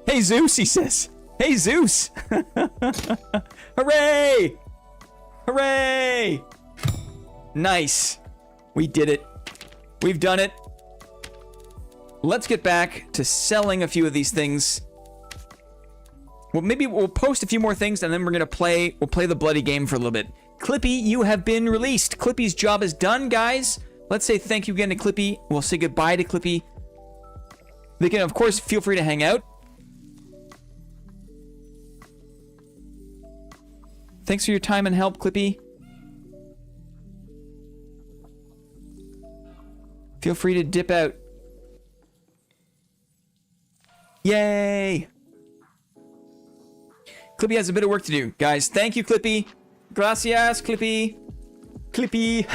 Hey, Zeus, he says. Hey, Zeus! Hooray! Hooray! Nice. We did it. We've done it. Let's get back to selling a few of these things. Well, maybe we'll post a few more things and then we'll play the bloody game for a little bit. Clippy, you have been released. Clippy's job is done, guys. Let's say thank you again to Clippy. We'll say goodbye to Clippy. They can, of course, feel free to hang out. Thanks for your time and help, Clippy. Feel free to dip out. Yay! Clippy has a bit of work to do. Guys, thank you, Clippy. Gracias, Clippy. Clippy.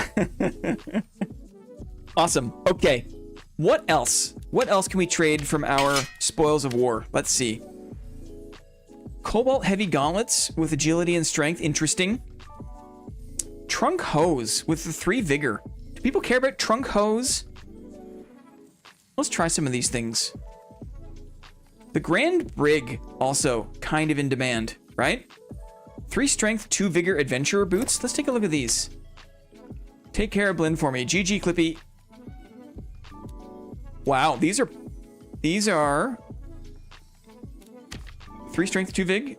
Awesome. Okay. What else? What else can we trade from our spoils of war? Let's see. Cobalt heavy gauntlets with agility and strength. Interesting. Trunk hose with the 3 vigor. Do people care about trunk hose? Let's try some of these things. The Grand Brig also kind of in demand, right? 3 strength, 2 vigor adventurer boots. Let's take a look at these. Take care of Blinn for me. GG, Clippy. Wow, these are 3 strength, 2 vig.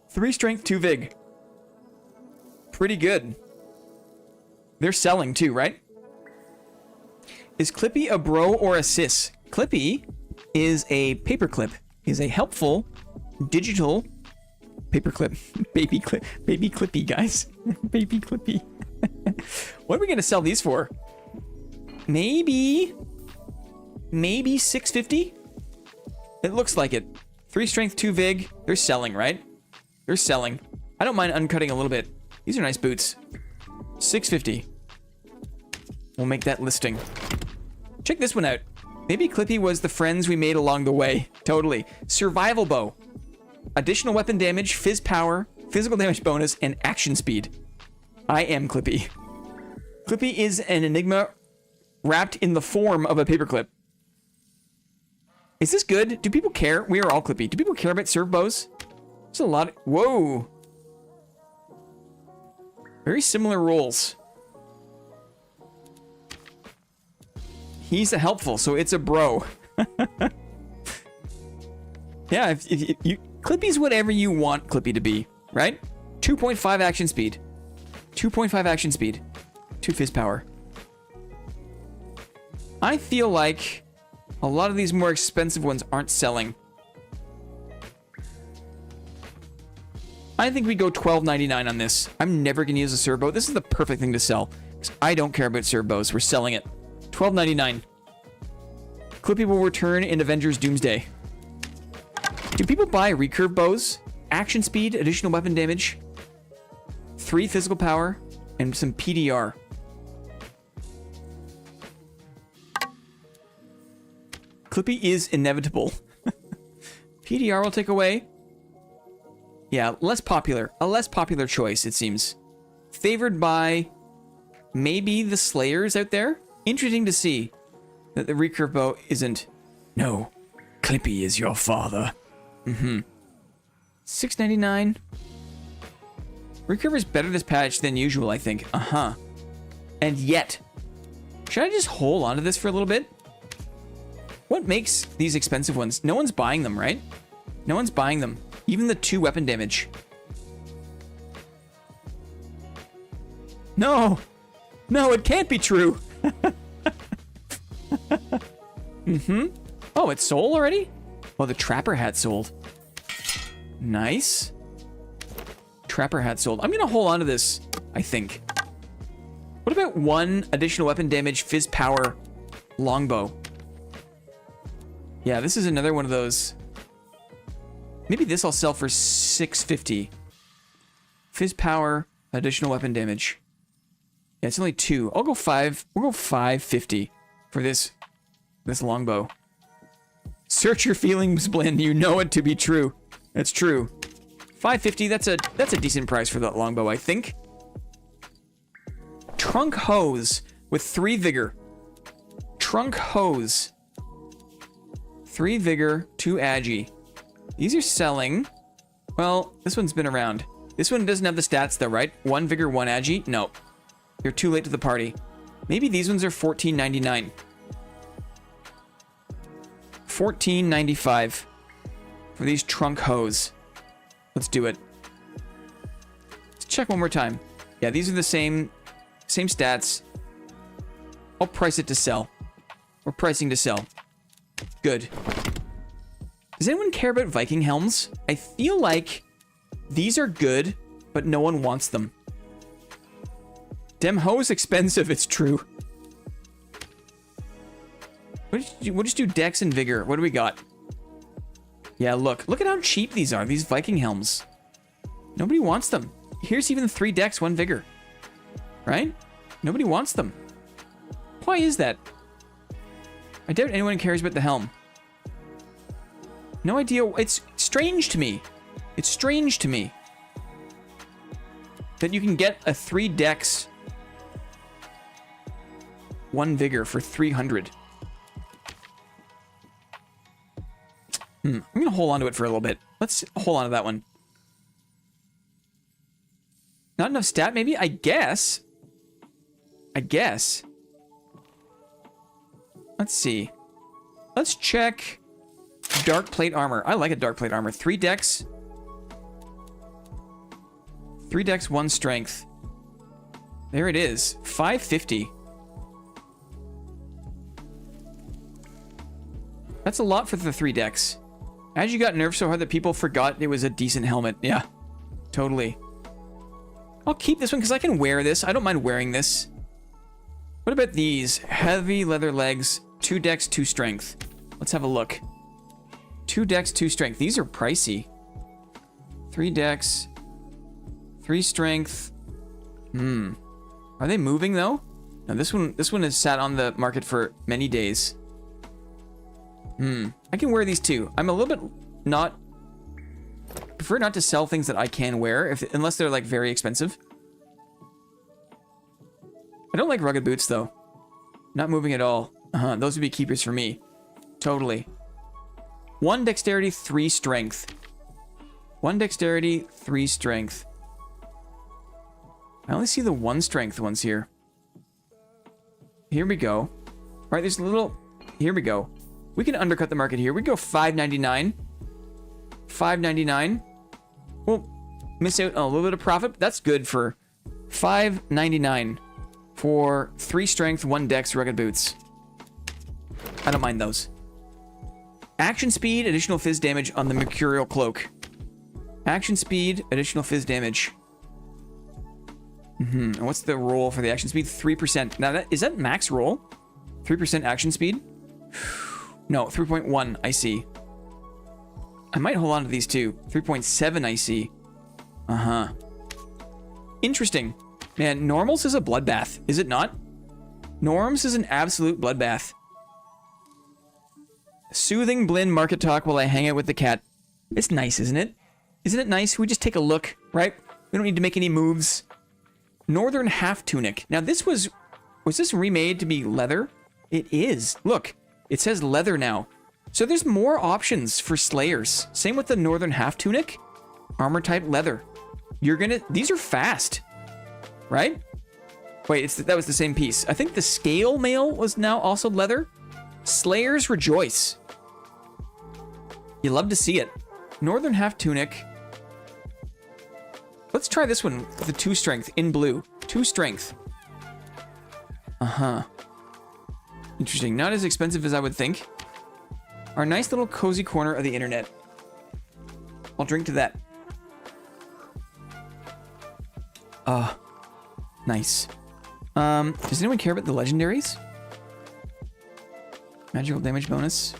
3 strength, 2 vig. Pretty good. They're selling too, right? Is Clippy a bro or a sis? Clippy is a paperclip. Is a helpful digital paperclip. Baby Clippy, guys. Baby Clippy. What are we gonna sell these for? Maybe 650. It looks like it. 3 strength, 2 vig. They're selling, right? They're selling. I don't mind uncutting a little bit. These are nice boots. 650. We'll make that listing. Check this one out. Maybe Clippy was the friends we made along the way. Totally. Survival bow. Additional weapon damage, fizz power, physical damage bonus, and action speed. I am Clippy. Clippy is an enigma wrapped in the form of a paperclip. Is this good? Do people care? We are all Clippy. Do people care about serve bows? There's a lot. Whoa. Very similar rules. He's a helpful, so it's a bro. Yeah, if you... Clippy's whatever you want Clippy to be, right? 2.5 action speed. 2.5 action speed. 2 fizz power. I feel like a lot of these more expensive ones aren't selling. I think we go $12.99 on this. I'm never going to use a serve bow. This is the perfect thing to sell. Because I don't care about serve bows. We're selling it. $12.99. Clippy will return in Avengers Doomsday. Do people buy recurve bows? Action speed, additional weapon damage, 3 physical power, and some PDR. Clippy is inevitable. PDR will take away. Yeah, less popular. A less popular choice, it seems. Favored by maybe the Slayers out there. Interesting to see that the recurve bow isn't. No, Clippy is your father. Mm-hmm. $6.99. Recurve is better this patch than usual, I think. Uh-huh. And yet, should I just hold on to this for a little bit? What makes these expensive ones? No one's buying them, right? No one's buying them. Even the 2 weapon damage. No! No, it can't be true! Mm-hmm. Oh, it sold already? Oh, the Trapper hat sold. Nice. Trapper hat sold. I'm gonna hold on to this, I think. What about 1 additional weapon damage, fizz power, longbow? Yeah, this is another one of those. Maybe this I'll sell for $6.50. Fizz power, additional weapon damage. Yeah, it's only 2. I'll go 5. We'll go $5.50 for this longbow. Search your feelings, Blinn. You know it to be true. That's true. $5.50. That's a decent price for that longbow, I think. Trunk hose with 3 vigor. Trunk hose. 3 vigor, 2 agi. These are selling. Well, this one's been around. This one doesn't have the stats though, right? 1 vigor, 1 agi? No. You're too late to the party. Maybe these ones are $14.99. $14.95 for these trunk hose. Let's do it. Let's check one more time. Yeah, these are the same stats. I'll price it to sell. We're pricing to sell. Good. Does anyone care about Viking helms? I feel like these are good, but no one wants them. Dem hose expensive, it's true. We'll just do dex and vigor. What do we got? Yeah, look at how cheap these are. These Viking helms. Nobody wants them. Here's even 3 dex, 1 vigor. Right? Nobody wants them. Why is that? I doubt anyone cares about the helm. No idea. It's strange to me. It's strange to me that you can get a 3 dex, 1 vigor for 300. I'm gonna hold on to it for a little bit. Let's hold on to that one. Not enough stat, maybe? I guess. Let's see. Let's check dark plate armor. I like a dark plate armor. 3 dex. 3 dex, 1 strength. There it is. $5.50. That's a lot for the 3 dex. As you got nerfed so hard that people forgot it was a decent helmet. Yeah, totally. I'll keep this one because I can wear this. I don't mind wearing this. What about these? Heavy leather legs, 2 dex, 2 strength. Let's have a look. 2 dex, 2 strength. These are pricey. 3 dex, 3 strength. Are they moving though? No, this one has sat on the market for many days. I can wear these too. I'm a little bit not... prefer not to sell things that I can wear, unless they're like very expensive. I don't like rugged boots though. Not moving at all. Those would be keepers for me. Totally. 1 dexterity, 3 strength. 1 dexterity, 3 strength. I only see the 1 strength ones here. Here we go. All right, there's a little... Here we go. We can undercut the market here. We go $5.99. $5.99. We'll miss out on a little bit of profit, but that's good for $5.99 for 3 strength, 1 dex rugged boots. I don't mind those. Action speed, additional fizz damage on the Mercurial Cloak. Action speed, additional fizz damage. And what's the roll for the action speed? 3%. Now, is that max roll? 3% action speed? No, 3.1, I see. I might hold on to these two. 3.7, I see. Interesting. Man, Normals is a bloodbath, is it not? Norms is an absolute bloodbath. Soothing Blinn market talk while I hang out with the cat. It's nice, isn't it? Isn't it nice? We just take a look, right? We don't need to make any moves. Northern half tunic. Now this was this remade to be leather? It is. Look, it says leather now. So there's more options for slayers. Same with the northern half tunic. Armor type leather. These are fast. Right? Wait, that was the same piece. I think the scale mail was now also leather. Slayers rejoice. You love to see it. Northern half tunic. Let's try this one with the 2 strength in blue. 2 strength. Interesting. Not as expensive as I would think. Our nice little cozy corner of the internet. I'll drink to that. Nice. Does anyone care about the legendaries? Magical damage bonus.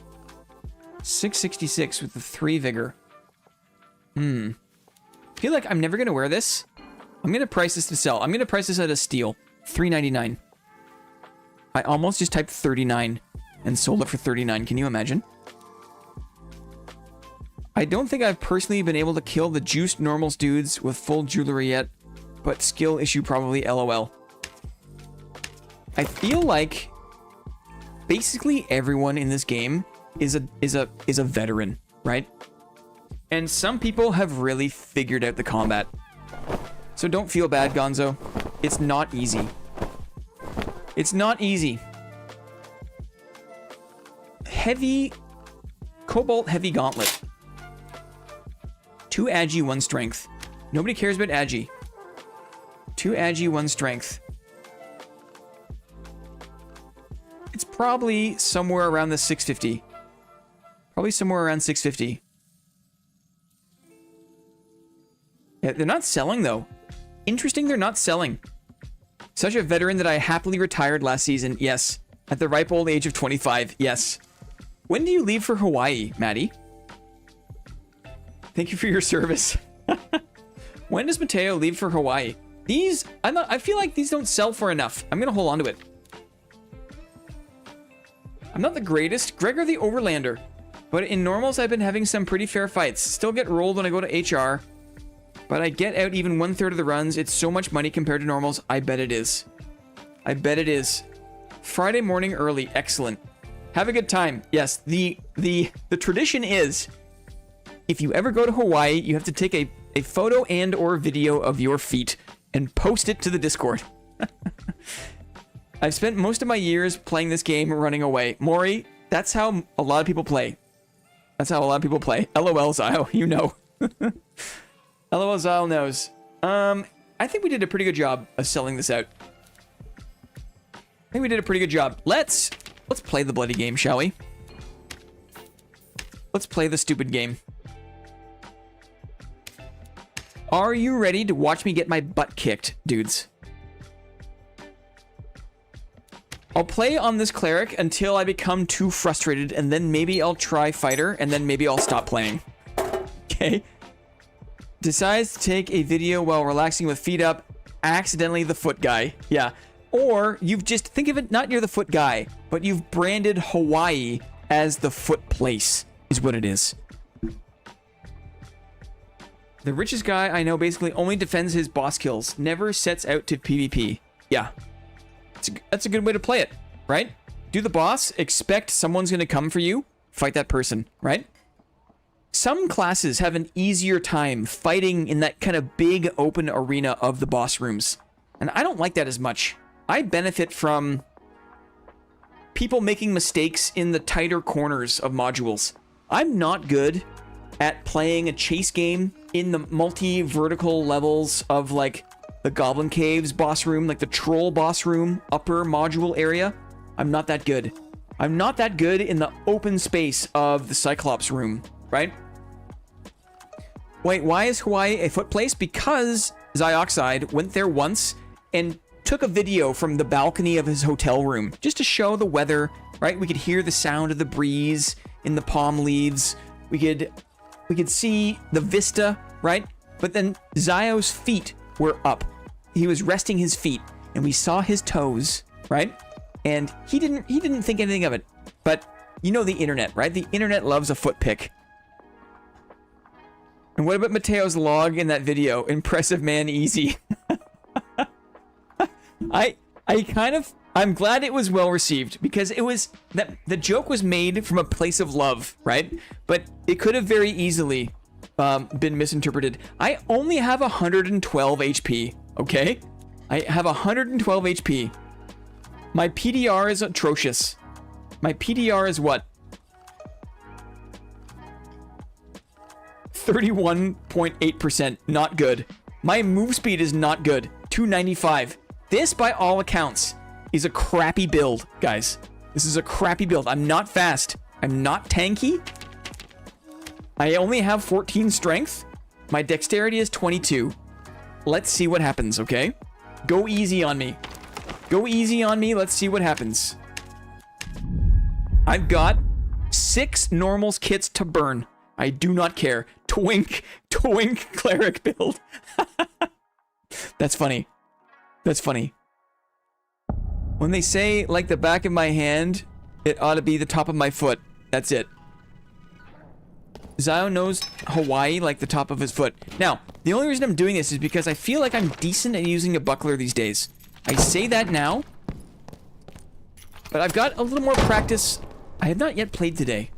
666 with the 3 vigor. I feel like I'm never going to wear this. I'm going to price this to sell. I'm going to price this at a steal. $3.99. I almost just typed 39 and sold it for 39. Can you imagine? I don't think I've personally been able to kill the juiced normals dudes with full jewelry yet, but skill issue probably LOL. I feel like basically everyone in this game is a veteran, right? And some people have really figured out the combat. So don't feel bad, Gonzo. It's not easy. It's not easy. Heavy... Cobalt Heavy Gauntlet. 2 Agi, 1 Strength. Nobody cares about Agi. 2 Agi, 1 Strength. It's probably somewhere around the 650. Probably somewhere around 650. Yeah, they're not selling, though. Interesting, they're not selling. Such a veteran that I happily retired last season. Yes. At the ripe old age of 25. Yes. When do you leave for Hawaii, Maddie? Thank you for your service. When does Mateo leave for Hawaii? These, I feel like these don't sell for enough. I'm going to hold on to it. I'm not the greatest. Gregor the Overlander. But in normals, I've been having some pretty fair fights. Still get rolled when I go to HR. But I get out even 1/3 of the runs. It's so much money compared to normals. I bet it is. I bet it is. Friday morning early. Excellent. Have a good time. Yes, the tradition is, if you ever go to Hawaii, you have to take a photo and or video of your feet and post it to the Discord. I've spent most of my years playing this game running away. Maury, that's how a lot of people play. That's how a lot of people play. LOL, Zio, you know. LOL, Zio knows. I think we did a pretty good job of selling this out. I think we did a pretty good job. Let's play the bloody game, shall we? Let's play the stupid game. Are you ready to watch me get my butt kicked, dudes? I'll play on this cleric until I become too frustrated, and then maybe I'll try fighter, and then maybe I'll stop playing. Okay. Decides to take a video while relaxing with feet up. Accidentally the foot guy. Yeah. Or you've just, think of it, not you're the foot guy, but you've branded Hawaii as the foot place, is what it is. The richest guy I know basically only defends his boss kills, never sets out to PvP. Yeah. That's a good way to play it, right? Do the boss, expect someone's going to come for you, fight that person, right? Some classes have an easier time fighting in that kind of big open arena of the boss rooms. And I don't like that as much. I benefit from people making mistakes in the tighter corners of modules. I'm not good at playing a chase game in the multi-vertical levels of like the Goblin Caves boss room, like the Troll boss room, upper module area. I'm not that good. I'm not that good in the open space of the Cyclops room, right? Wait, why is Hawaii a foot place? Because Zioxide went there once and took a video from the balcony of his hotel room just to show the weather, right? We could hear the sound of the breeze in the palm leaves. We could see the vista, right? But then Zio's feet were up. He was resting his feet and we saw his toes, right? And he didn't think anything of it. But you know the internet, right? The internet loves a foot pic. And what about Mateo's log in that video? Impressive man, easy. I'm glad it was well received because it was that the joke was made from a place of love, right? But it could have very easily been misinterpreted. I only have 112 HP, okay? I have 112 HP. My PDR is atrocious. My PDR is what? 31.8%. Not good. My move speed is not good. 295. This, by all accounts, is a crappy build, guys. This is a crappy build. I'm not fast. I'm not tanky. I only have 14 strength. My dexterity is 22. Let's see what happens, okay? Go easy on me. Go easy on me. Let's see what happens. I've got 6 normals kits to burn. I do not care. Twink cleric build. That's funny. That's funny. When they say, like the back of my hand, it ought to be the top of my foot. That's it. Zio knows Hawaii like the top of his foot. Now, the only reason I'm doing this is because I feel like I'm decent at using a buckler these days. I say that now, but I've got a little more practice. I have not yet played today.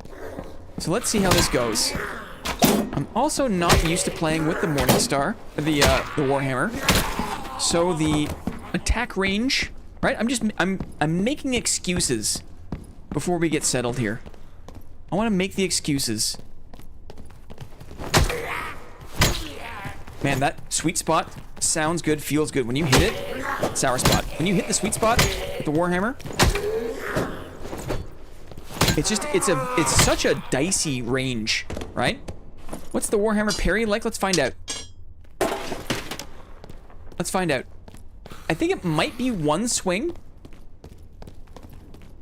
So let's see how this goes. I'm also not used to playing with the Morningstar, the Warhammer. So the attack range, right? I'm making excuses before we get settled here. I want to make the excuses. Man, that sweet spot sounds good, feels good. When you hit it, sour spot. When you hit the sweet spot with the Warhammer, it's such a dicey range, right? What's the Warhammer parry like? Let's find out. Let's find out. I think it might be one swing.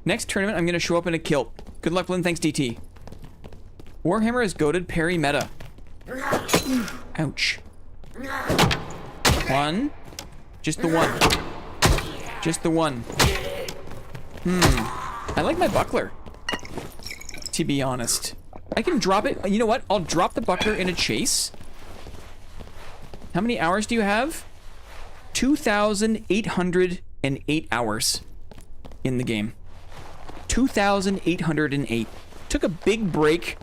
Next tournament, I'm going to show up in a kilt. Good luck, Blinn. Thanks, DT. Warhammer is goated parry meta. Ouch. One. Just the one. Just the one. I like my buckler, to be honest. I can drop it. You know what? I'll drop the buckler in a chase. How many hours do you have? 2,808 hours in the game. 2,808. Took a big break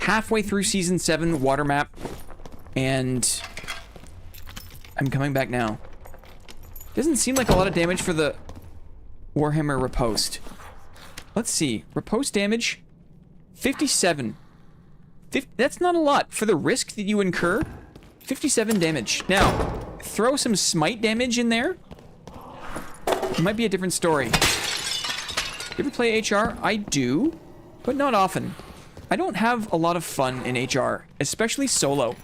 halfway through Season 7 water map, and I'm coming back now. Doesn't seem like a lot of damage for the Warhammer Riposte. Let's see. Riposte damage, 57. That's not a lot for the risk that you incur. 57 damage. Now, throw some smite damage in there. It might be a different story. You ever play HR? I do, but not often. I don't have a lot of fun in HR, especially solo.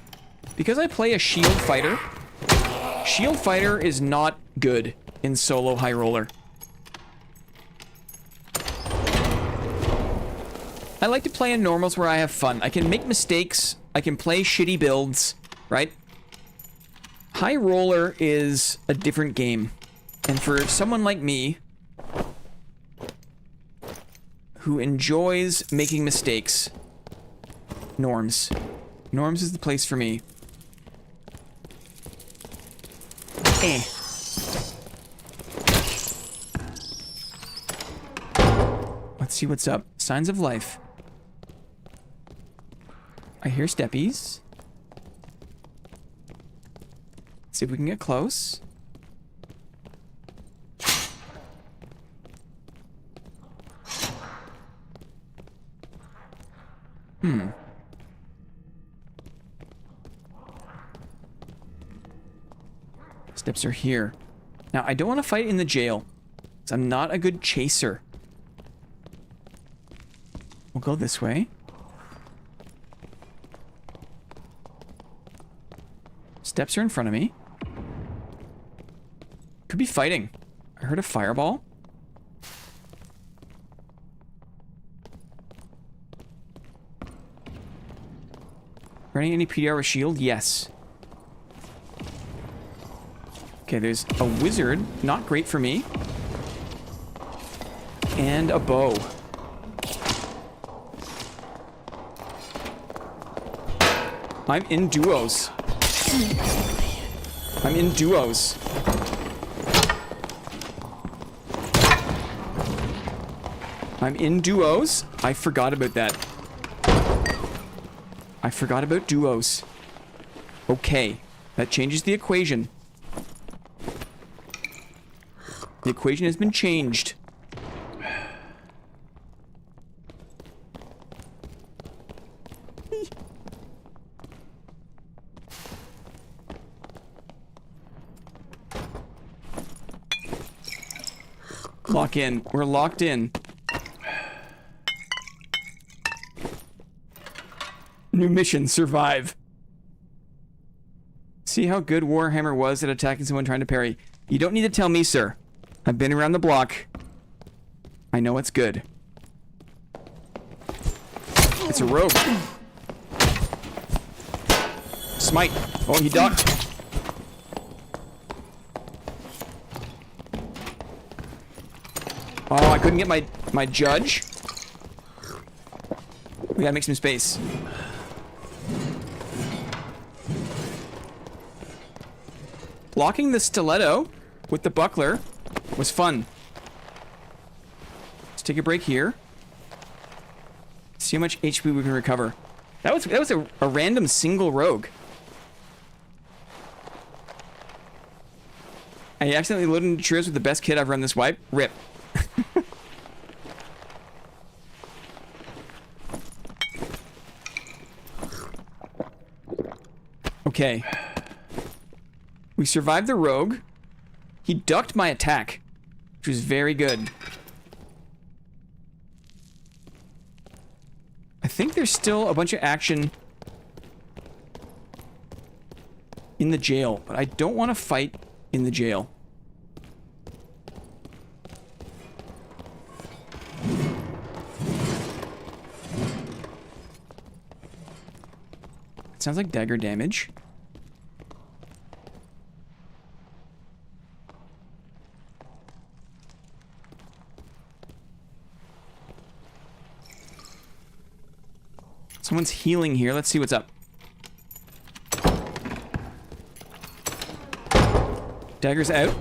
Because I play a shield fighter, shield fighter is not good in solo high roller. I like to play in normals where I have fun. I can make mistakes. I can play shitty builds, right? High roller is a different game. And for someone like me, who enjoys making mistakes, norms. Norms is the place for me. Eh. Let's see what's up. Signs of life. I hear steppies. Let's see if we can get close. Steps are here. Now, I don't want to fight in the jail, because I'm not a good chaser. We'll go this way. Steps are in front of me. Could be fighting. I heard a fireball. Running any PDR with shield? Yes. Okay, there's a wizard. Not great for me. And a bow. I'm in duos. I'm in duos. I'm in duos. I forgot about that. I forgot about duos. Okay. That changes the equation. The equation has been changed. Lock in. We're locked in. New mission, survive. See how good Warhammer was at attacking someone trying to parry. You don't need to tell me, sir. I've been around the block. I know it's good. It's a rogue. Smite. Oh, he ducked. Oh, I couldn't get my judge. We gotta make some space. Blocking the stiletto with the buckler was fun. Let's take a break here. See how much HP we can recover. That was a random single rogue. I accidentally loaded into Cheers with the best kit I've run this wipe. Rip. Okay. We survived the rogue. He ducked my attack, which was very good. I think there's still a bunch of action in the jail, but I don't want to fight in the jail. It sounds like dagger damage. Someone's healing here. Let's see what's up. Dagger's out.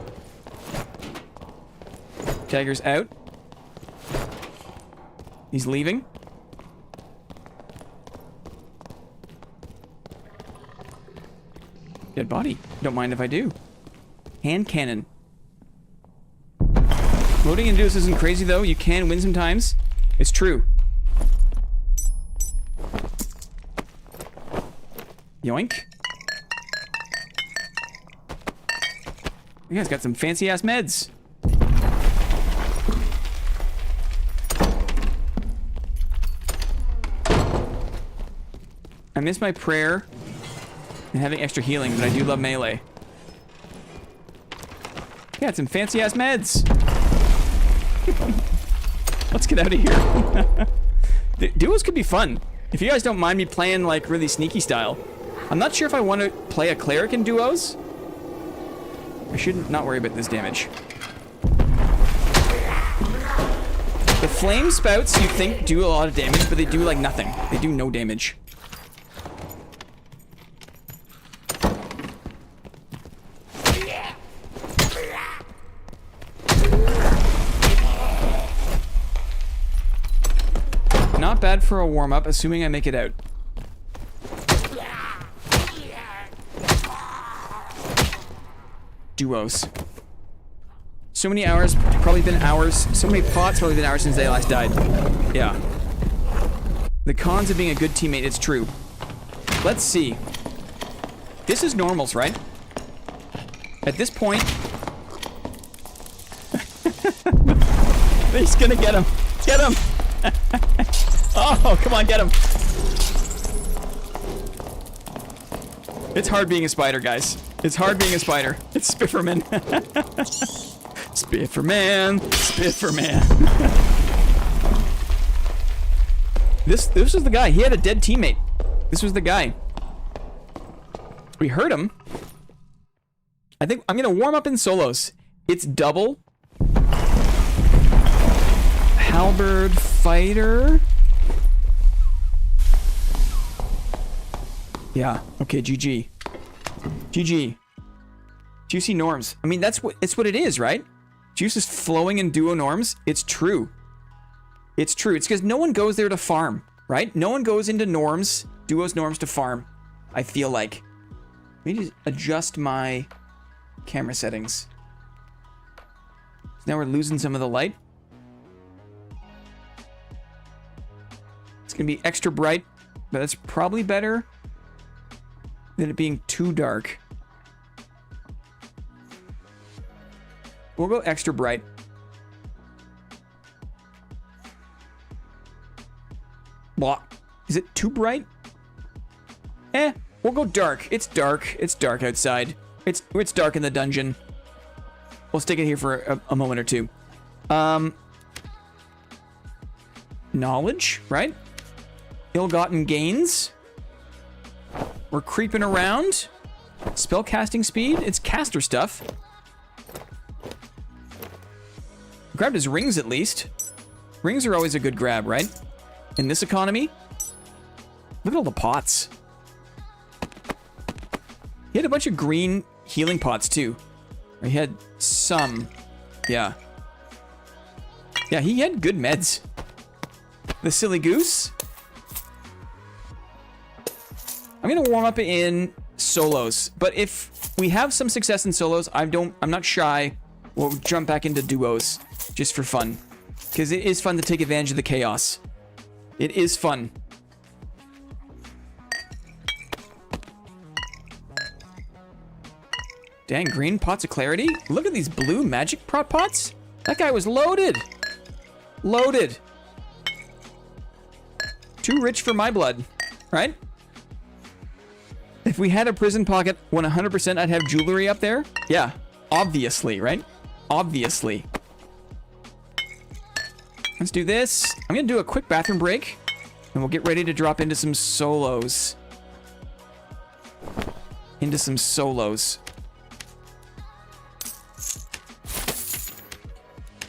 Dagger's out. He's leaving. Dead body. Don't mind if I do. Hand cannon. Loading into this isn't crazy though. You can win sometimes. It's true. Yoink. You guys got some fancy ass meds. I miss my prayer and having extra healing, but I do love melee. Got some fancy ass meds. Let's get out of here. The duos could be fun. If you guys don't mind me playing, like, really sneaky style. I'm not sure if I want to play a cleric in duos. I should not worry about this damage. The flame spouts, you think, do a lot of damage, but they do, like, nothing. They do no damage. Not bad for a warm-up, assuming I make it out. Duos. So many hours, probably been hours. So many pots, probably been hours since they last died. Yeah. The cons of being a good teammate, it's true. Let's see. This is normals, right? At this point... He's gonna get him. Get him! Oh, come on, get him. It's hard being a spider, guys. It's hard being a spider. It's Spifferman. Spifferman. Spifferman. This was the guy. He had a dead teammate. This was the guy. We heard him. I think I'm gonna warm up in solos. It's double. Halberd fighter. Yeah. Okay. GG. GG. Juicy norms. I mean, it's what it is, right? Juice is flowing in duo norms. It's true. It's true. It's because no one goes there to farm, right? No one goes into norms, duos norms to farm. I feel like. Let me just adjust my camera settings. So now we're losing some of the light. It's gonna be extra bright, but that's probably better than it being too dark. We'll go extra bright. Blah. Is it too bright? We'll go dark. It's dark. It's dark outside. It's dark in the dungeon. We'll stick it here for a moment or two. Knowledge, right? Ill-gotten gains. We're creeping around. Spell casting speed. It's caster stuff. Grabbed his rings at least. Rings are always a good grab, right? In this economy. Look at all the pots. He had a bunch of green healing pots too. Or he had some. Yeah. Yeah, he had good meds. The silly goose. I'm gonna warm up in solos, but if we have some success in solos, I'm not shy. We'll jump back into duos just for fun, because it is fun to take advantage of the chaos. It is fun. Dang, green pots of clarity. Look at these blue magic pots. That guy was loaded. Loaded. Too rich for my blood, right? If we had a prison pocket, 100% I'd have jewelry up there. Yeah, obviously, right? Obviously. Let's do this. I'm gonna do a quick bathroom break, and we'll get ready to drop into some solos. Into some solos.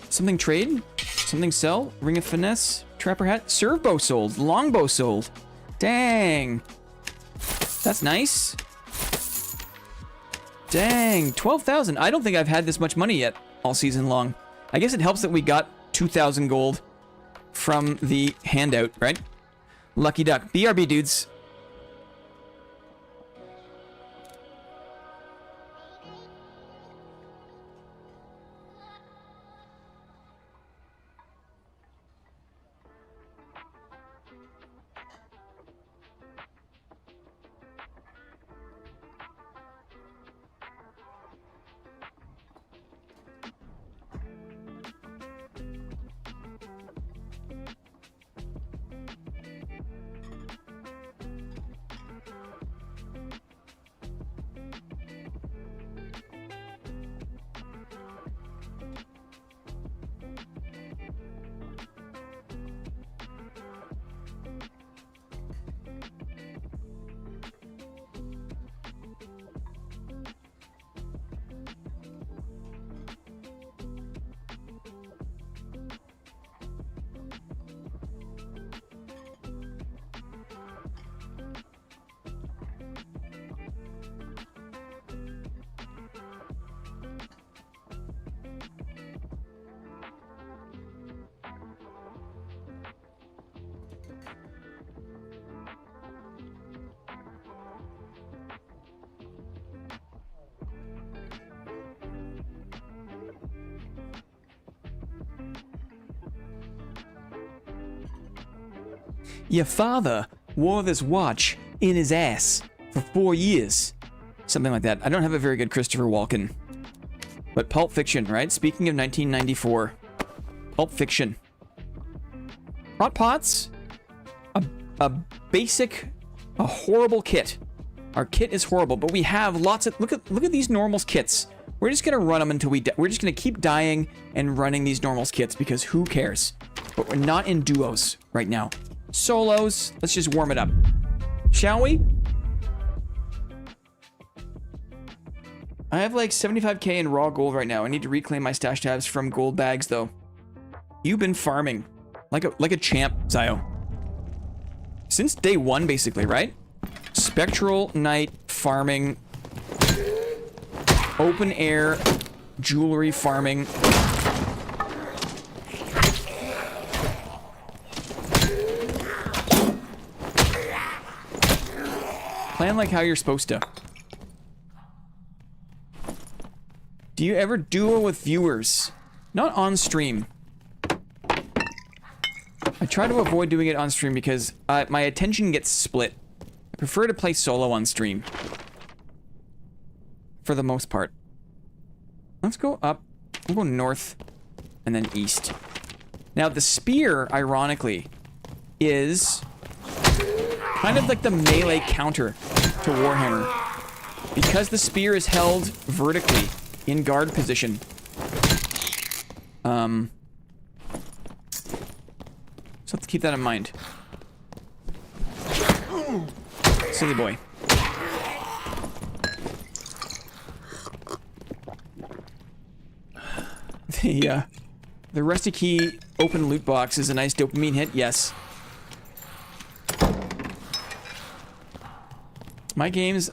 Something trade? Something sell? Ring of finesse? Trapper hat? Serve bow sold. Longbow sold. Dang. That's nice. Dang. 12,000. I don't think I've had this much money yet all season long. I guess it helps that we got 2,000 gold from the handout, right? Lucky duck. BRB, dudes. Your father wore this watch in his ass for 4 years. Something like that. I don't have a very good Christopher Walken. But Pulp Fiction, right? Speaking of 1994. Pulp Fiction. Hot Pots? A basic, a horrible kit. Our kit is horrible, but we have lots of... Look at these normals kits. We're just going to run them until we... We're just going to keep dying and running these normals kits because who cares? But we're not in duos right now. Solos. Let's just warm it up. Shall we? I have like 75k in raw gold right now. I need to reclaim my stash tabs from gold bags though. You've been farming like a champ, Zio. Since day one, basically, right? Spectral Knight farming. Open air jewelry farming. Plan like how you're supposed to. Do you ever duo with viewers? Not on stream. I try to avoid doing it on stream because my attention gets split. I prefer to play solo on stream. For the most part. Let's go up. We'll go north and then east. Now the spear, ironically, is kind of like the melee counter to Warhammer. Because the spear is held vertically in guard position. So let's keep that in mind. Silly boy. The Rusty Key open loot box is a nice dopamine hit, yes. My games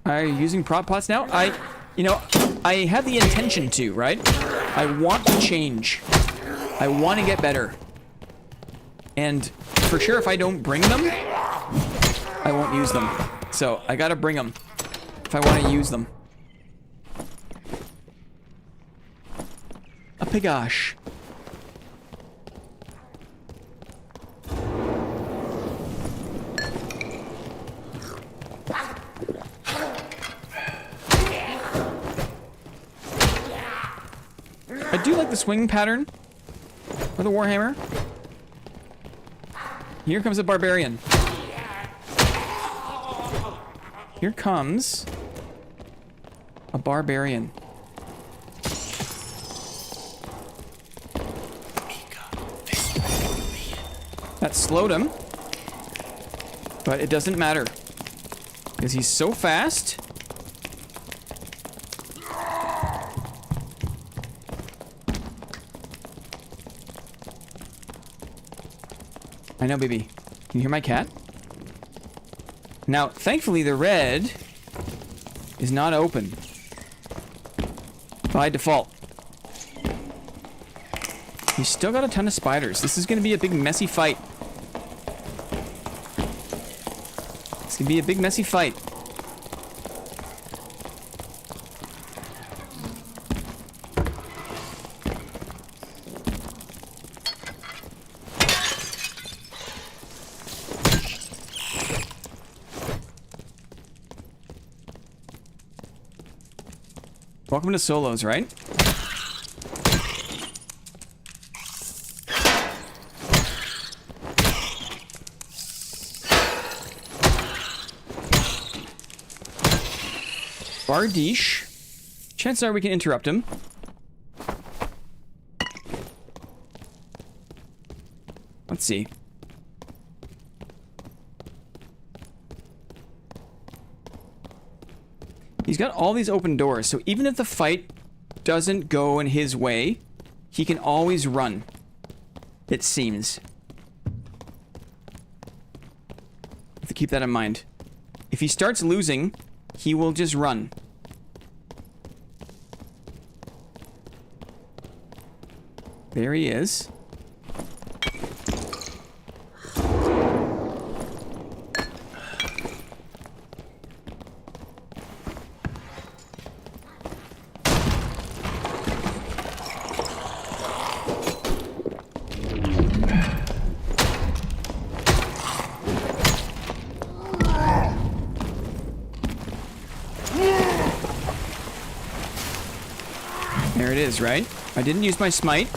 are using prop pots now. I have the intention to, right? I want to change. I want to get better. And for sure, if I don't bring them, I won't use them. So I gotta bring them if I want to use them. A pigosh. I do like the swing pattern for the Warhammer. Here comes a barbarian. Here comes a barbarian. That slowed him, but it doesn't matter because he's so fast. I know, baby. Can you hear my cat? Now, thankfully, the red is not open by default. He's still got a ton of spiders. This is going to be a big, messy fight. It's going to be a big, messy fight. Welcome to solos, right? Bardiche. Chances are we can interrupt him. Let's see. He's got all these open doors, so even if the fight doesn't go in his way, he can always run. It seems. Have to keep that in mind. If he starts losing, he will just run. There he is. There it is, right? I didn't use my smite.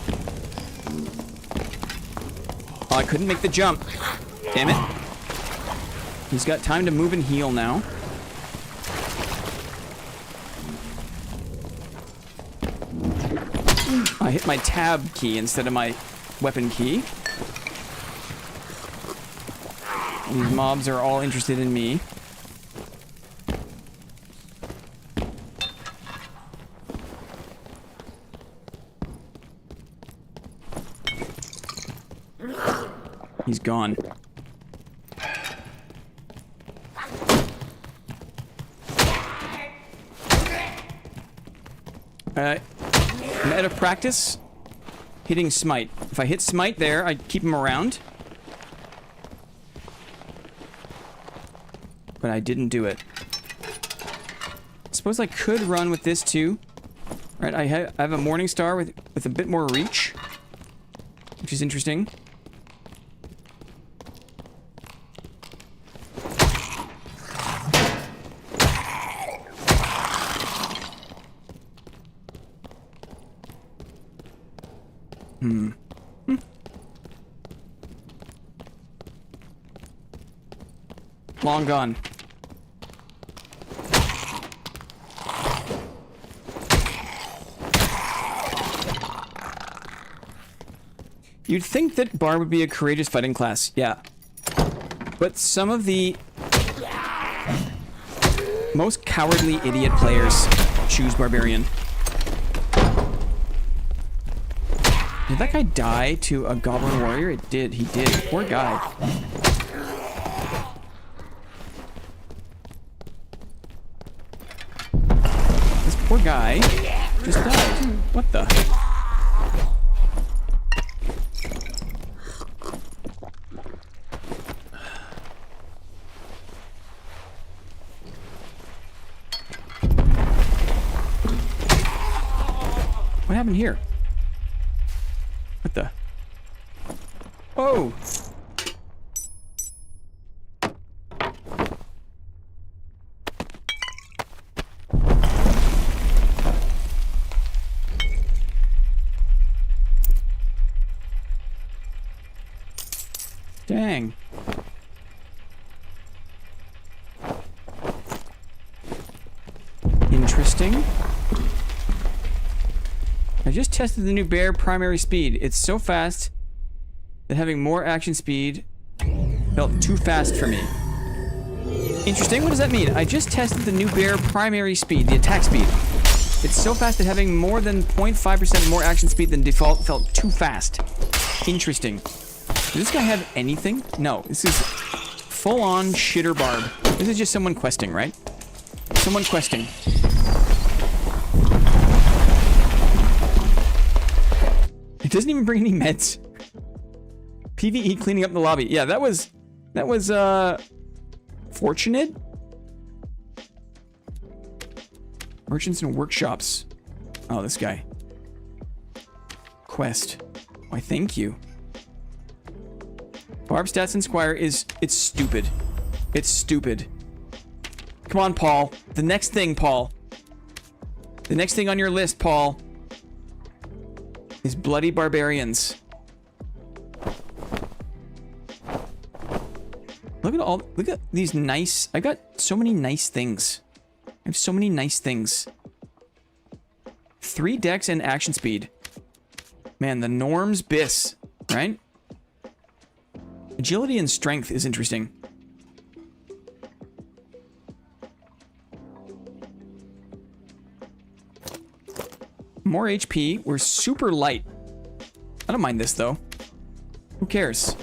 Oh, I couldn't make the jump. Damn it. He's got time to move and heal now. I hit my tab key instead of my weapon key. These mobs are all interested in me. He's gone. I'm out of practice hitting smite. If I hit smite there, I keep him around. But I didn't do it. I suppose I could run with this too. Right, I have a Morning Star with a bit more reach, which is interesting. Long gone. You'd think that Barb would be a courageous fighting class, yeah. But some of the most cowardly idiot players choose Barbarian. Did that guy die to a Goblin Warrior? It did, he did. Poor guy. This poor guy just died. What the? What happened here? What the? Oh! Dang. Interesting. I just tested the new bear primary speed. It's so fast that having more action speed felt too fast for me. Interesting, what does that mean? I just tested the new bear primary speed, the attack speed. It's so fast that having more than 0.5% more action speed than default felt too fast. Interesting. Does this guy have anything? No, this is full-on shitter Barb. This is just someone questing, right? Someone questing. It doesn't even bring any meds. PvE cleaning up the lobby. Yeah, that was fortunate. Merchants and workshops. Oh, this guy. Quest. Why, thank you. Barb Stats and Squire it's stupid. It's stupid. Come on, Paul. The next thing, Paul. The next thing on your list, Paul, is bloody barbarians. Look at these nice, I got so many nice things. I have so many nice things. 3 dex and action speed. Man, the norms bis, right? Agility and strength is interesting. More HP. We're super light. I don't mind this, though. Who cares?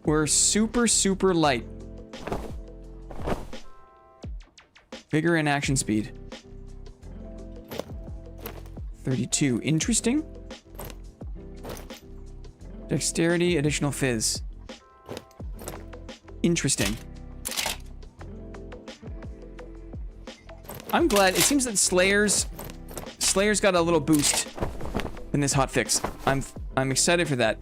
We're super, super light. Vigor and action speed. 32. Interesting. Dexterity, additional fizz. Interesting. I'm glad. It seems that Slayer's got a little boost in this hotfix. I'm excited for that.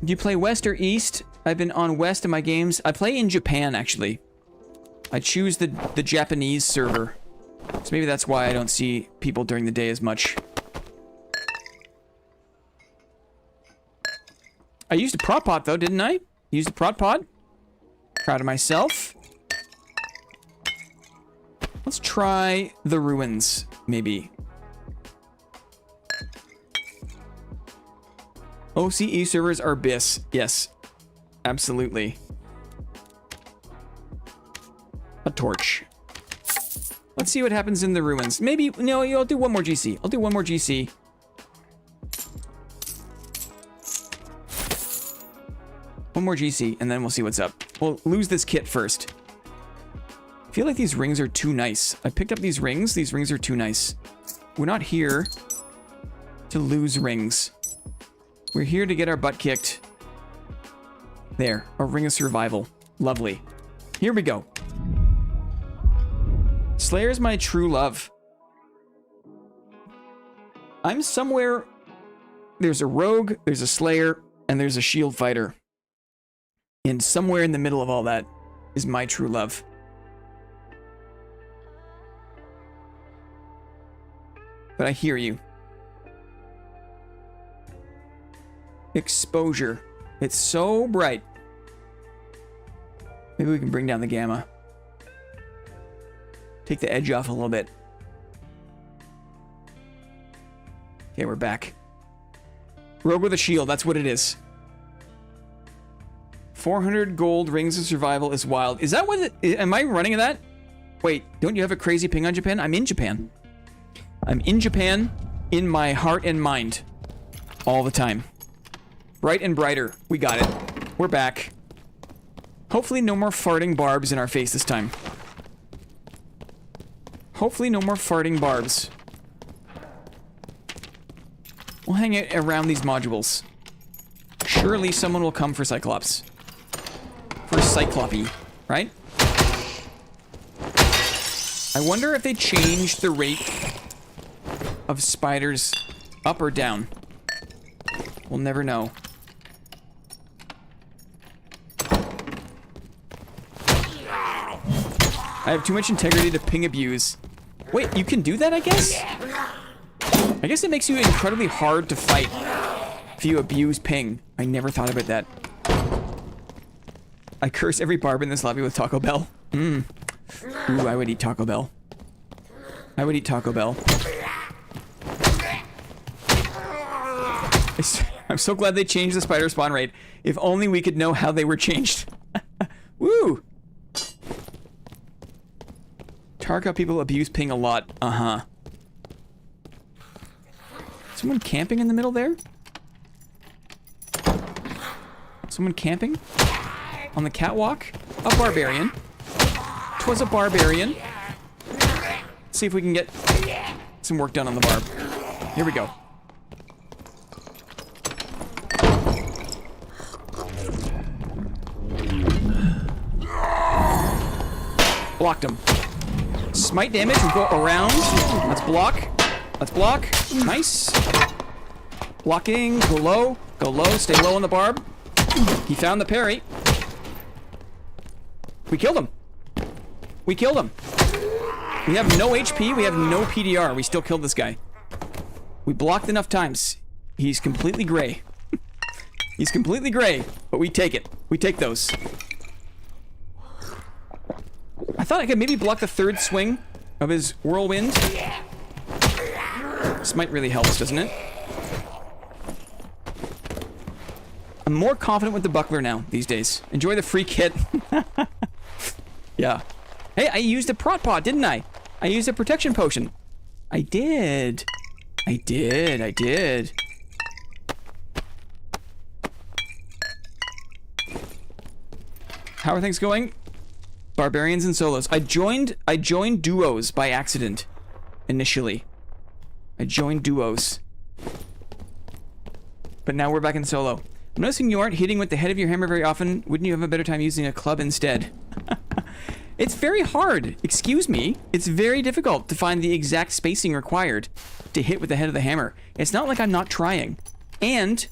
Do you play West or East? I've been on West in my games. I play in Japan, actually. I choose the Japanese server. So maybe that's why I don't see people during the day as much. I used a prop pot, though, didn't I? Used a prop pot. Proud of myself. Let's try the ruins, maybe. OCE servers are BIS. Yes. Absolutely. A torch. Let's see what happens in the ruins. Maybe, no, I'll do one more GC. I'll do one more GC. One more GC, and then we'll see what's up. We'll lose this kit first. I feel like these rings are too nice. I picked up these rings. These rings are too nice. We're not here to lose rings. We're here to get our butt kicked. There, a ring of survival. Lovely. Here we go. Slayer's my true love. I'm somewhere... There's a rogue, there's a Slayer, and there's a shield fighter. And somewhere in the middle of all that is my true love. But I hear you. Exposure. It's so bright. Maybe we can bring down the gamma. Take the edge off a little bit. Okay, we're back. Rogue with a shield, that's what it is. 400 gold rings of survival is wild. Is that what it... Am I running that? Wait, don't you have a crazy ping on Japan? I'm in Japan. I'm in Japan in my heart and mind. All the time. Bright and brighter. We got it. We're back. Hopefully no more farting barbs in our face this time. Hopefully no more farting barbs. We'll hang it around these modules. Surely someone will come for Cyclops. For Cyclopy, right? I wonder if they changed the rate of spiders up or down. We'll never know. I have too much integrity to ping abuse. Wait, you can do that, I guess? I guess it makes you incredibly hard to fight if you abuse ping. I never thought about that. I curse every barb in this lobby with Taco Bell. Ooh, I would eat Taco Bell. I would eat Taco Bell. I'm so glad they changed the spider spawn rate. If only we could know how they were changed. Woo! Tarka people abuse ping a lot. Uh-huh. Someone camping in the middle there? Someone camping? On the catwalk? A barbarian. 'Twas a barbarian. Let's see if we can get some work done on the barb. Here we go. Blocked him. Smite damage, we go around. Let's block. Let's block. Nice. Blocking, go low. Go low, stay low on the barb. He found the parry. We killed him. We killed him. We have no HP, we have no PDR. We still killed this guy. We blocked enough times. He's completely gray. He's completely gray, but we take it. We take those. I thought I could maybe block the third swing of his whirlwind. Smite really helps, doesn't it? I'm more confident with the buckler now these days. Enjoy the free kit. Yeah. Hey, I used a prot pot, didn't I? I used a protection potion. I did. I did. How are things going? Barbarians and solos. I joined duos by accident initially. I joined duos. But now we're back in solo. I'm noticing you aren't hitting with the head of your hammer very often. Wouldn't you have a better time using a club instead? It's very hard. Excuse me. It's very difficult to find the exact spacing required to hit with the head of the hammer. It's not like I'm not trying. And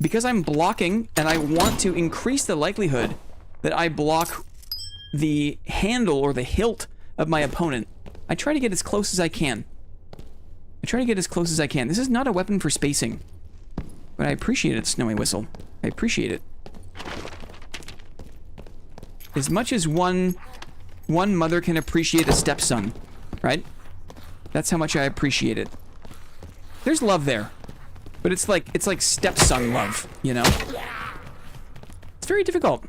because I'm blocking and I want to increase the likelihood that I block the handle or the hilt of my opponent, I try to get as close as I can. This is not a weapon for spacing, but I appreciate it, Snowy Whistle. I appreciate it. As much as one mother can appreciate a stepson, right? That's how much I appreciate it. There's love there, but it's like stepson love, you know? It's very difficult.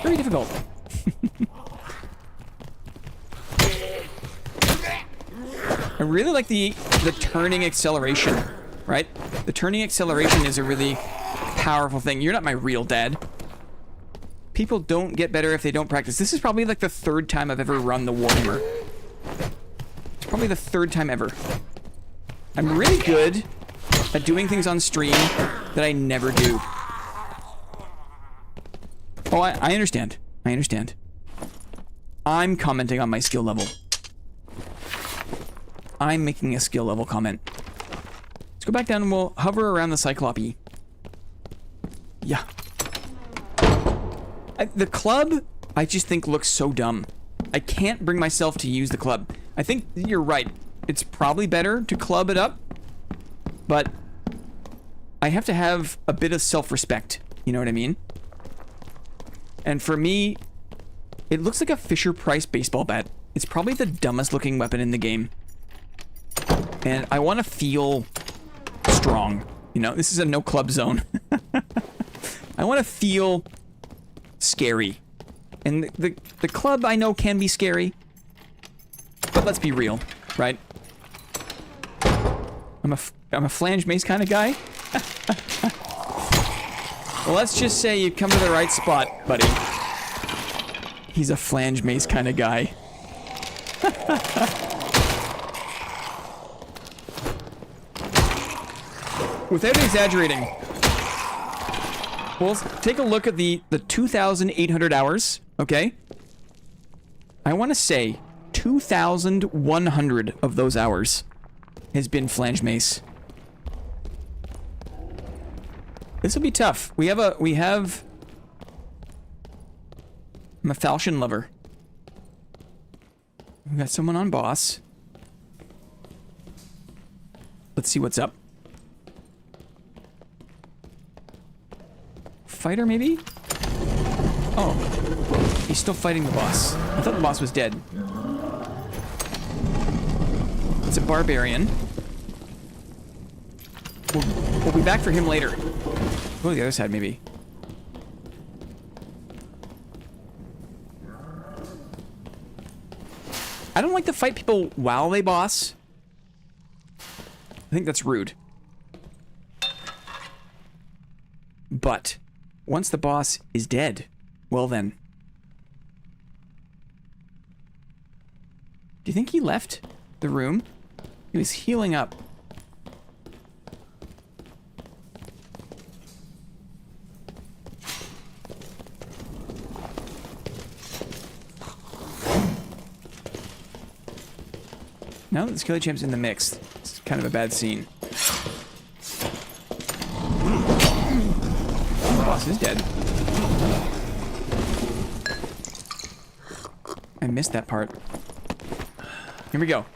Very difficult. I really like the turning acceleration, right? The turning acceleration is a really powerful thing. You're not my real dad. People don't get better if they don't practice. This is probably like the 3rd time I've ever run the Warhammer. It's probably the 3rd time ever. I'm really good at doing things on stream that I never do. Oh, I understand. I understand. I'm commenting on my skill level. I'm making a skill level comment. Let's go back down and we'll hover around the Cyclope. Yeah. The club, I just think looks so dumb. I can't bring myself to use the club. I think you're right. It's probably better to club it up, but I have to have a bit of self-respect. You know what I mean? And for me, it looks like a Fisher-Price baseball bat. It's probably the dumbest looking weapon in the game. And I want to feel strong. You know, this is a no club zone. I want to feel scary. And the club, I know, can be scary. But let's be real, right? I'm a flange mace kind of guy. Well, let's just say you come to the right spot, buddy. He's a flange mace kind of guy. Without exaggerating, well, take a look at the 2,800 hours, okay? I want to say 2,100 of those hours has been flange mace. This will be tough. I'm a falchion lover. We got someone on boss. Let's see what's up. Fighter, maybe? Oh. He's still fighting the boss. I thought the boss was dead. It's a barbarian. We'll be back for him later. Go to the other side, maybe. I don't like to fight people while they boss. I think that's rude. But once the boss is dead, well then. Do you think he left the room? He was healing up. Now that the Skelly Champ's in the mix, it's kind of a bad scene. The boss is dead. I missed that part. Here we go.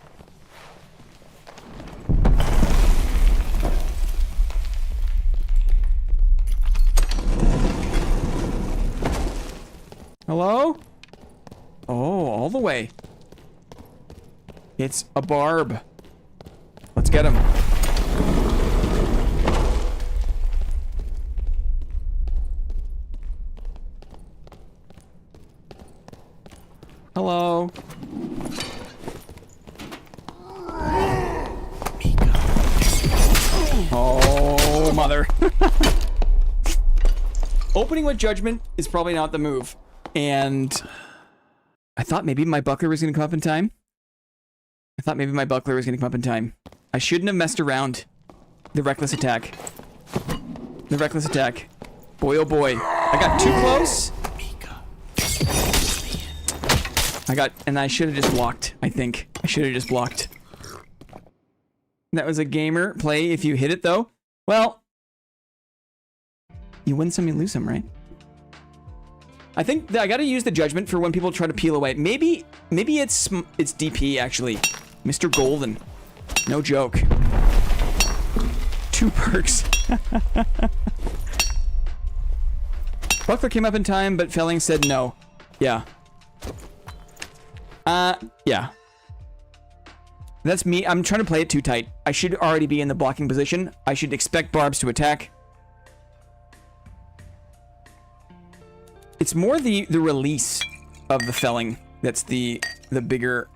Hello? Oh, all the way. It's a barb. Let's get him. Hello. Oh, mother. Opening with judgment is probably not the move. And I thought maybe my buckler was going to come up in time. I shouldn't have messed around. The reckless attack. Boy, oh boy. I got too close. And I should have just blocked, I think. I should have just blocked. That was a gamer play if you hit it, though. Well, you win some, you lose some, right? I think that I gotta use the judgment for when people try to peel away. Maybe it's DP, actually. Mr. Golden. No joke. 2 perks. Buckler came up in time, but Felling said no. Yeah. Yeah. That's me. I'm trying to play it too tight. I should already be in the blocking position. I should expect barbs to attack. It's more the release of the felling that's the bigger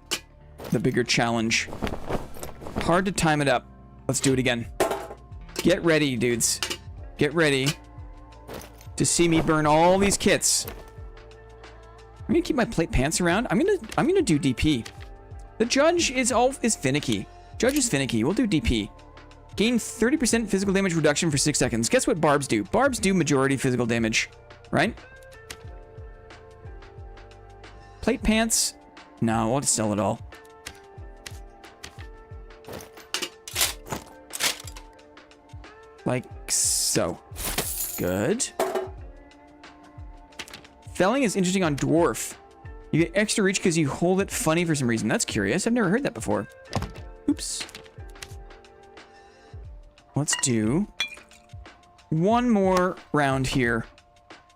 challenge. Hard to time it up. Let's do it again. Get ready, dudes. Get ready to see me burn all these kits. I'm gonna keep my plate pants around. I'm gonna do DP. The judge is finicky. Judge is finicky. We'll do DP. Gain 30% physical damage reduction for 6 seconds. Guess what barbs do? Barbs do majority physical damage, right? Plate pants? No, I'll just sell it all. Like so. Good. Felling is interesting on dwarf. You get extra reach because you hold it funny for some reason. That's curious. I've never heard that before. Oops. Let's do one more round here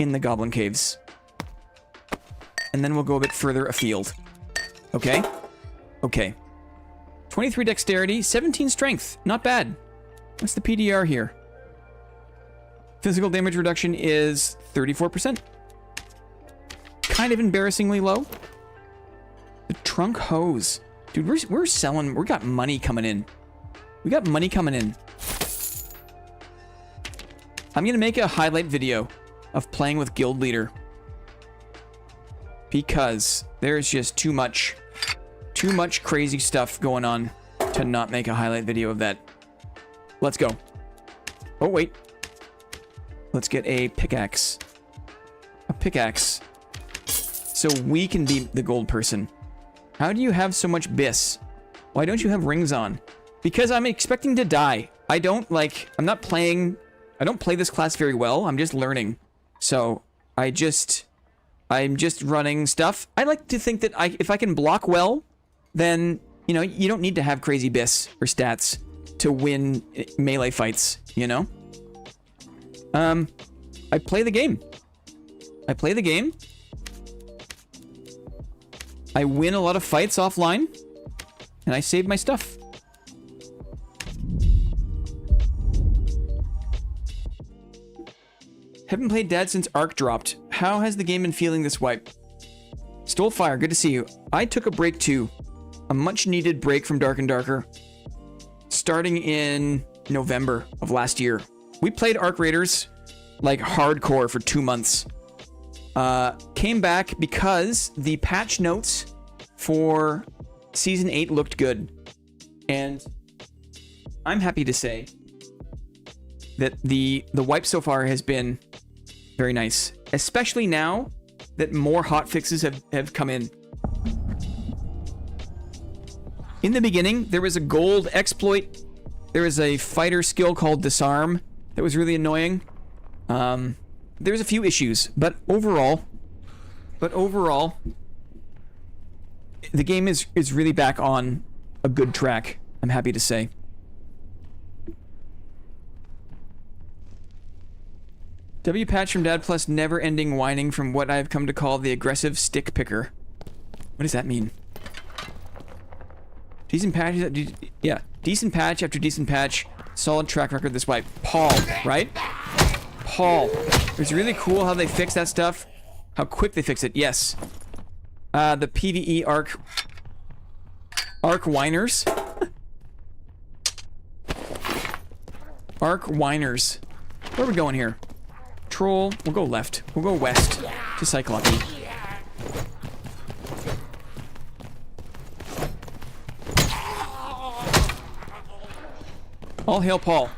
in the Goblin Caves. And then we'll go a bit further afield. Okay? Okay. 23 dexterity, 17 strength. Not bad. What's the PDR here? Physical damage reduction is 34%. Kind of embarrassingly low. The trunk hose. Dude, we're selling. We got money coming in. We got money coming in. I'm going to make a highlight video of playing with Guild Leader. Because there's just too much crazy stuff going on to not make a highlight video of that. Let's go. Oh, wait. Let's get a pickaxe. A pickaxe. So we can be the gold person. How do you have so much bis? Why don't you have rings on? Because I'm expecting to die. I don't play this class very well. I'm just learning. So I'm just running stuff. I like to think that if I can block well, then, you know, you don't need to have crazy bis or stats to win melee fights, you know? I play the game. I win a lot of fights offline, and I save my stuff. Haven't played Dad since Arc dropped. How has the game been feeling this wipe? Stole Fire, good to see you. I took a break too. A much needed break from Dark and Darker. Starting in November of last year. We played Arc Raiders like hardcore for 2 months. Came back because the patch notes for Season 8 looked good. And I'm happy to say that the wipe so far has been very nice. Especially now that more hotfixes have come in. In the beginning, there was a gold exploit. There was a fighter skill called Disarm that was really annoying. There's a few issues, but overall, the game is really back on a good track, I'm happy to say. W patch from Dad plus never-ending whining from what I've come to call the aggressive stick picker. What does that mean? Decent patch, yeah, decent patch after decent patch, solid track record this wipe. Paul, right? Paul. It's really cool how they fix that stuff. How quick they fix it, yes. The PvE Arc whiners. Arc whiners. Where are we going here? Troll. We'll go left. We'll go west to Cyclope. All hail Paul.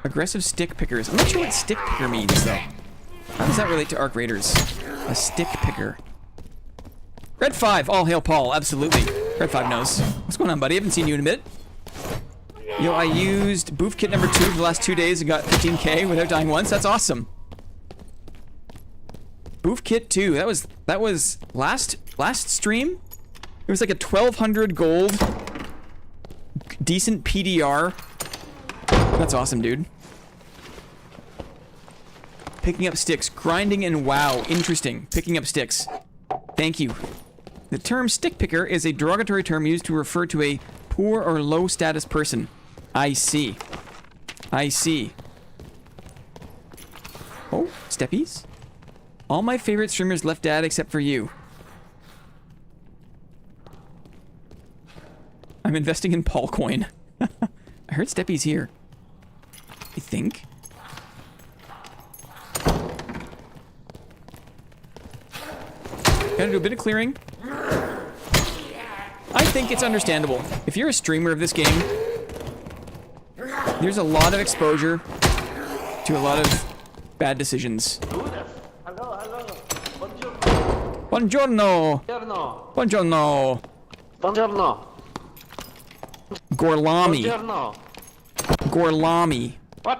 Aggressive stick pickers. I'm not sure what stick picker means, though. How does that relate to Arc Raiders? A stick picker. Red 5, all hail Paul, absolutely. Red 5 knows. What's going on, buddy? I haven't seen you in a minute. Yo, I used boof kit number 2 for the last 2 days and got 15k without dying once. That's awesome. Boof kit 2. That was last stream. It was like a 1200 gold, decent PDR. That's awesome, dude. Picking up sticks, grinding, and wow, interesting. Picking up sticks. Thank you. The term stick picker is a derogatory term used to refer to a poor or low status person. I see. I see. Oh, steppies? All my favorite streamers left dad except for you. I'm investing in Paul coin. I heard steppies here. I think. Gotta do a bit of clearing. I think it's understandable. If you're a streamer of this game, there's a lot of exposure to a lot of bad decisions. Buongiorno. Buongiorno. Buongiorno. Buongiorno. Gorlami. Buongiorno. Gorlami. What?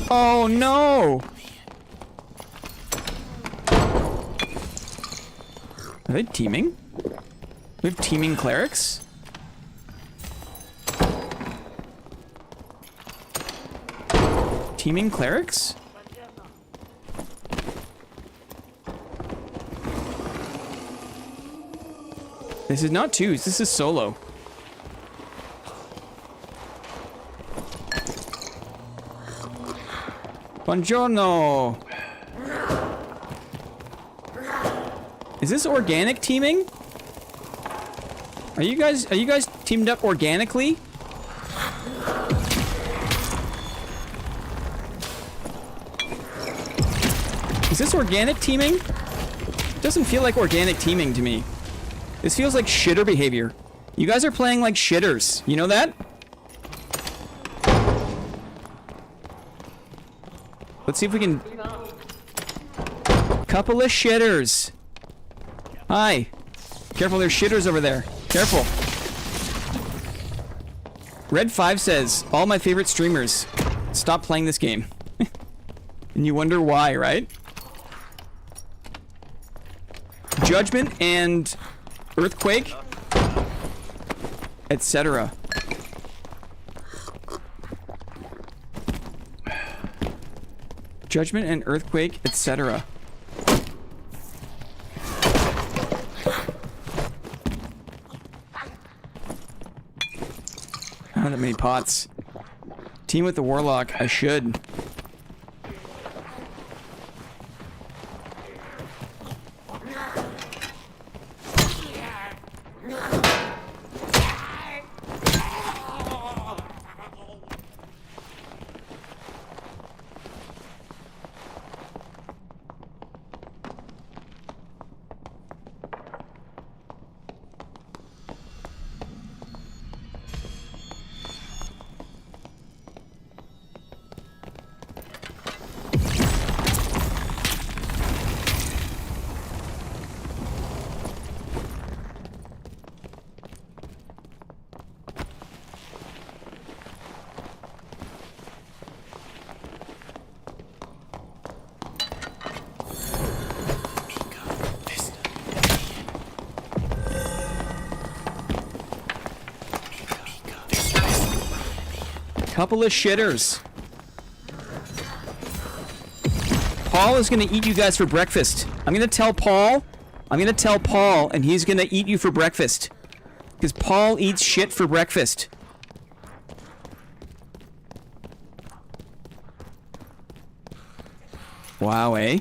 Oh no! Are they teaming? We have teaming clerics? Teaming clerics? This is not twos, this is solo. Buongiorno! Is this organic teaming? Are you guys teamed up organically? Is this organic teaming? It doesn't feel like organic teaming to me. This feels like shitter behavior. You guys are playing like shitters. You know that? Let's see if we can... Couple of shitters. Hi. Careful, there's shitters over there. Careful. Red 5 says, all my favorite streamers stop playing this game. And you wonder why, right? Judgment and Earthquake, etc. Judgment and Earthquake, etc. Not that many pots. Team with the Warlock, I should. Couple of shitters. Paul is gonna eat you guys for breakfast. I'm gonna tell Paul, and he's gonna eat you for breakfast. Because Paul eats shit for breakfast. Wow, eh?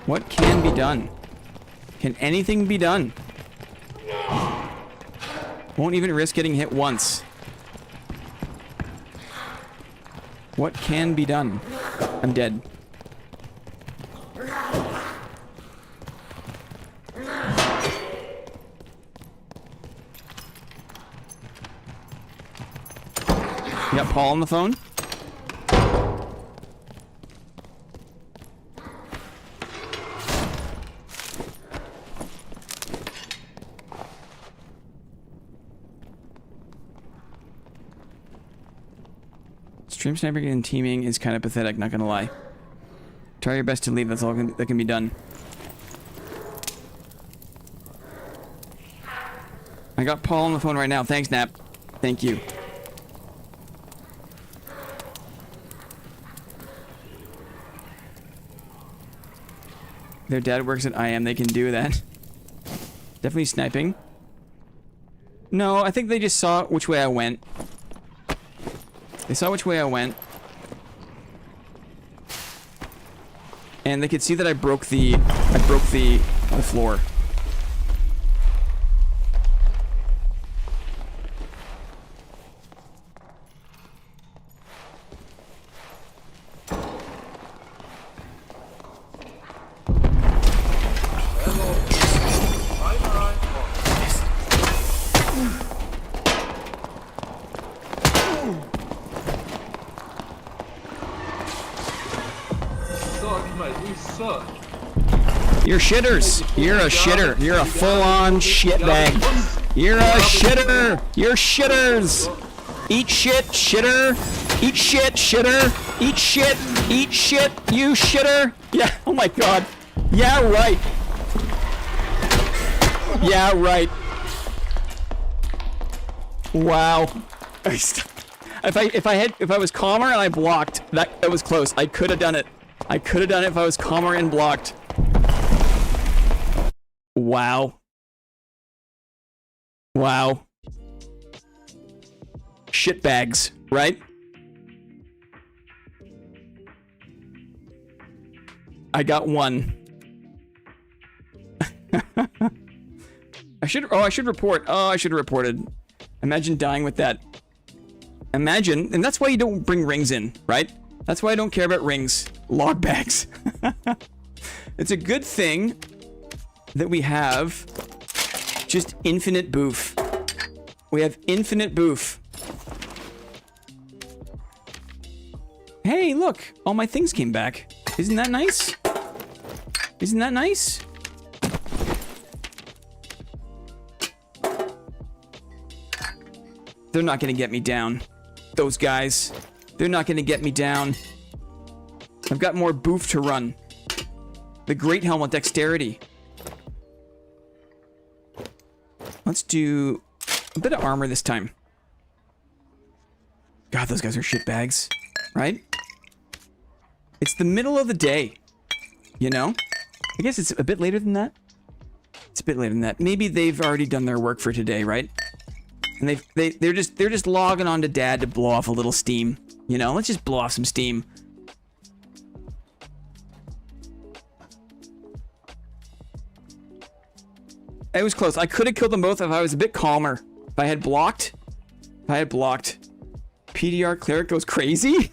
What can be done? Can anything be done? Won't even risk getting hit once. What can be done? I'm dead. You got Paul on the phone? Stream sniping and teaming is kind of pathetic, not gonna lie. Try your best to leave, that's all that can be done. I got Paul on the phone right now. Thanks, Nap. Thank you. Their dad works at IM, they can do that. Definitely sniping. No, I think they just saw which way I went. They saw which way I went. And they could see that I broke the floor. You're shitters. You're a shitter. You're a full-on shitbag. You're a shitter. You're shitters. Eat shit, shitter. Eat shit, shitter. Eat shit, you shitter. Yeah, oh my god. Yeah, right. Yeah, right. Wow. If I was calmer and I blocked, that was close. I could have done it. I could have done it if I was calmer and blocked. Wow. Wow. Shitbags, right? I got one. I should report. Oh, I should have reported. Imagine dying with that. Imagine, and that's why you don't bring rings in, right? That's why I don't care about rings. Log bags. It's a good thing that we have just infinite boof. We have infinite boof. Hey, look, all my things came back. Isn't that nice? Isn't that nice? They're not gonna get me down. Those guys. They're not gonna get me down. I've got more boof to run. The Great Helmet Dexterity. Let's do a bit of armor this time. God, those guys are shitbags, right? It's the middle of the day, you know? I guess it's a bit later than that. It's a bit later than that. Maybe they've already done their work for today, right? And they're just logging on to Dad to blow off a little steam. You know, let's just blow off some steam. It was close. I could have killed them both if I was a bit calmer. If I had blocked. PDR cleric goes crazy.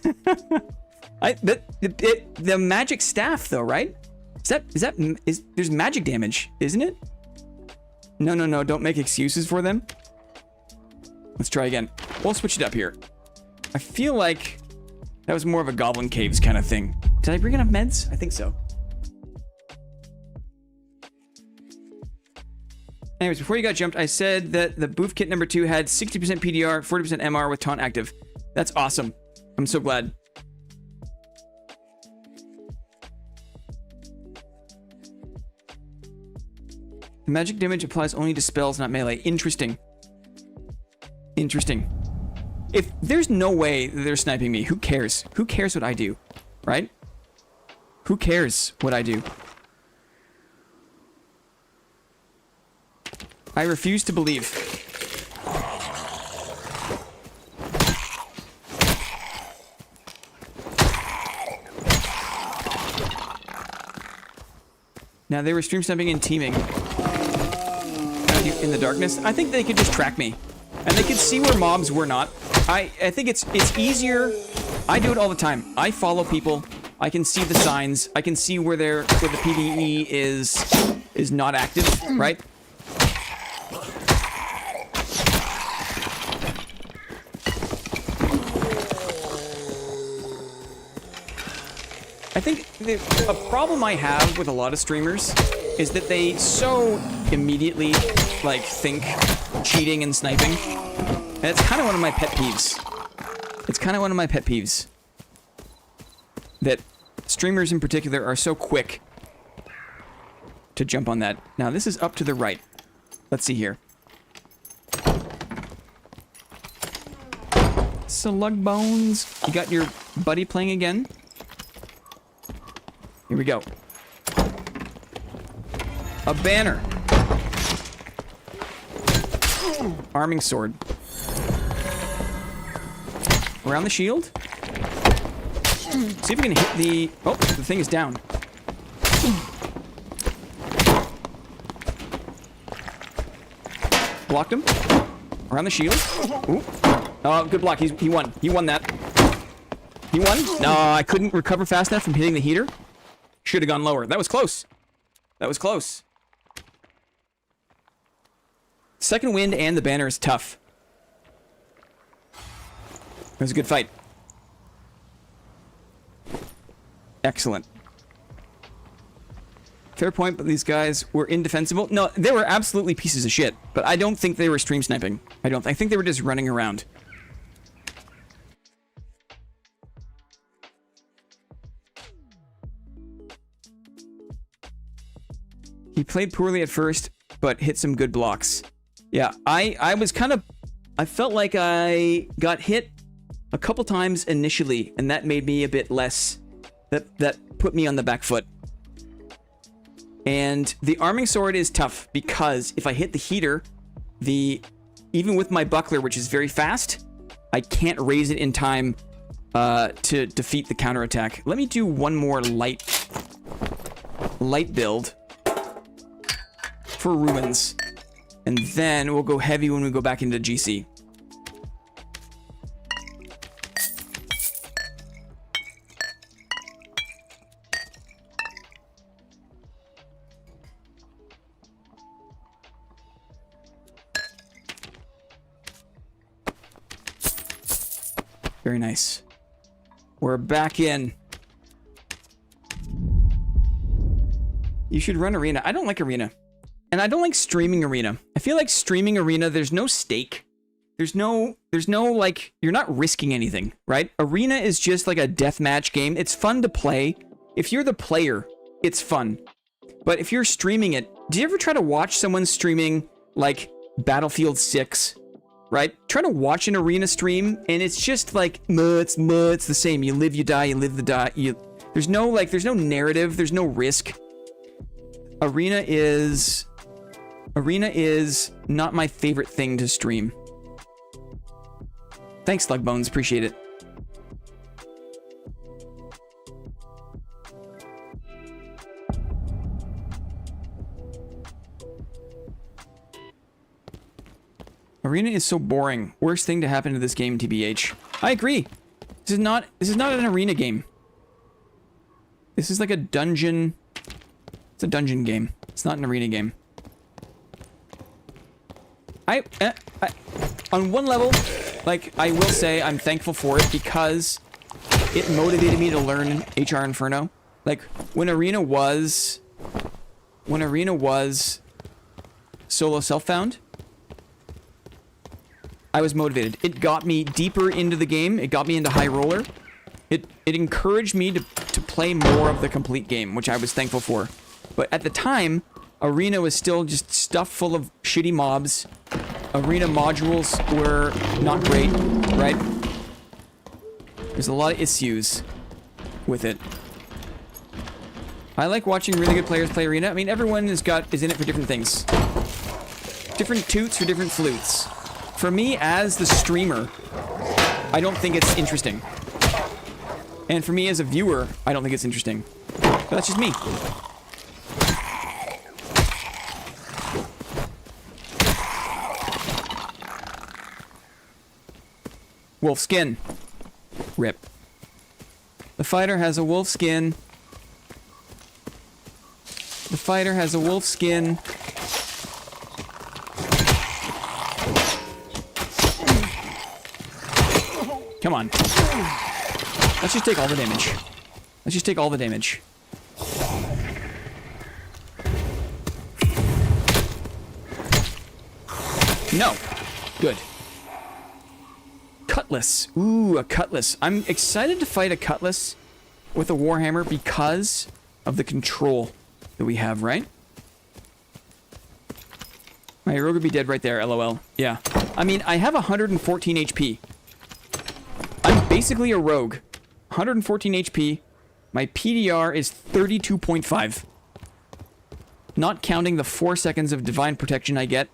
The magic staff though, right? There's magic damage, isn't it? No, don't make excuses for them. Let's try again. We'll switch it up here. I feel like that was more of a Goblin Caves kind of thing. Did I bring enough meds? I think so. Anyways, before you got jumped, I said that the boof kit number 2 had 60% PDR, 40% MR with taunt active. That's awesome. I'm so glad. The magic damage applies only to spells, not melee. Interesting. Interesting. If there's no way they're sniping me, who cares? Who cares what I do? Right? Who cares what I do? I refuse to believe. Now they were stream sniping and teaming in the darkness. I think they could just track me, and they could see where mobs were not. I think it's easier. I do it all the time. I follow people. I can see the signs. I can see where the PvE is not active, right? I think a problem I have with a lot of streamers is that they so immediately, like, think cheating and sniping. And it's kind of one of my pet peeves. It's kind of one of my pet peeves. That streamers in particular are so quick to jump on that. Now, this is up to the right. Let's see here. Slug bones. You got your buddy playing again. Here we go. A banner. Arming sword. Around the shield. See if we can hit the... Oh, the thing is down. Blocked him. Around the shield. Ooh. Oh, good block. He won. He won that. He won. No, I couldn't recover fast enough from hitting the heater. Should have gone lower. That was close. That was close. Second wind and the banner is tough. It was a good fight. Excellent. Fair point, but these guys were indefensible. No, they were absolutely pieces of shit, but I don't think they were stream sniping. I think they were just running around. He played poorly at first, but hit some good blocks. Yeah, I was kind of... I felt like I got hit a couple times initially, and that made me a bit less... That put me on the back foot. And the arming sword is tough, because if I hit the heater, even with my buckler, which is very fast, I can't raise it in time to defeat the counterattack. Let me do one more light build for ruins, and then we'll go heavy when we go back into GC. Very nice. We're back in. You should run arena. I don't like arena. And I don't like streaming arena. I feel like streaming arena, there's no stake. There's no like, you're not risking anything, right? Arena is just like a deathmatch game. It's fun to play. If you're the player, it's fun. But if you're streaming it, do you ever try to watch someone streaming like Battlefield 6? Right? Try to watch an arena stream, and it's just like, it's the same. You live, you die, you live, the die. There's no narrative, there's no risk. Arena is not my favorite thing to stream. Thanks, Slugbones, appreciate it. Arena is so boring. Worst thing to happen to this game, TBH. I agree. This is not an arena game. This is like a dungeon. It's a dungeon game. It's not an arena game. On one level, like, I will say I'm thankful for it because it motivated me to learn HR Inferno. Like, when arena was solo self-found, I was motivated. It got me deeper into the game. It got me into High Roller. It encouraged me to play more of the complete game, which I was thankful for. But at the time, Arena was still just stuffed full of shitty mobs. Arena modules were not great, right? There's a lot of issues with it. I like watching really good players play Arena. I mean, everyone is in it for different things. Different toots for different flutes. For me, as the streamer, I don't think it's interesting. And for me as a viewer, I don't think it's interesting. But that's just me. Wolf skin. Rip. The fighter has a wolf skin. The fighter has a wolf skin. Come on. Let's just take all the damage. Let's just take all the damage. No. Good. Cutlass. Ooh, a cutlass. I'm excited to fight a cutlass with a warhammer because of the control that we have, right? My rogue would be dead right there, lol. Yeah. I mean, I have 114 HP. I'm basically a rogue. 114 HP. My PDR is 32.5. Not counting the 4 seconds of divine protection I get.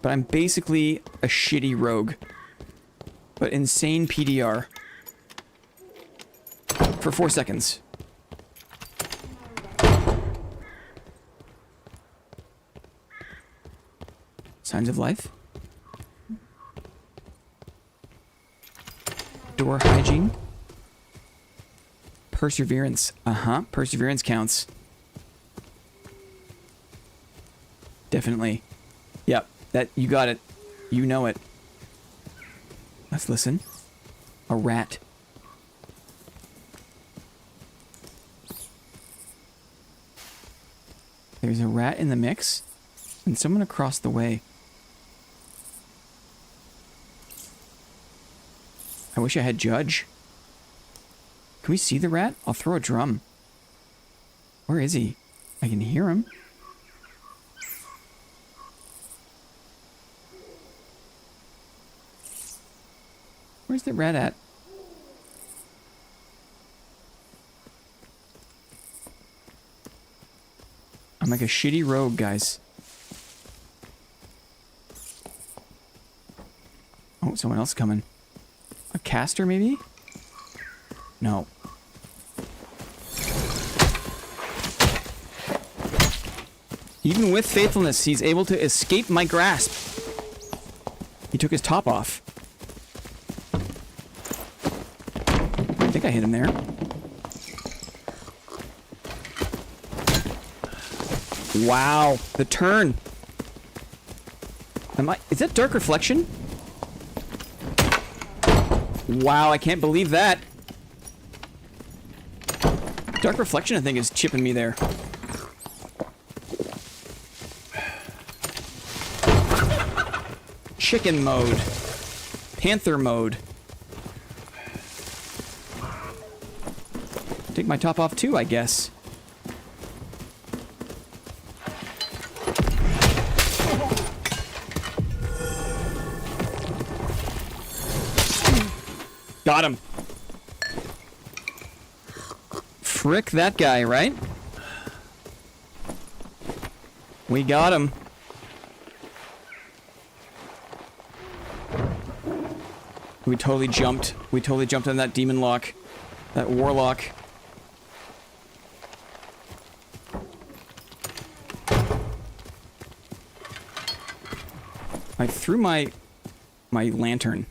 But I'm basically a shitty rogue. But insane PDR. For 4 seconds. Signs of life. Door hygiene. Perseverance. Perseverance counts. Definitely. Yep. That, you got it. You know it. Let's listen. A rat. There's a rat in the mix. And someone across the way. I wish I had Judge. Can we see the rat? I'll throw a drum. Where is he? I can hear him. Where's the rat at? I'm like a shitty rogue, guys. Oh, someone else coming. A caster, maybe? No. Even with faithfulness, he's able to escape my grasp. He took his top off. I think I hit him there. Wow, the turn. Is that Dark Reflection? Wow, I can't believe that. Dark Reflection, I think, is chipping me there. Chicken mode. Panther mode. Take my top off too, I guess. Got him. Frick that guy, right? We got him. We totally jumped. We totally jumped on that demon lock. That warlock. I threw my lantern.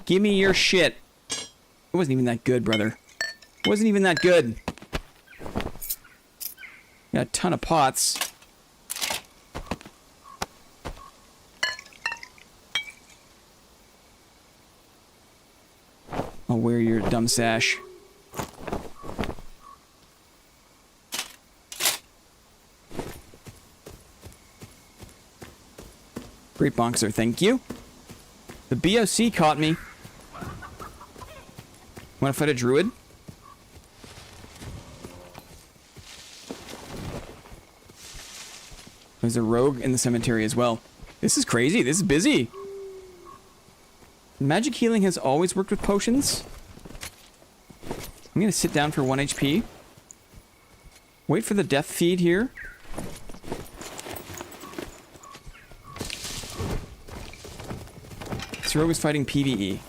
Give me your shit. It wasn't even that good, brother. It wasn't even that good. Got a ton of pots. I'll wear your dumb sash. Great bonkster, thank you. The BOC caught me. Want to fight a druid? There's a rogue in the cemetery as well. This is crazy. This is busy. Magic healing has always worked with potions. I'm going to sit down for 1 HP. Wait for the death feed here. This rogue is fighting PvE.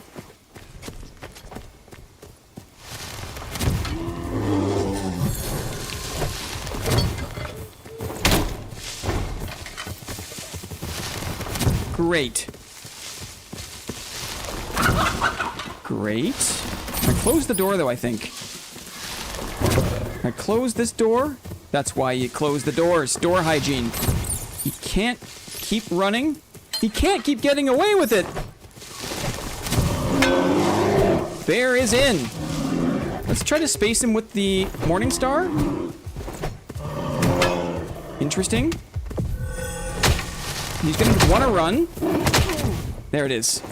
Great. Great. I closed the door, though, I think. I closed this door. That's why you close the doors. Door hygiene. He can't keep running. He can't keep getting away with it. Bear is in. Let's try to space him with the Morning Star. Interesting. He's gonna want to run. There it is.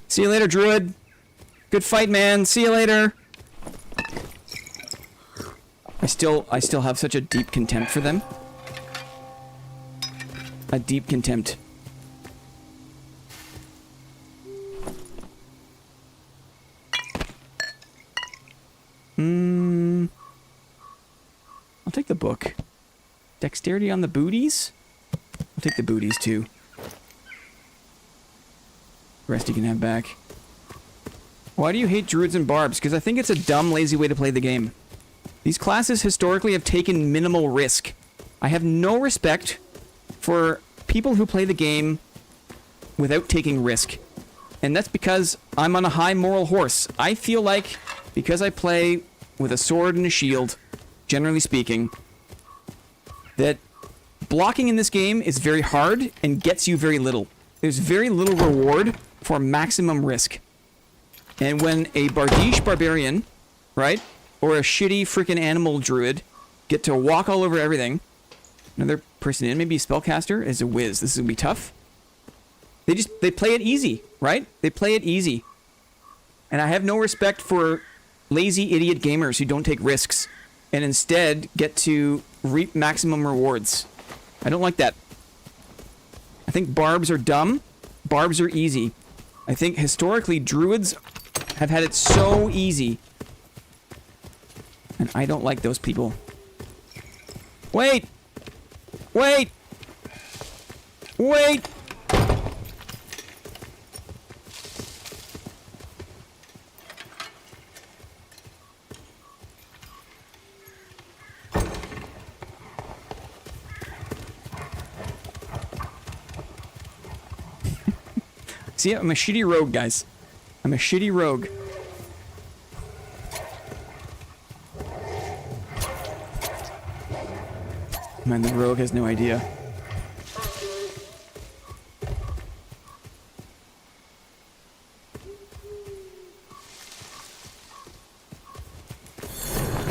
See you later, Druid. Good fight, man. See you later. I still have such a deep contempt for them. A deep contempt. I'll take the book. Dexterity on the booties? I'll take the booties too. The rest you can have back. Why do you hate druids and barbs? Because I think it's a dumb, lazy way to play the game. These classes historically have taken minimal risk. I have no respect for people who play the game without taking risk. And that's because I'm on a high moral horse. I feel like, because I play with a sword and a shield, generally speaking, that blocking in this game is very hard and gets you very little. There's very little reward for maximum risk. And when a Bardiche barbarian, right, or a shitty freaking animal druid get to walk all over everything, another person in, maybe a spellcaster, is a whiz. This is gonna be tough. They play it easy, right? They play it easy. And I have no respect for lazy idiot gamers who don't take risks and instead get to reap maximum rewards. I don't like that. I think barbs are dumb. Barbs are easy. I think historically druids have had it so easy. And I don't like those people. Wait! Wait! Wait! See, I'm a shitty rogue, guys. I'm a shitty rogue. Man, the rogue has no idea.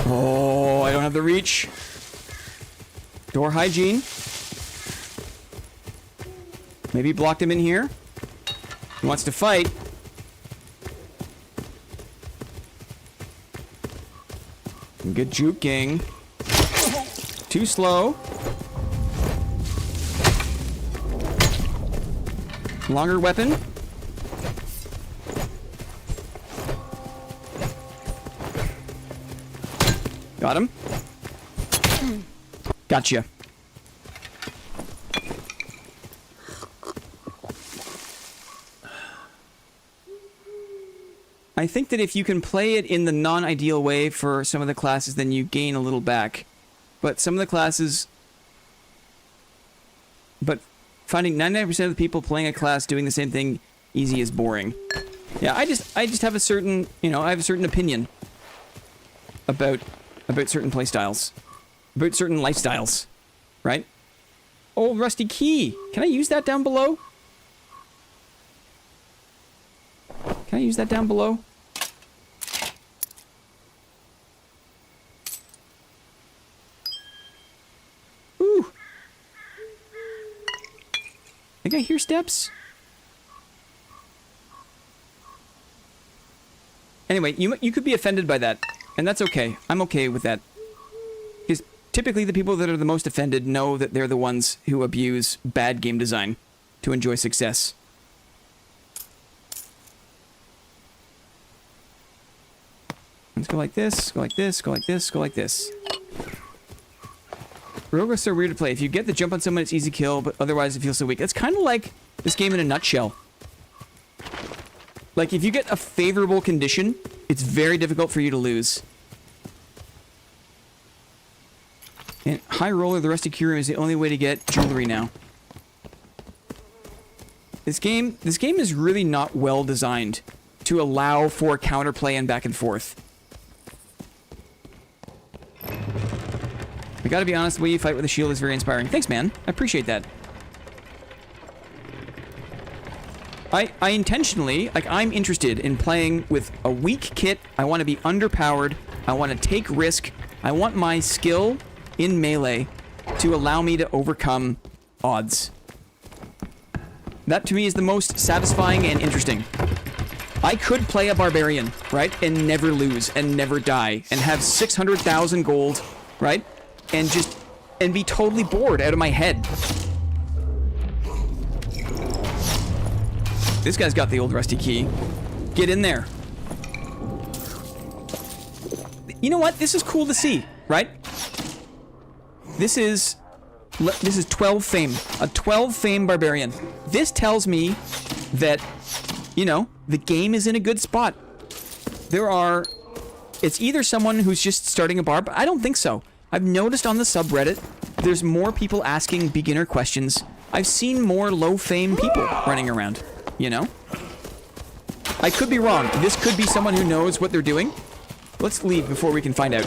Oh, I don't have the reach. Door hygiene. Maybe blocked him in here. He wants to fight. Good juking. Too slow. Longer weapon. Got him. Gotcha. I think that if you can play it in the non-ideal way for some of the classes, then you gain a little back. But some of the classes... But finding 99% of the people playing a class doing the same thing easy is boring. Yeah, I just have a certain, I have a certain opinion about certain playstyles. About certain lifestyles. Right? Oh, rusty key! Can I use that down below? Can I use that down below? Ooh. I think I hear steps. Anyway, you could be offended by that, and that's okay. I'm okay with that. Because typically the people that are the most offended know that they're the ones who abuse bad game design to enjoy success. Let's go like this, go like this, go like this, go like this. Rogue are so weird to play. If you get the jump on someone, it's easy kill, but otherwise it feels so weak. It's kind of like this game in a nutshell. Like, if you get a favorable condition, it's very difficult for you to lose. And High Roller, the Rusty Key Room is the only way to get jewelry now. This game is really not well designed to allow for counterplay and back and forth. I gotta be honest, the way you fight with a shield is very inspiring. Thanks, man. I appreciate that. I intentionally, like, I'm interested in playing with a weak kit. I want to be underpowered. I want to take risk. I want my skill in melee to allow me to overcome odds. That to me is the most satisfying and interesting. I could play a barbarian, right? And never lose and never die and have 600,000 gold, right? And be totally bored out of my head. This guy's got the old rusty key. Get in there. You know what? This is cool to see, right? This is 12 fame. A 12 fame barbarian. This tells me that, you know, the game is in a good spot. It's either someone who's just starting a bar, but I don't think so. I've noticed on the subreddit, there's more people asking beginner questions. I've seen more low fame people running around, you know? I could be wrong. This could be someone who knows what they're doing. Let's leave before we can find out.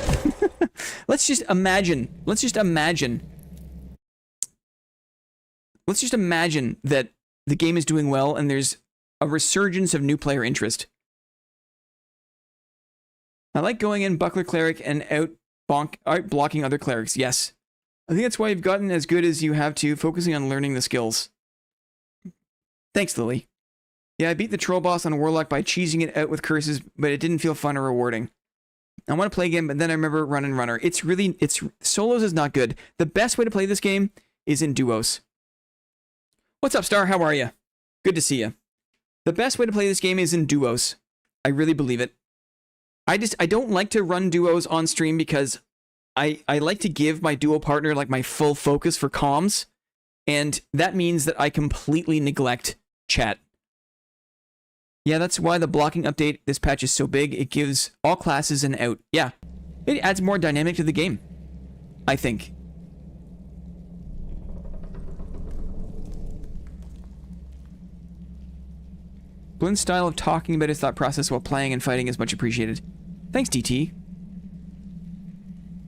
Let's just imagine that the game is doing well and there's a resurgence of new player interest. I like going in buckler cleric and out blocking other clerics. Yes. I think that's why you've gotten as good as you have to, focusing on learning the skills. Thanks, Lily. Yeah, I beat the troll boss on Warlock by cheesing it out with curses, but it didn't feel fun or rewarding. I want to play again, but then I remember Run and Runner. Solos is not good. The best way to play this game is in duos. What's up, Star? How are you? Good to see you. The best way to play this game is in duos. I really believe it. I don't like to run duos on stream because I like to give my duo partner like my full focus for comms, and that means that I completely neglect chat. Yeah, that's why the blocking update this patch is so big. It gives all classes an out. Yeah, it adds more dynamic to the game, I think. Blinn's style of talking about his thought process while playing and fighting is much appreciated. Thanks, DT.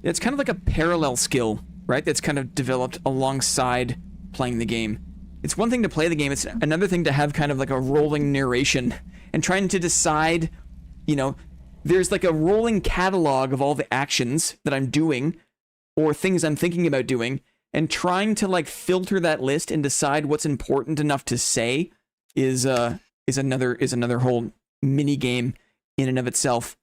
It's kind of like a parallel skill, right? That's kind of developed alongside playing the game. It's one thing to play the game, it's another thing to have kind of like a rolling narration and trying to decide, you know, there's like a rolling catalog of all the actions that I'm doing or things I'm thinking about doing, and trying to like filter that list and decide what's important enough to say is another whole mini game in and of itself.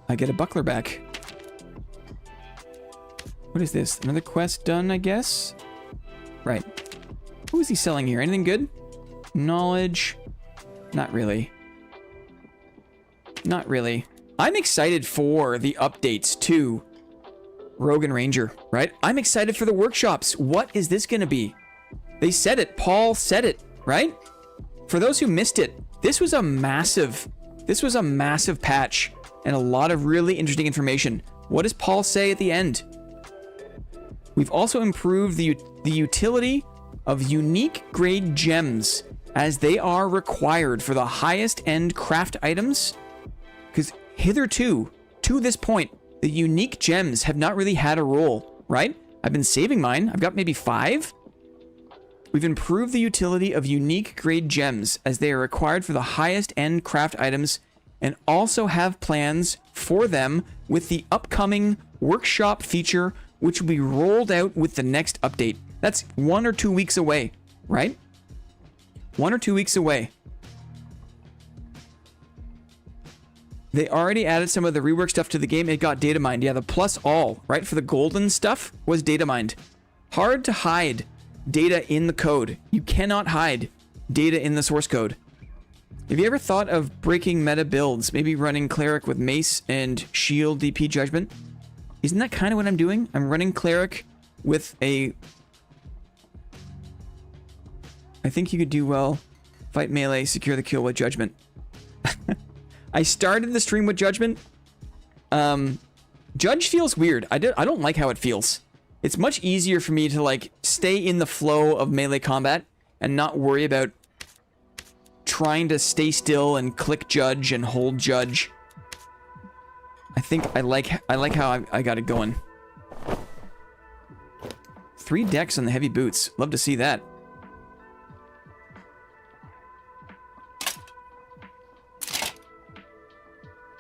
I get a buckler back. What is this? Another quest done, I guess? Right. Who is he selling here? Anything good? Knowledge? Not really. Not really. I'm excited for the updates to Rogue and Ranger, right? I'm excited for the workshops. What is this going to be? They said it. Paul said it, right? For those who missed it, this was a massive patch and a lot of really interesting information. What does Paul say at the end? We've also improved the utility of unique grade gems as they are required for the highest end craft items. Because hitherto, to this point, the unique gems have not really had a role, right? I've been saving mine. I've got maybe 5. We've improved the utility of unique grade gems as they are required for the highest end craft items, and also have plans for them with the upcoming workshop feature, which will be rolled out with the next update. That's 1 or 2 weeks away, right? 1 or 2 weeks away. They already added some of the rework stuff to the game. It got data mined. Yeah, the plus all, right, for the golden stuff was data mined. Hard to hide data in the code. You cannot hide data in the source code. Have you ever thought of breaking meta builds? Maybe running cleric with mace and shield DP judgment? Isn't that kind of what I'm doing? I'm running cleric with a... I think you could do well. Fight melee, secure the kill with judgment. I started the stream with judgment. Judge feels weird. I don't like how it feels. It's much easier for me to like stay in the flow of melee combat and not worry about trying to stay still and click judge and hold judge. I think I like how I got it going. 3 decks on the heavy boots. Love to see that.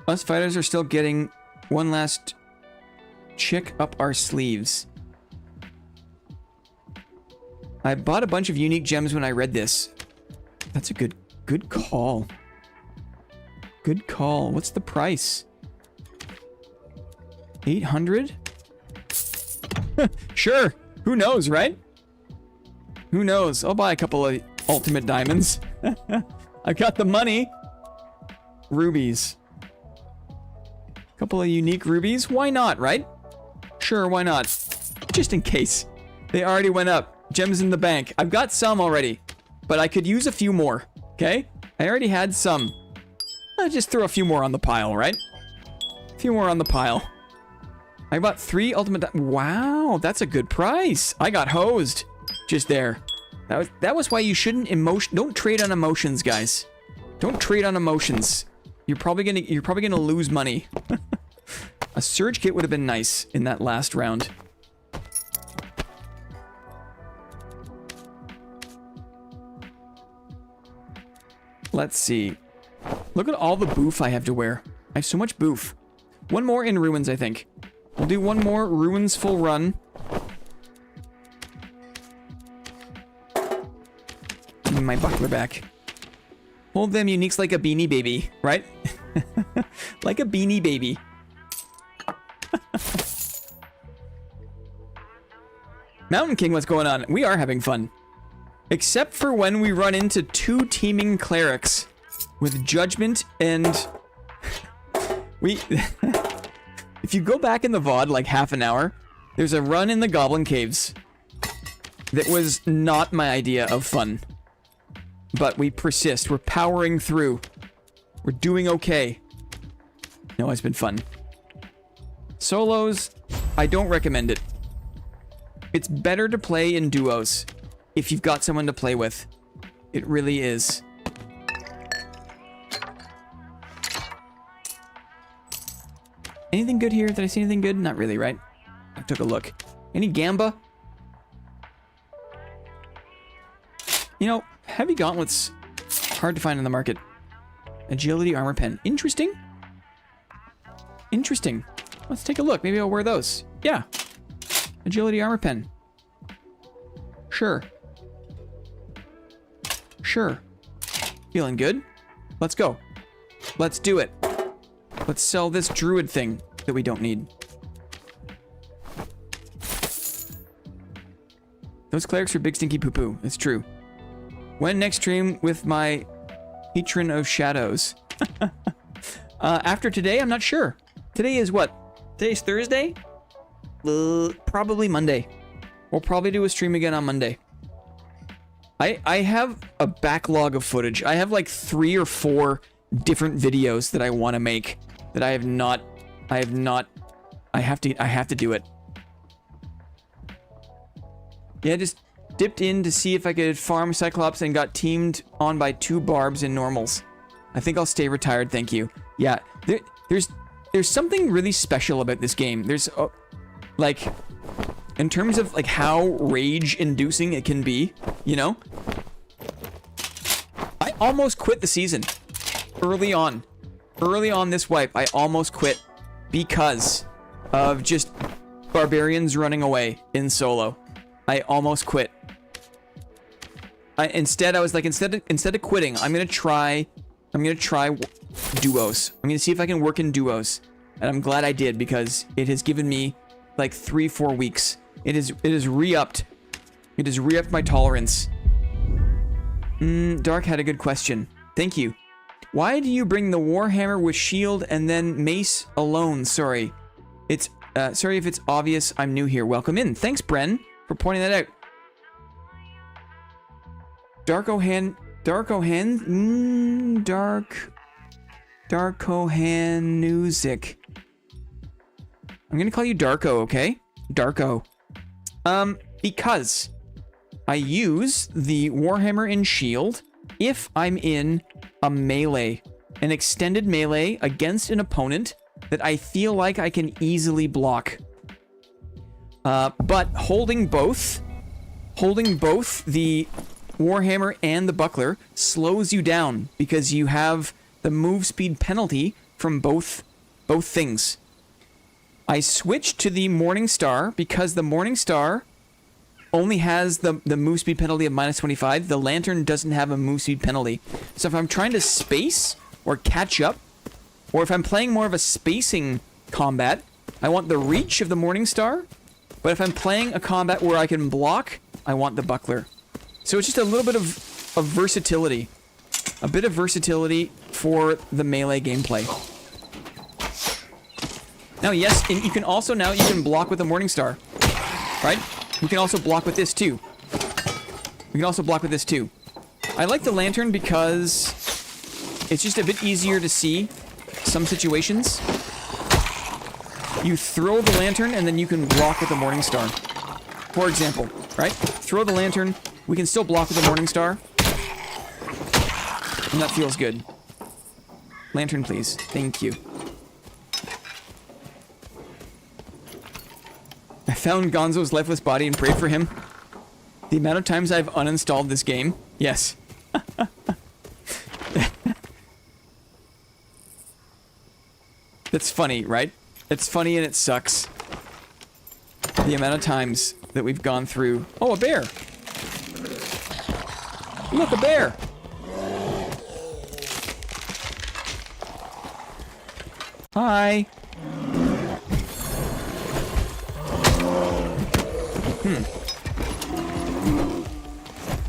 Us fighters are still getting one last chick up our sleeves. I bought a bunch of unique gems when I read this. That's a good call. Good call. What's the price? 800? Sure. Who knows, right? Who knows? I'll buy a couple of ultimate diamonds. I got the money. Rubies. Couple of unique rubies. Why not, right? Sure, why not? Just in case. They already went up. Gems in the bank. I've got some already, but I could use a few more, okay? I already had some. I'll just throw a few more on the pile, right? A few more on the pile. I bought 3 ultimate. Wow, that's a good price. I got hosed just there. That was why you shouldn't don't trade on emotions, guys. Don't trade on emotions. You're probably gonna lose money. A surge kit would have been nice in that last round. Let's see. Look at all the boof I have to wear. I have so much boof. One more in ruins, I think. We'll do one more ruins full run. Give me my buckler back. Hold them uniques like a beanie baby, right? Like a beanie baby. Mountain King, what's going on? We are having fun. Except for when we run into 2 teaming clerics with judgment and... If you go back in the VOD like half an hour, there's a run in the Goblin Caves that was not my idea of fun. But we persist. We're powering through. We're doing okay. No, it's been fun. Solos, I don't recommend it. It's better to play in duos if you've got someone to play with. It really is. Anything good here? Did I see anything good? Not really, right? I took a look. Any Gamba? You know, heavy gauntlets, hard to find in the market. Agility armor pen. Interesting. Interesting. Let's take a look. Maybe I'll wear those. Yeah. Agility armor pen. Sure. Sure. Feeling good? Let's go. Let's do it. Let's sell this druid thing that we don't need. Those clerics are big stinky poo-poo. It's true. When next stream with my patron of shadows? After today, I'm not sure. Today is what? Today's Thursday? Probably Monday. We'll probably do a stream again on Monday. I have a backlog of footage. I have like 3 or 4 different videos that I want to make that I have to do it. Yeah, just dipped in to see if I could farm Cyclops and got teamed on by 2 barbs in normals. I think I'll stay retired, thank you. Yeah, there's something really special about this game. There's like, in terms of like how rage-inducing it can be, you know? I almost quit the season early on. Early on this wipe, I almost quit because of just barbarians running away in solo. I almost quit. Instead, I was like, instead of quitting, I'm gonna try duos. I'm gonna see if I can work in duos, and I'm glad I did because it has given me like 3-4 weeks. It is re-upped. It has re-upped my tolerance. Dark had a good question. Thank you. Why do you bring the Warhammer with shield and then mace alone? Sorry. It's, sorry if it's obvious. I'm new here. Welcome in. Thanks, Bren, for pointing that out. Darkohan Nuzik. I'm gonna call you Darko, okay? Darko. Because I use the Warhammer and shield if I'm in a melee, an extended melee against an opponent that I feel like I can easily block. But holding both the Warhammer and the buckler slows you down because you have the move speed penalty from both things. I switched to the Morning Star because the Morning Star only has the move speed penalty of -25. The Lantern doesn't have a move speed penalty. So if I'm trying to space or catch up, or if I'm playing more of a spacing combat, I want the reach of the Morning Star. But if I'm playing a combat where I can block, I want the Buckler. So it's just a little bit of versatility. A bit of versatility for the melee gameplay. Now, yes, and you can also now, you can block with the Morning Star. Right? You can also block with this too. You can also block with this too. I like the Lantern because it's just a bit easier to see some situations. You throw the Lantern and then you can block with the Morning Star. For example, right? Throw the Lantern, we can still block with the Morning Star. And that feels good. Lantern, please. Thank you. I found Gonzo's lifeless body and prayed for him. The amount of times I've uninstalled this game. Yes. That's funny, right? It's funny and it sucks. The amount of times that we've gone through... Oh, a bear! Look, a bear! Hi!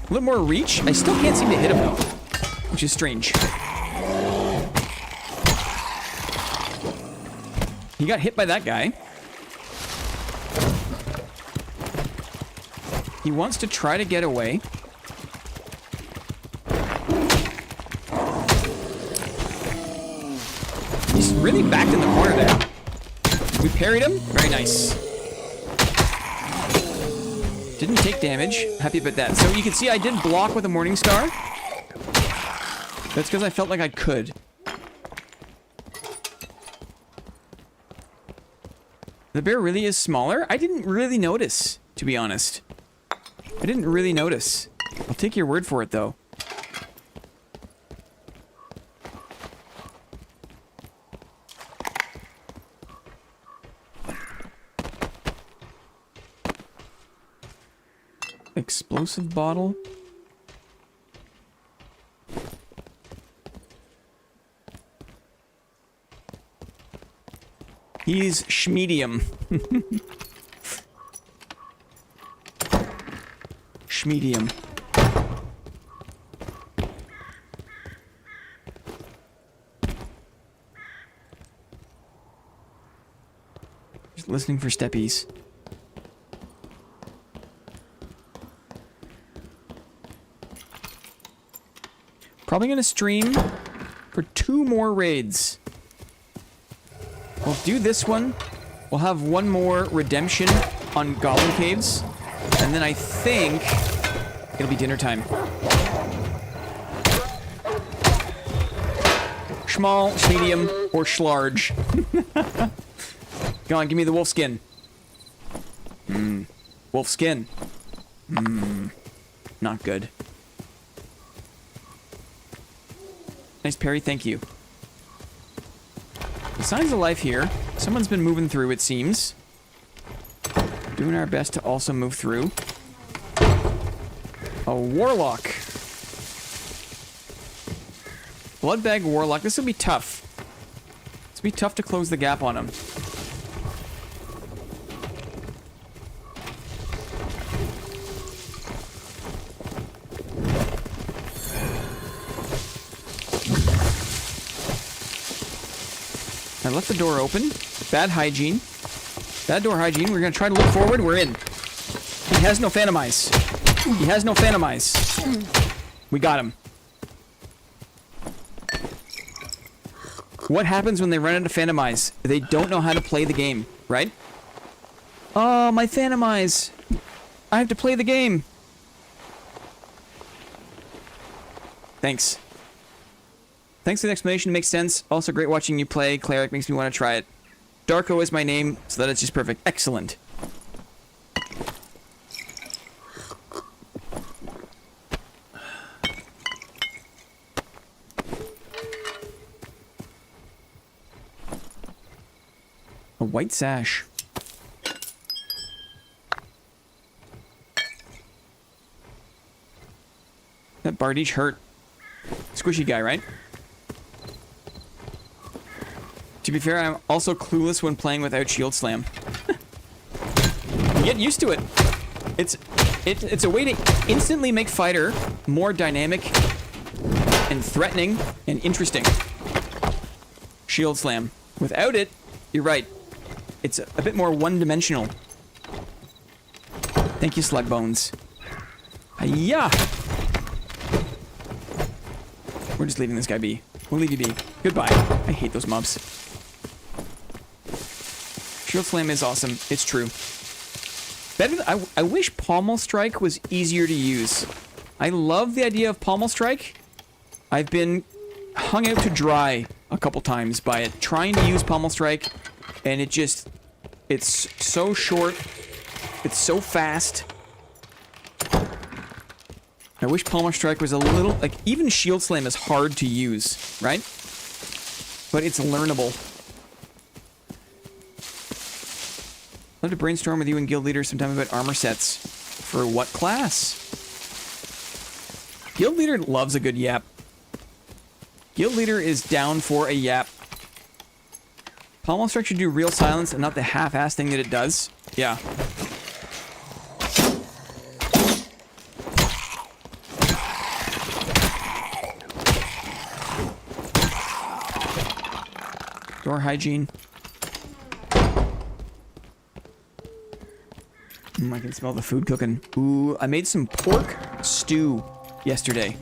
A little more reach. I still can't seem to hit him though, which is strange. He got hit by that guy. He wants to try to get away. He's really backed in the corner there. We parried him. Very nice. Didn't take damage. Happy about that. So you can see I did block with a Morning Star. That's because I felt like I could. The bear really is smaller. I didn't really notice, to be honest. I didn't really notice. I'll take your word for it, though. Explosive bottle. He's schmedium. Schmedium. Just listening for steppies. Probably gonna stream for 2 more raids. We'll do this one. We'll have one more redemption on Goblin Caves. And then I think it'll be dinner time. Schmal, medium, or schlarge. Go on, give me the wolf skin. Wolf skin. Not good. Nice parry, thank you. The signs of life here. Someone's been moving through, it seems. Doing our best to also move through. A warlock. Bloodbag warlock. This will be tough. This will be tough to close the gap on him. I left the door open. Bad hygiene. Bad door hygiene. We're going to try to look forward. We're in. He has no Phantom Eyes. He has no Phantom Eyes. We got him. What happens when they run out of Phantom Eyes? They don't know how to play the game, right? Oh, my Phantom Eyes. I have to play the game. Thanks. Thanks for the explanation. Makes sense. Also great watching you play. Cleric makes me want to try it. Darko is my name, so that it's just perfect. Excellent. A white sash. That Bardiche hurt. Squishy guy, right? To be fair, I'm also clueless when playing without shield slam. Get used to it. It's a way to instantly make fighter more dynamic and threatening and interesting. Shield slam. Without it, you're right. It's a bit more one-dimensional. Thank you, Slug Bones. Hiya! We're just leaving this guy be. We'll leave you be. Goodbye. I hate those mobs. Shield slam is awesome. It's true. Better than, I wish pommel strike was easier to use. I love the idea of pommel strike. I've been hung out to dry a couple times by it, trying to use pommel strike, and it's so short. It's so fast. I wish pommel strike was a little, like, even shield slam is hard to use, right? But it's learnable. I'd love to brainstorm with you and guild leader sometime about armor sets. For what class? Guild leader loves a good yap. Guild leader is down for a yap. Pommel strike should do real silence and not the half-ass thing that it does. Yeah. Door hygiene. I can smell the food cooking. Ooh, I made some pork stew yesterday.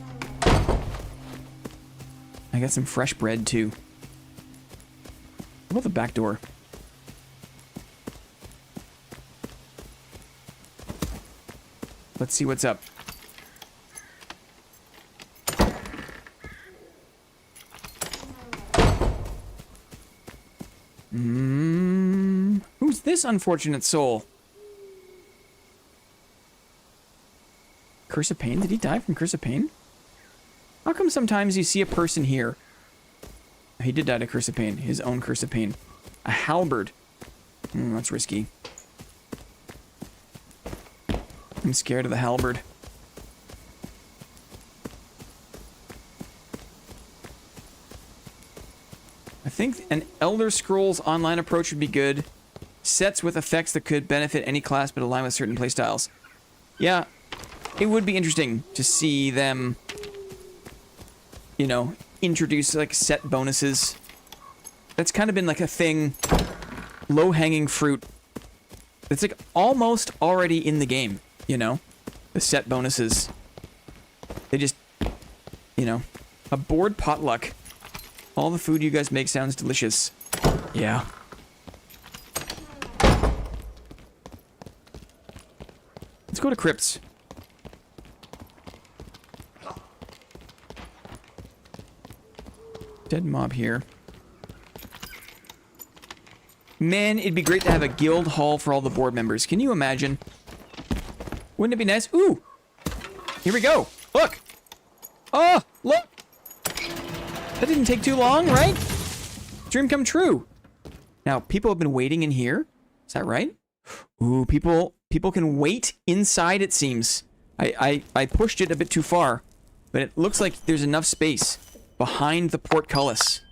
I got some fresh bread too. What about the back door? Let's see what's up. Who's this unfortunate soul? Curse of Pain? Did he die from Curse of Pain? How come sometimes you see a person here? He did die to Curse of Pain. His own Curse of Pain. A halberd. That's risky. I'm scared of the halberd. I think an Elder Scrolls Online approach would be good. Sets with effects that could benefit any class but align with certain playstyles. Yeah. It would be interesting to see them, you know, introduce, like, set bonuses. That's kind of been, like, a thing, low-hanging fruit. It's, like, almost already in the game, you know? The set bonuses. They just, you know, a board potluck. All the food you guys make sounds delicious. Yeah. Let's go to crypts. Dead mob here. Man, it'd be great to have a guild hall for all the board members. Can you imagine? Wouldn't it be nice? Ooh! Here we go! Look! Oh! Look! That didn't take too long, right? Dream come true. Now, people have been waiting in here. Is that right? Ooh, people can wait inside, it seems. I pushed it a bit too far. But it looks like there's enough space behind the portcullis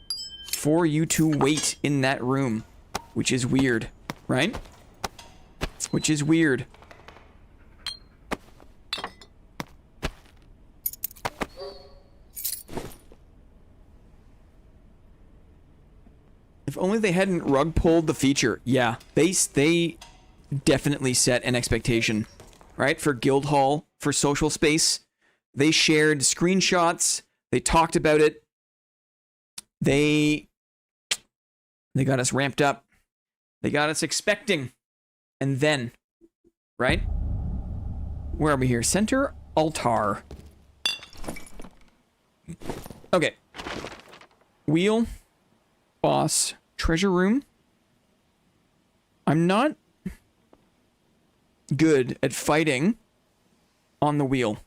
for you to wait in that room, which is weird, right? Which is weird. If only they hadn't rug pulled the feature. Yeah, they definitely set an expectation, right? For Guildhall, for social space. They shared screenshots. They talked about it. They got us ramped up. They got us expecting. And then, right? Where are we here? Center altar. Okay. Wheel. Boss. Treasure room. I'm not good at fighting on the wheel.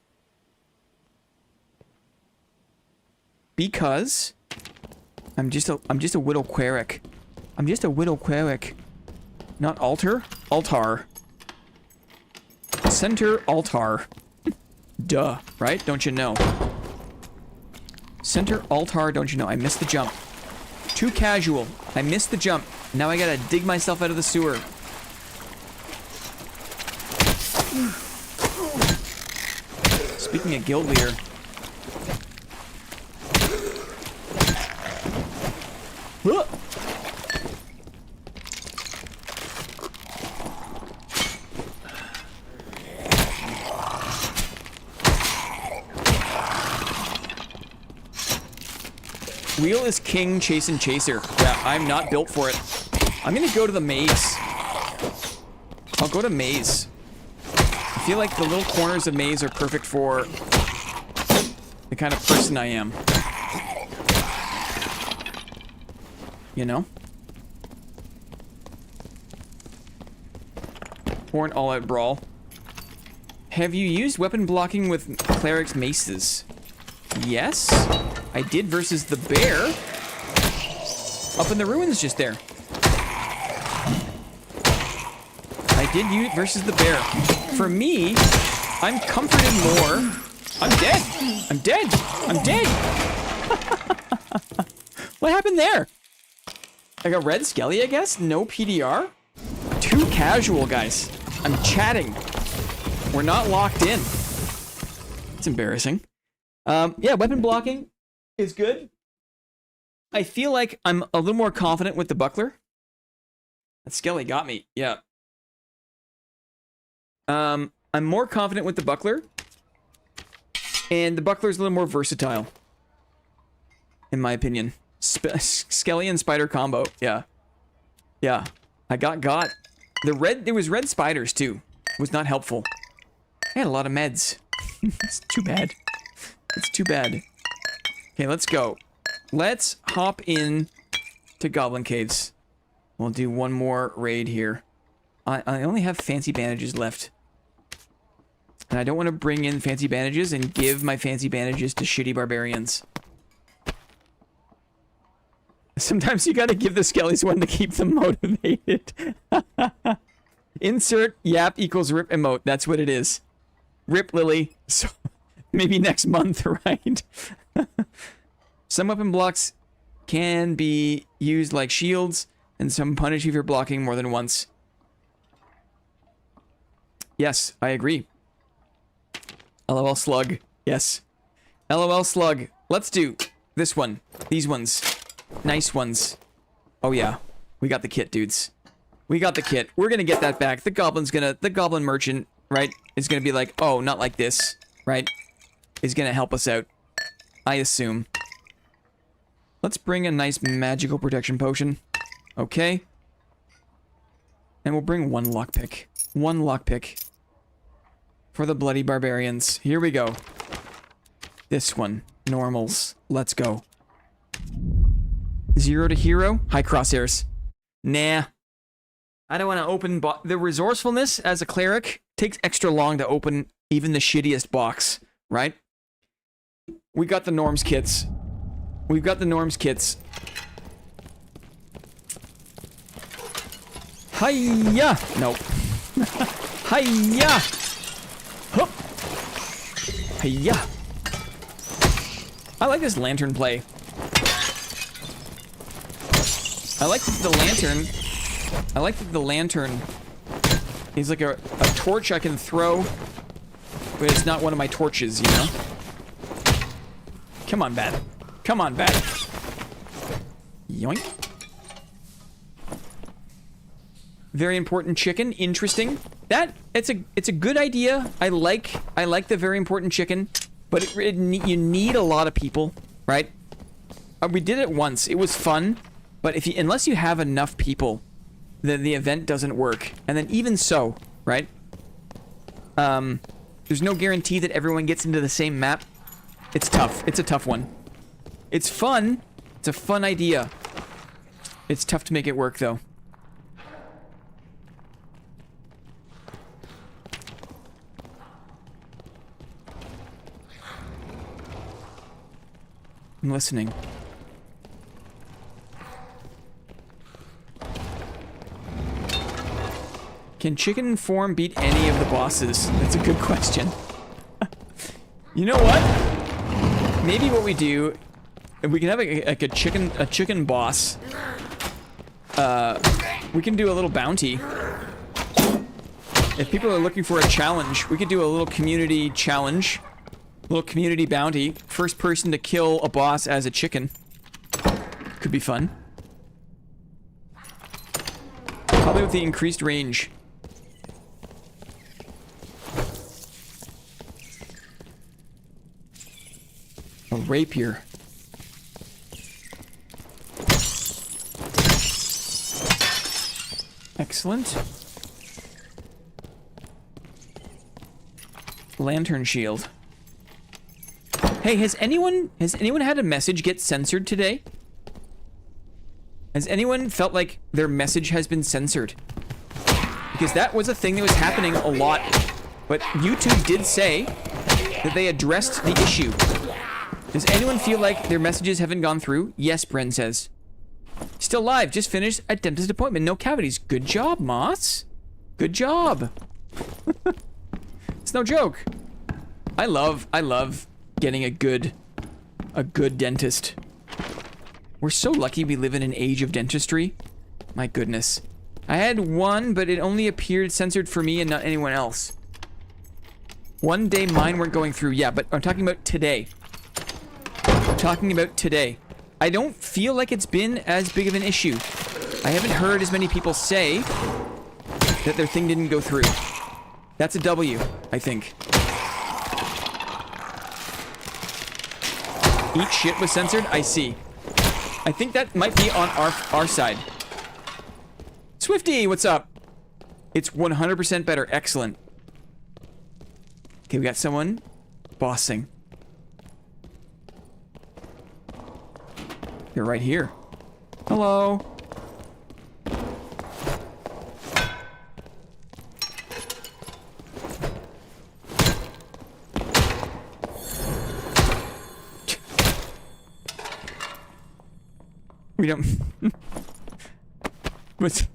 Because I'm just a widow cleric. I'm just a widow cleric. Not altar? Altar. Center altar. Duh, right? Don't you know? Center altar, don't you know? I missed the jump. Too casual. I missed the jump. Now I gotta dig myself out of the sewer. Speaking of guild leader. Wheel is king, chase and chaser. Yeah, I'm not built for it. I'm gonna go to the maze. I'll go to maze. I feel like the little corners of maze are perfect for the kind of person I am. You know? Or an all-out brawl. Have you used weapon blocking with cleric's maces? Yes. I did versus the bear. Up in the ruins just there. I did use it versus the bear. For me, I'm comforted more. I'm dead. I'm dead. I'm dead. What happened there? I got red skelly, I guess? No PDR? Too casual, guys. I'm chatting. We're not locked in. It's embarrassing. Yeah, weapon blocking is good. I feel like I'm a little more confident with the buckler. That skelly got me. Yeah. I'm more confident with the buckler. And the buckler's a little more versatile. In my opinion. Skelly and spider combo. Yeah. Yeah. I got. There was red spiders too. It was not helpful. I had a lot of meds. It's too bad. It's too bad. Okay, let's go. Let's hop in to Goblin Caves. We'll do one more raid here. I only have fancy bandages left. And I don't want to bring in fancy bandages and give my fancy bandages to shitty barbarians. Sometimes you gotta give the skellies one to keep them motivated. Insert yap equals rip emote. That's what it is. Rip Lily. So maybe next month, right? Some weapon blocks can be used like shields, and some punish you for blocking more than once. Yes, I agree. LOL slug. Yes. LOL slug. Let's do this one. These ones. Nice ones. Oh yeah. We got the kit, dudes. We got the kit. We're gonna get that back. The goblin merchant, right, is gonna be like, oh, not like this, right? Is gonna help us out. I assume. Let's bring a nice magical protection potion. Okay. And we'll bring one lockpick. One lockpick. For the bloody barbarians. Here we go. This one. Normals. Let's go. 0 to hero. High crosshairs. Nah. I don't want to open... The resourcefulness as a cleric takes extra long to open even the shittiest box. Right? We got the norms kits. We've got the norms kits. Hiya! Nope. Hiya! Hup! Hiya! I like this lantern play. I like the lantern. I like that the lantern is like a torch I can throw, but it's not one of my torches, you know? Come on, bat. Come on, bat. Yoink. Very important chicken. Interesting. It's a good idea. I like the very important chicken, but you need a lot of people, right? We did it once. It was fun, but unless you have enough people, then the event doesn't work. And then even so, right? There's no guarantee that everyone gets into the same map. It's tough. It's a tough one. It's fun. It's a fun idea. It's tough to make it work, though. I'm listening. Can chicken form beat any of the bosses? That's a good question. You know what? Maybe what we do, we can have like a chicken boss. We can do a little bounty. If people are looking for a challenge, we could do a little community challenge. A little community bounty. First person to kill a boss as a chicken. Could be fun. Probably with the increased range. A rapier. Excellent. Lantern shield. Hey, has anyone had a message get censored today? Has anyone felt like their message has been censored? Because that was a thing that was happening a lot. But YouTube did say that they addressed the issue. Does anyone feel like their messages haven't gone through? Yes, Bren says. Still live, just finished a dentist appointment, no cavities. Good job, Moss. Good job. It's no joke. I love getting a good dentist. We're so lucky we live in an age of dentistry. My goodness. I had one, but it only appeared censored for me and not anyone else. One day mine weren't going through. Yeah, but I'm talking about today. I'm talking about today. I don't feel like it's been as big of an issue. I haven't heard as many people say that their thing didn't go through. That's a W, I think. Eat shit was censored? I see. I think that might be on our side. Swifty, what's up? It's 100% better. Excellent. Okay, we got someone bossing. You're right here. Hello. We don't... What's...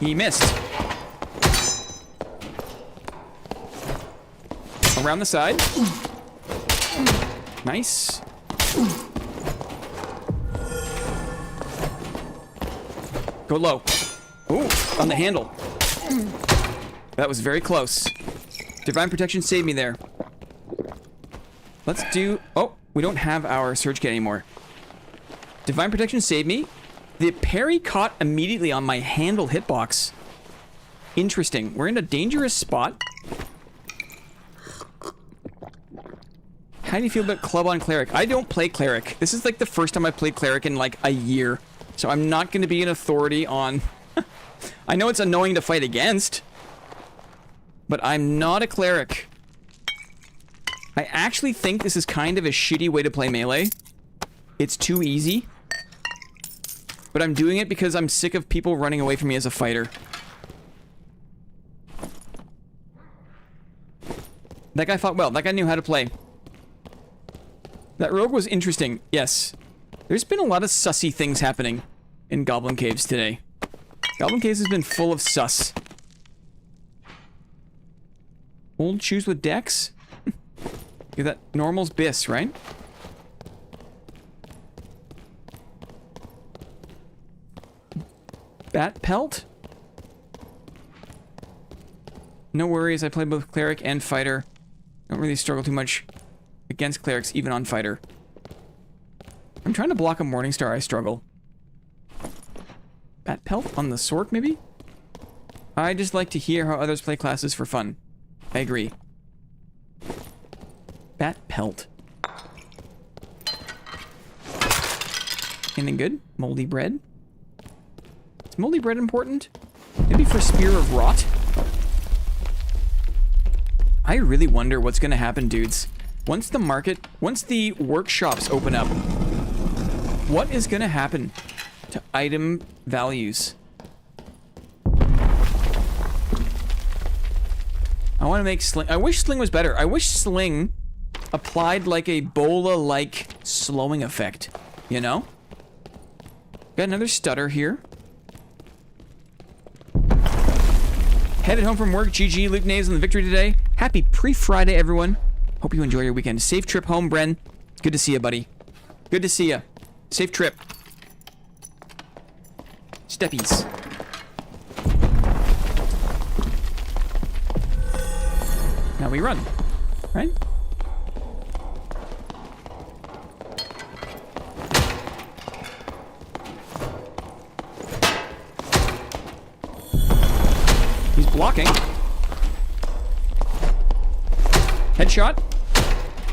He missed. Around the side. Nice. Go low. Ooh, on the handle. That was very close. Divine Protection saved me there. Let's do... Oh, we don't have our Surge Kit anymore. Divine Protection saved me. The parry caught immediately on my handle hitbox. Interesting. We're in a dangerous spot. How do you feel about Club on Cleric? I don't play Cleric. This is like the first time I played Cleric in like a year. So I'm not going to be an authority on... I know it's annoying to fight against. But I'm not a Cleric. I actually think this is kind of a shitty way to play Melee. It's too easy. But I'm doing it because I'm sick of people running away from me as a fighter. That guy fought well. That guy knew how to play. That rogue was interesting. Yes. There's been a lot of sussy things happening in Goblin Caves today. Goblin Caves has been full of sus. Old shoes with decks? Yeah, that normal's Biss, right? Bat pelt? No worries, I play both cleric and fighter. Don't really struggle too much against clerics, even on fighter. I'm trying to block a Morningstar, I struggle. Bat pelt on the Sork, maybe? I just like to hear how others play classes for fun. I agree. Bat pelt. Anything good? Moldy bread? Is moldy bread important? Maybe for Spear of Rot? I really wonder what's gonna happen, dudes. Once the workshops open up, what is gonna happen to item values? I want to make Sling... I wish Sling was better. I wish Sling applied like a Bola-like slowing effect. You know? Got another stutter here. Headed home from work. GG. Luke Naves on the victory today. Happy pre-Friday, everyone. Hope you enjoy your weekend. Safe trip home, Bren. Good to see you, buddy. Good to see you. Safe trip. Steppies. Now we run, right? He's blocking. Headshot.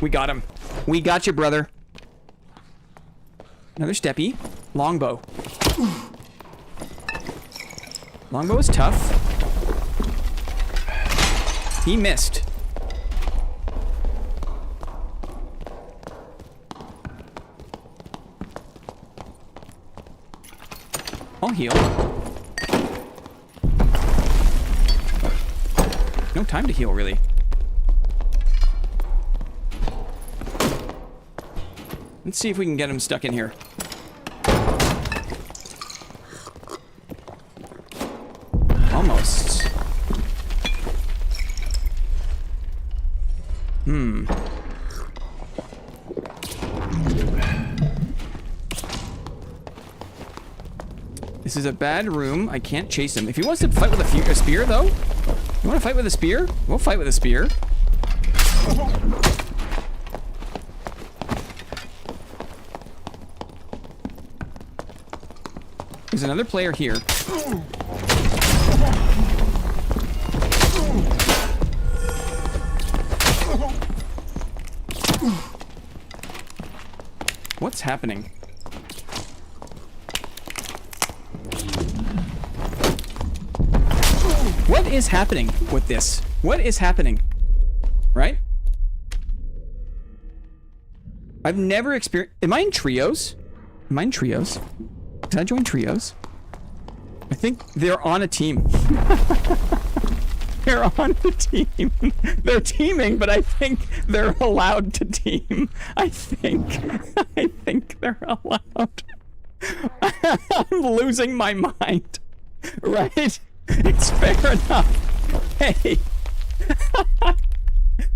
We got him. We got you, brother. Another steppy. Longbow. Longbow is tough. He missed. I'll heal. No time to heal, really. Let's see if we can get him stuck in here. Almost. This is a bad room. I can't chase him. If he wants to fight with a spear, though, you want to fight with a spear? We'll fight with a spear. There's another player here. What's happening? What is happening with this? What is happening? Right? I've never experienced... Am I in trios? Am I in trios? Can I join trios? I think they're on a team. They're on a team. They're teaming, but I think they're allowed to team. I think they're allowed. I'm losing my mind. Right? It's fair enough. Hey.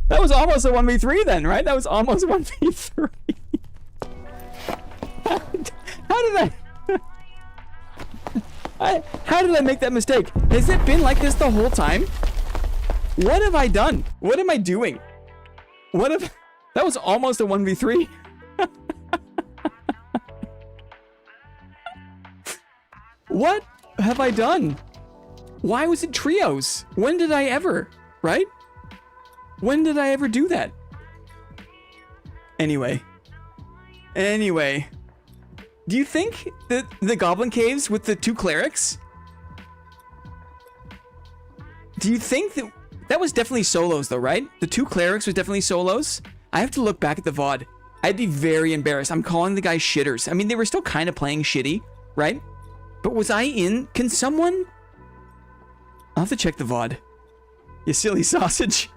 That was almost a 1v3 then, right? That was almost 1v3. How did how did I make that mistake? Has it been like this the whole time? What have I done? What am I doing? That was almost a 1v3. What have I done? Why was it trios? When did I ever, right? When did I ever do that? Anyway. Do you think that the Goblin Caves with the 2 clerics? Do you think that was definitely solos though, right? The 2 clerics was definitely solos. I have to look back at the VOD. I'd be very embarrassed. I'm calling the guys shitters. I mean, they were still kind of playing shitty, right? But was I in? Can someone... I'll have to check the VOD. You silly sausage.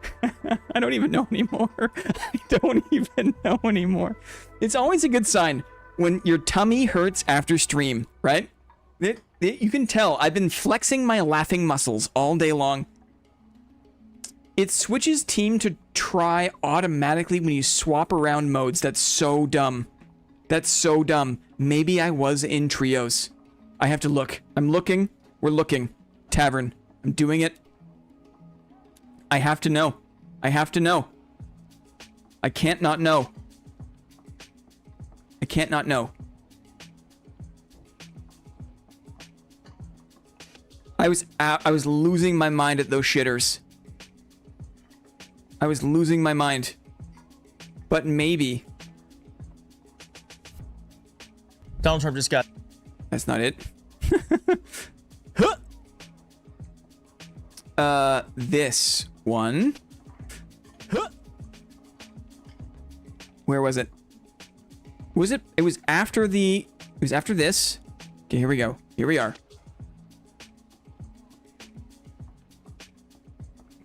I don't even know anymore. I don't even know anymore. It's always a good sign when your tummy hurts after stream, right? You can tell. I've been flexing my laughing muscles all day long. It switches team to try automatically when you swap around modes. That's so dumb. That's so dumb. Maybe I was in trios. I have to look. I'm looking. We're looking. Tavern. I'm doing it. I have to know. I have to know. I can't not know. I can't not know. I was losing my mind at those shitters. I was losing my mind. But maybe. Donald Trump just got... That's not it. This one. Where was it? Was it? It was after the... It was after this. Okay, here we go. Here we are.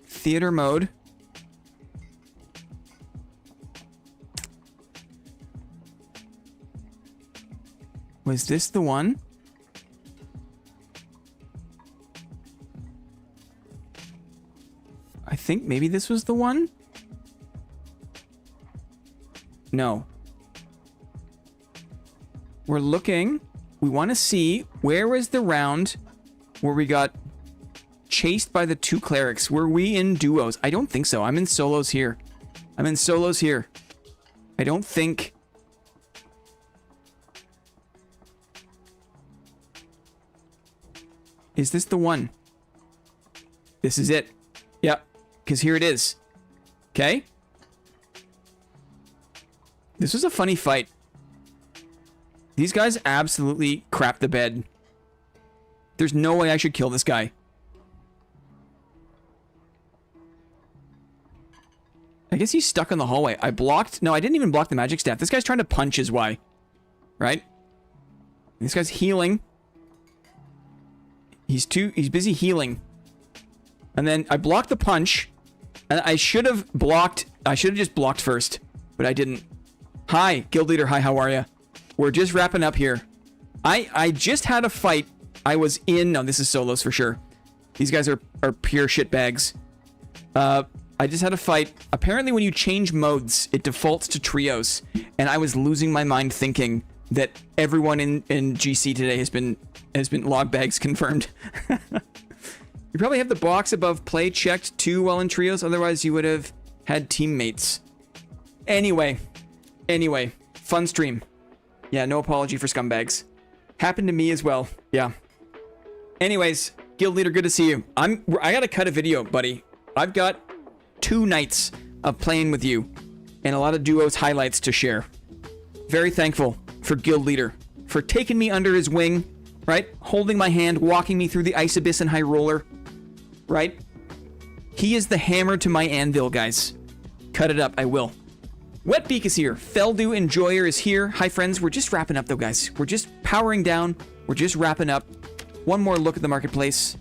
Theater mode. Was this the one? I think maybe this was the one? No. We're looking. We want to see where was the round where we got chased by the two clerics. Were we in duos? I don't think so. I'm in solos here. I'm in solos here. I don't think... Is this the one? This is it. Yep. Because here it is. Okay. This was a funny fight. These guys absolutely crap the bed. There's no way I should kill this guy. I guess he's stuck in the hallway. I blocked... No, I didn't even block the magic staff. This guy's trying to punch is why. Right? This guy's healing. He's busy healing. And then I blocked the punch. And I should have blocked... I should have just blocked first. But I didn't. Hi, guild leader. Hi, how are you? We're just wrapping up here. I just had a fight. I was in... No, this is solos for sure. These guys are pure shitbags. I just had a fight. Apparently, when you change modes, it defaults to trios. And I was losing my mind thinking that everyone in GC today has been log bags confirmed. You probably have the box above play checked too while in trios. Otherwise, you would have had teammates. Anyway, fun stream. Yeah, no apology for scumbags. Happened to me as well. Yeah. Anyways, guild leader, good to see you. I gotta cut a video, buddy. I've got 2 nights of playing with you and a lot of duos highlights to share. Very thankful for guild leader for taking me under his wing, right? Holding my hand, walking me through the ice abyss and high roller, right? He is the hammer to my anvil, guys. Cut it up, I will. Wetbeak is here. Feldew Enjoyer is here. Hi, friends. We're just wrapping up, though, guys. We're just powering down. We're just wrapping up. One more look at the marketplace.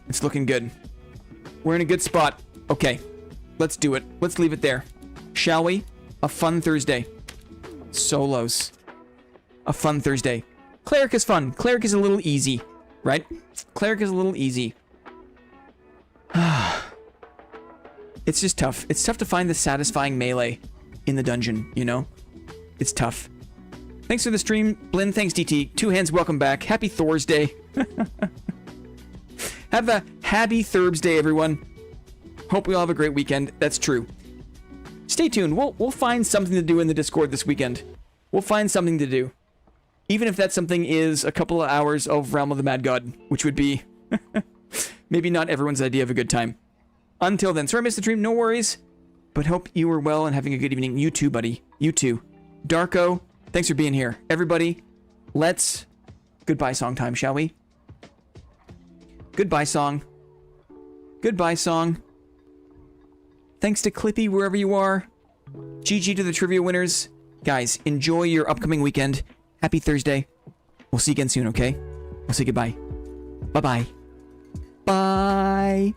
It's looking good. We're in a good spot. Okay. Let's do it. Let's leave it there. Shall we? A fun Thursday. Solos. A fun Thursday. Cleric is fun. Cleric is a little easy. Right? Cleric is a little easy. It's just tough. It's tough to find the satisfying melee in the dungeon, you know? It's tough. Thanks for the stream, Blinn. Thanks, DT. 2 hands, welcome back. Happy Thursday. Have a happy Thursday, everyone. Hope we all have a great weekend. That's true. Stay tuned. We'll find something to do in the Discord this weekend. We'll find something to do. Even if that something is a couple of hours of Realm of the Mad God, which would be maybe not everyone's idea of a good time. Until then, sorry I missed the stream, no worries. But hope you were well and having a good evening. You too, buddy. You too. Darko, thanks for being here. Everybody, let's... Goodbye song time, shall we? Goodbye song. Goodbye song. Thanks to Clippy, wherever you are. GG to the trivia winners. Guys, enjoy your upcoming weekend. Happy Thursday. We'll see you again soon, okay? We'll say goodbye. Bye-bye. Bye.